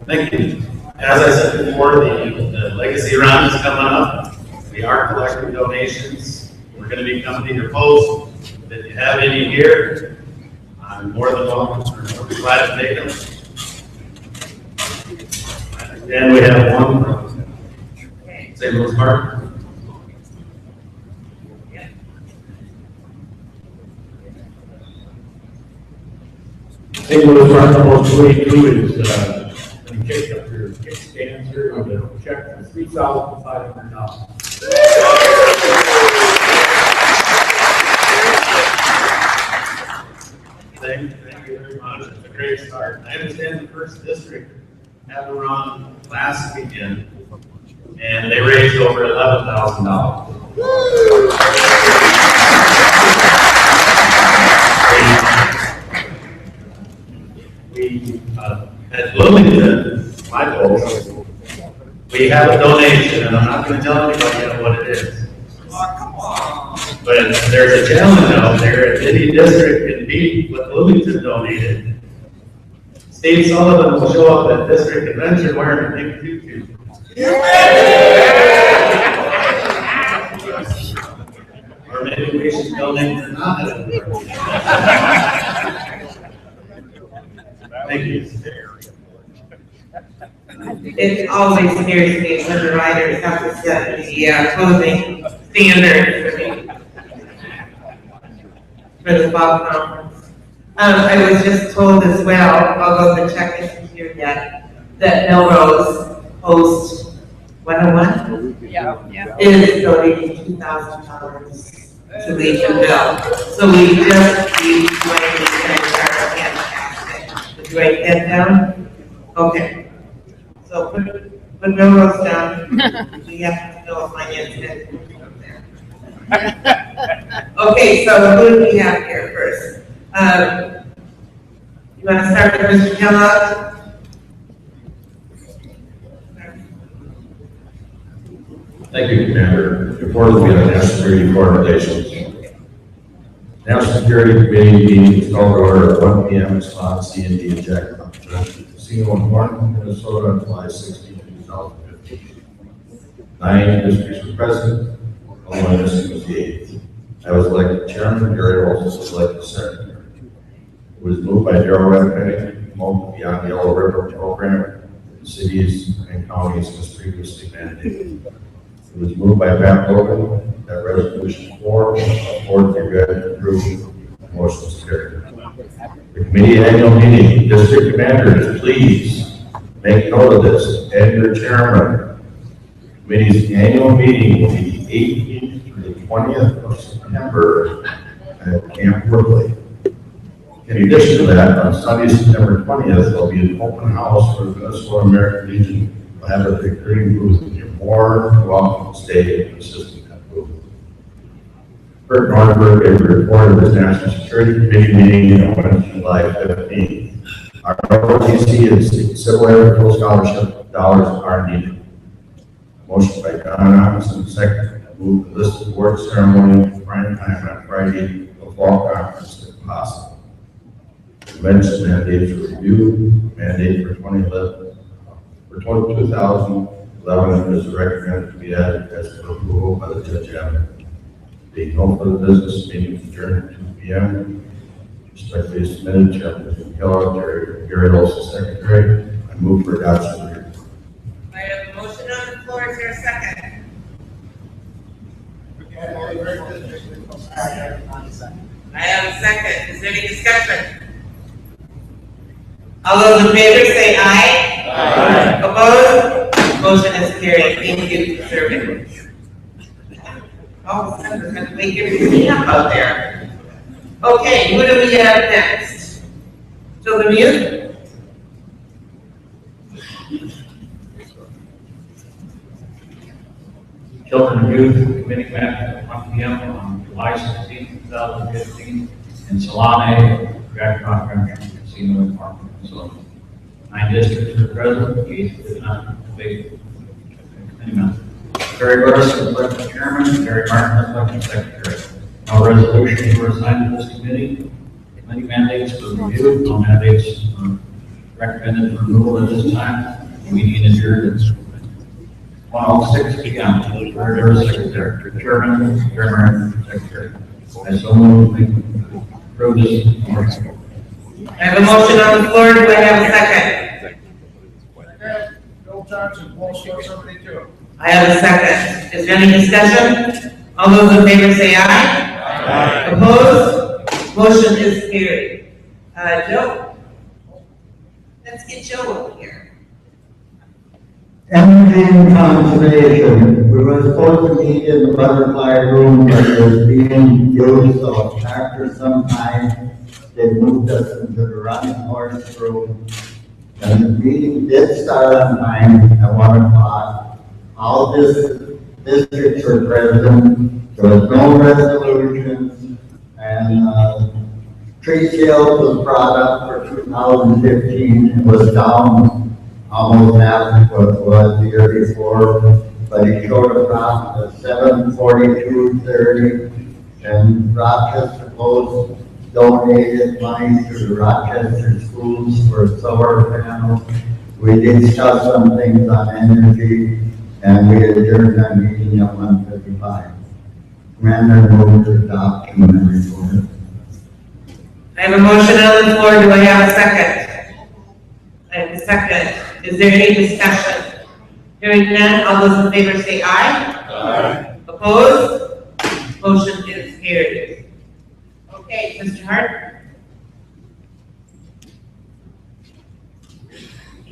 thank you. As I said before, the legacy round is coming up. We are collecting donations. We're going to be coming to your post. If you have any here, I'm more than welcome, or glad to take them. And we have one from St. Louis Park. St. Louis Park, almost 22 is, when you kick up your kickstand here, with a check for $3,500. Thank you very much. It's a great start. I understand the first district had a run last weekend, and they raised over $11,000. We at Bloomington, my goal, we have a donation, and I'm not going to tell anybody what it is. But there's a challenge out there. If any district can beat what Bloomington donated, Steve Sullivan will show up at district convention wearing a pink tutu. Or maybe we should donate to not. Thank you. It always scares me when the writers have to set the closing standard for the fall conference. I was just told as well, although the check isn't here yet, that Melrose Post 101 is donating $2,000 to Legionville. So we just need to fantastic. Did you write that down? Okay. So put Melrose down. We have to know a finance head. Okay, so who do we have here first? You want to start with Mr. Kellogg? Thank you, Commander. Before we have National Security Coordinations. National Security Committee meeting is called to order at 1 p.m. in Spot C and D in Jackson, Casino in Martin, Minnesota on July 16, 2015. 9 districts were present, only missing was the 8th. I was elected chairman, Gary Olson was elected secretary. It was moved by Darrell Redpenny, moved Beyond the Yellow River program in cities and counties as previously mandated. It was moved by Pat Logan that resolution 4 be read and approved. Motion is carried. The committee annual meeting, district commanders, please make note of this, and your chairman. The committee's annual meeting will be the 18th through the 20th of September at Camp Woodley. In addition to that, on Sunday, September 20th, there'll be an open house for the Minnesota American Legion. We'll have a big green booth. You're more welcome to stay and assist in that booth. Kurt Nordberg gave a report of his National Security Committee meeting on Wednesday, July 15th. Our ROTC and Civil Air Patrol Scholarship dollars are needed. Motion by John Robinson, second. Move the list of award ceremony prime time on Friday of fall conference if possible. Convention mandates for review, mandate for 2011, for 2011 is recommended to be added as per approval by the Judge Advocate. Being no further business, meeting adjourned at 2 p.m. Respectfully submitted, Chairman Kellogg, Gary Olson, Secretary. I move for adoption. I have a motion on the floor. Is there a second? I have a second. Is there any discussion? All those in favor say aye. Aye. Opposed? Motion is carried. Thank you for serving. All of a sudden, we're going to make everything up out there. Okay, who do we have next? Children and Youth? Children and Youth Committee met at 1 p.m. on July 16, 2015 in Solane, Jack Conference Casino and Park. So 9 districts are present, 8 did not debate. Committee members. Terry Burris, elected chairman, Terry Martin, elected secretary. No resolutions were assigned to this committee. Committee mandates were reviewed, no mandates recommended for removal at this time. Meeting adjourned at 1:06 p.m. Third secretary, chairman, secretary. I so move approve this motion. I have a motion on the floor, do I have a second? Bill Johnson, Paul Schwartz, 72. I have a second. Is there any discussion? All those in favor say aye. Aye. Opposed? Motion is carried. Joe? Let's get Joe over here. Energy and conservation, we were supposed to meet in the butterfly room, but it was being used, so after some time, they moved us into the running horse room. And the meeting did start on time at 1 o'clock. All districts were present, there was no resolutions, and tree sales was brought up for 2015, it was down almost half what it was the year before, but he showed a profit of $742.30, and Rochester Post donated money to the Rochester schools for solar panels. We discussed some things on energy, and we adjourned our meeting at 1:55. Commander moved to adopt committee report. I have a motion on the floor, do I have a second? I have a second. Is there any discussion? Hearing none, all those in favor say aye. Aye. Opposed? Motion is carried. Okay, Mr. Hart?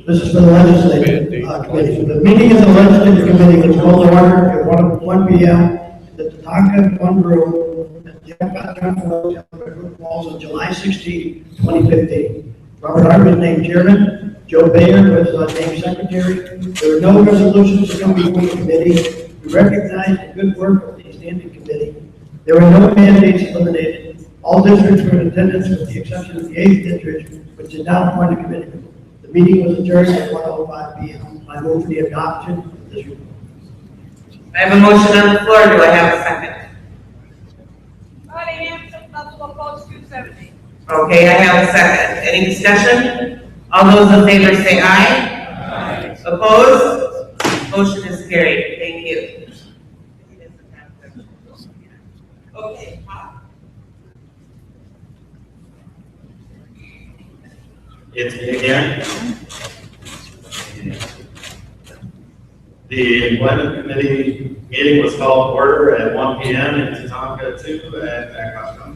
This is for the legislative committee. The meeting of the legislative committee was called to order at 1 p.m. in the Tatanka 1 room at the Epcot Falls on July 16, 2015. Robert Hart was named chairman. Joe Bayer was named secretary. There were no resolutions to come before the committee. We recognized the good work of the standing committee. There were no mandates eliminated. All districts were in attendance with the exception of the 8th district, which did not appoint a committee. The meeting was adjourned at 1:05 p.m. I move for the adoption of this report. I have a motion on the floor, do I have a second? Okay, I have a second. Any discussion? All those in favor say aye. Aye. Opposed? Motion is carried. Thank you. Okay. It's me again. The employment committee meeting was called to order at 1 p.m. in Tatanka 2 at Epcot.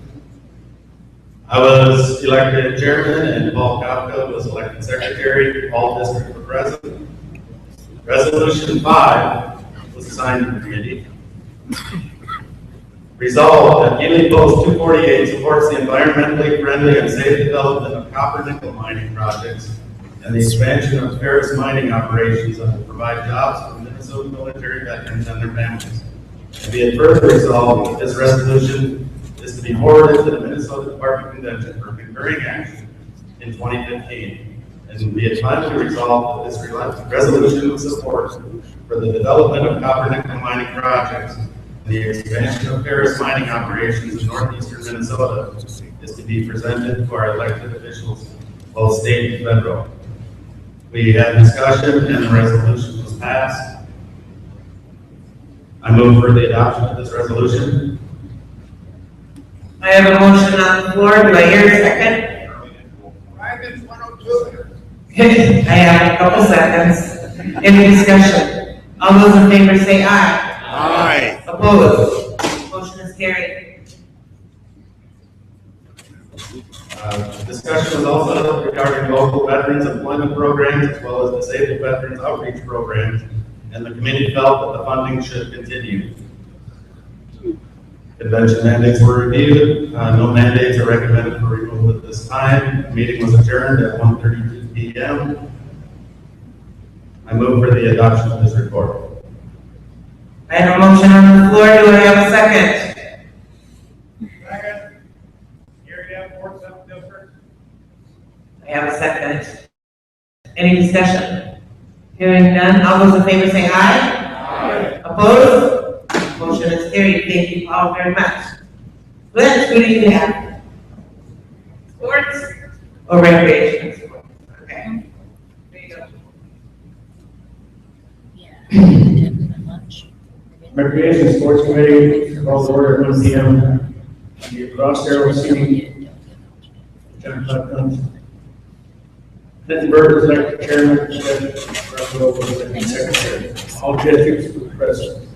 I was elected chairman and Paul Kafka was elected secretary. All districts were present. Resolution 5 was assigned to the committee. Resolved that Ely Post 248 supports the environmentally friendly and safe development of copper nickel mining projects and the expansion of ferrous mining operations that will provide jobs for Minnesota military veterans and their families. And be it further resolved that this resolution is to be forwarded to the Minnesota Department Convention for concurring action in 2015. And be it finally resolved that this resolution of support for the development of copper nickel mining projects and the expansion of ferrous mining operations in northeastern Minnesota is to be presented to our elected officials, both state and federal. We had discussion and the resolution was passed. I move for the adoption of this resolution. I have a motion on the floor. Do I hear a second? I have a couple seconds. Any discussion? All those in favor say aye. Aye. Opposed? Motion is carried. Discussion was also regarding local veterans employment programs as well as disabled veterans outreach programs, and the committee felt that the funding should continue. Convention mandates were reviewed. No mandates are recommended for removal at this time. The meeting was adjourned at 1:32 p.m. I move for the adoption of this report. I have a motion on the floor. Do I have a second? Second. Here you have Fort Seventh District. I have a second. Any discussion? Hearing none, all those in favor say aye. Aye. Opposed? Motion is carried. Thank you all very much. Glenn, who do you have? Sports or recreation? Okay. There you go. Recreation and Sports Committee, called to order at 1 p.m. The Cross Arrow City. John Putnam. Denton Berger is elected chairman, Russell was elected secretary. All districts were present.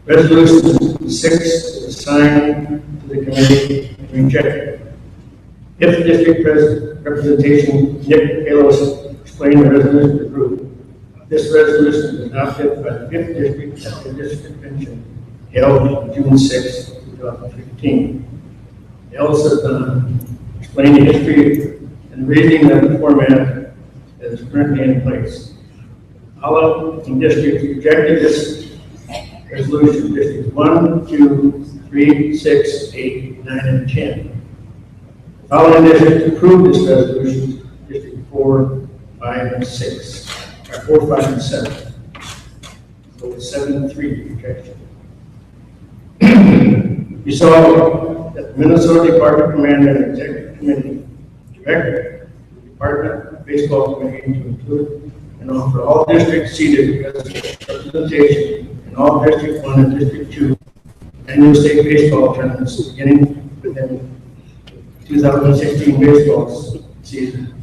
Resolution 6 is assigned to the committee to reject. If the district representation, Nick Kalos, explained the resolution approved. This resolution was adopted by the 5th District at the district convention held on June 6, 2015. They also explained the history and reasoning of the format that is currently in place. All of the districts rejected this resolution. Districts 1, 2, 3, 6, 8, 9, and 10. The following districts approved this resolution: District 4, 5, and 6. 4, 5, and 7. So it's 7 and 3 rejection. You saw that the Minnesota Department Commander and Executive Committee directed the Department Baseball Committee to include and offer all districts seated as representation in all District 1 and District 2 annual state baseball tournaments beginning within 2016 baseball season.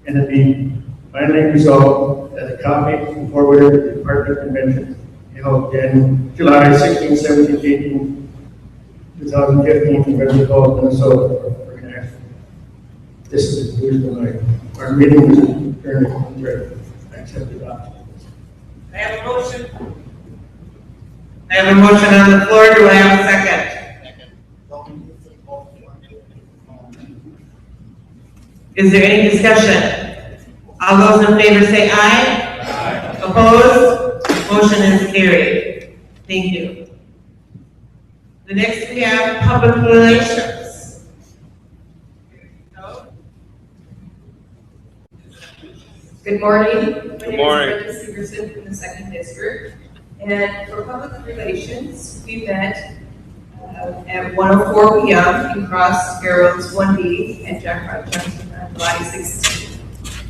And it be finally resolved that a copy be forwarded to the Department Convention held in July 16, 17, 18, 2015 in Beverly Falls, Minnesota for enactment. This is the conclusion of our meeting. Is adjourned. I accept the option. I have a motion. I have a motion on the floor. Do I have a second? Is there any discussion? All those in favor say aye. Aye. Opposed? Motion is carried. Thank you. The next we have public relations. Good morning. Good morning. My name is Brenda Severson from the 2nd District. And for public relations, we met at 1:04 p.m. in Cross Arrows 1B at Jack Rock Junction on July 16th.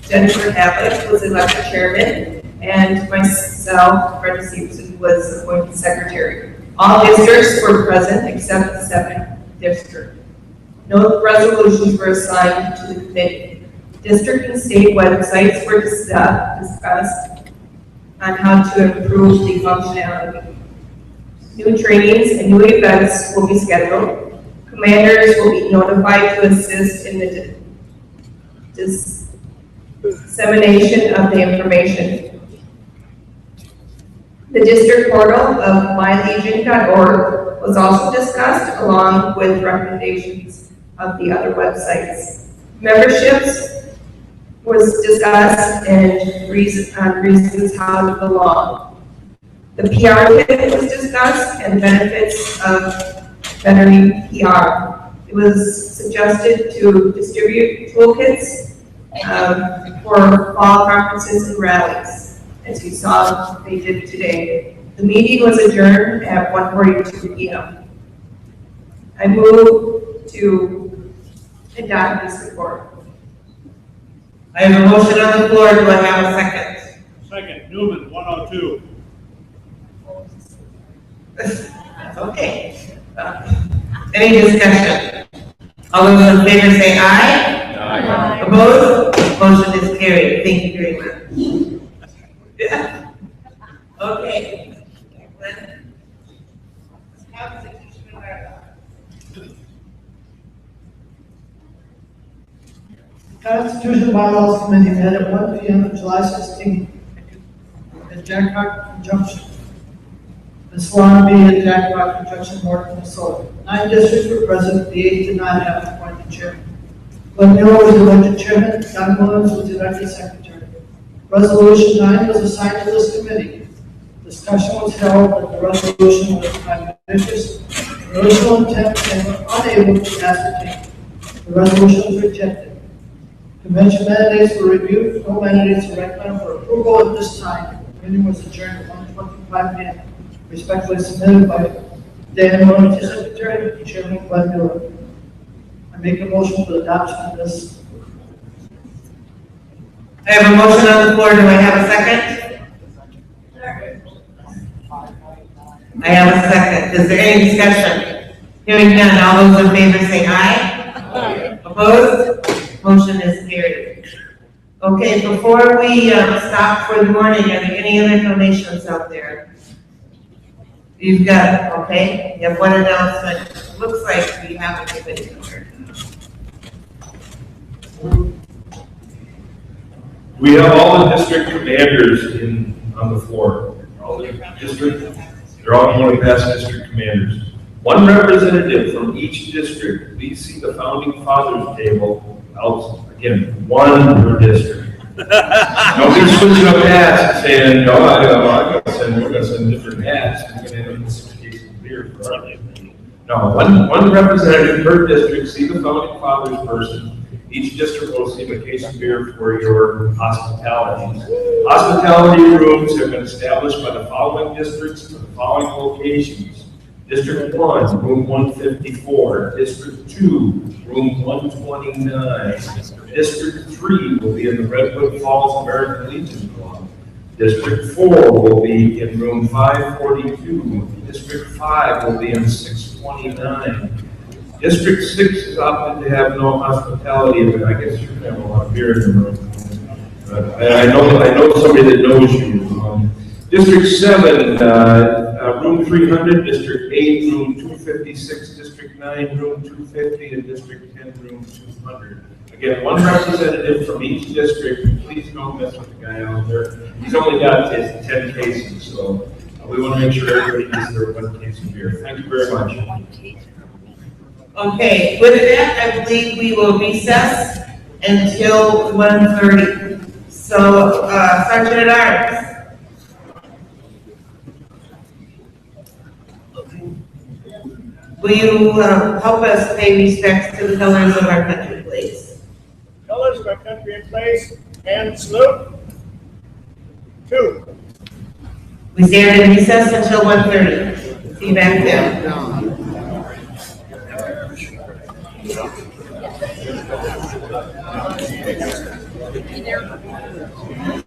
Jennifer Havlick was elected chairman, and myself, Brenda Severson, was appointed secretary. All districts were present except the 7th District. No resolutions were assigned to the committee. District and state websites were discussed on how to improve the functionality. New trainings and new events will be scheduled. Commanders will be notified to assist in the dissemination of the information. The district portal of mylegion.org was also discussed along with recommendations of the other websites. Memberships was discussed and reasons how to belong. The PR kit was discussed and benefits of veteran PR. It was suggested to distribute toolkits for fall conferences and rallies, as you saw they did today. The meeting was adjourned at 1:42 p.m. I move to adopt this report. I have a motion on the floor. Do I have a second? Second, Newman, 102. That's okay. Any discussion? All those in favor say aye. Aye. Opposed? Motion is carried. Thank you very much. Yeah. Okay. Constitution Bylaws Committee met at 1 p.m. on July 16th at Jack Rock Junction. The Ms. Salon B. and Jack Rock Construction Board of Minnesota. 9 districts were present, the 8 did not have an appointed chairman. Glenn Miller was elected chairman, Don Williams was elected secretary. Resolution 9 was assigned to this committee. Discussion was held that the resolution was ambitious, the original intent they were unable to ascertain. The resolution was rejected. Convention mandates were reviewed, no mandates were recommended for approval at this time. The meeting was adjourned at 1:25 p.m. Respectfully submitted by Dan Williams, secretary, and Chairman Glenn Miller. I make a motion for the adoption of this. I have a motion on the floor. Do I have a second? I have a second. Is there any discussion? Hearing none, all those in favor say aye. Opposed? Motion is carried. Okay, before we stop for the morning, are there any other donations out there? You've got, okay, you have one announcement. Looks like we have a committee member. We have all the district commanders on the floor. All the district, they're all going to pass district commanders. One representative from each district, please see the founding fathers table out, again, one per district. Nobody's switching up hats and saying, no, we're going to send different hats. We're going to end up with 6 cases of beer for our day. No, one representative per district, see the founding fathers person. Each district will receive a case of beer for your hospitality. Hospitality rooms have been established by the following districts for the following locations. District 1, room 154. District 2, room 129. District 3 will be in the Redwood Falls American Legion Club. District 4 will be in room 542. District 5 will be in 629. District 6 is opted to have no hospitality, but I guess you're going to have a lot of beer in the room. I know somebody that knows you. District 7, room 300, District 8, room 256, District 9, room 250, and District 10, room 200. Again, one representative from each district. Please don't mess with the guy out there. He's only got 10 cases, so we want to make sure everybody gets their 1 case of beer. Thank you very much. Okay, with that, I believe we will recess until 1:30. So, Sergeant at Arms. Will you help us pay respects to the colors of our country, please? Colors of our country in place, and salute. 2. We stand in recess until 1:30. See you back there. There.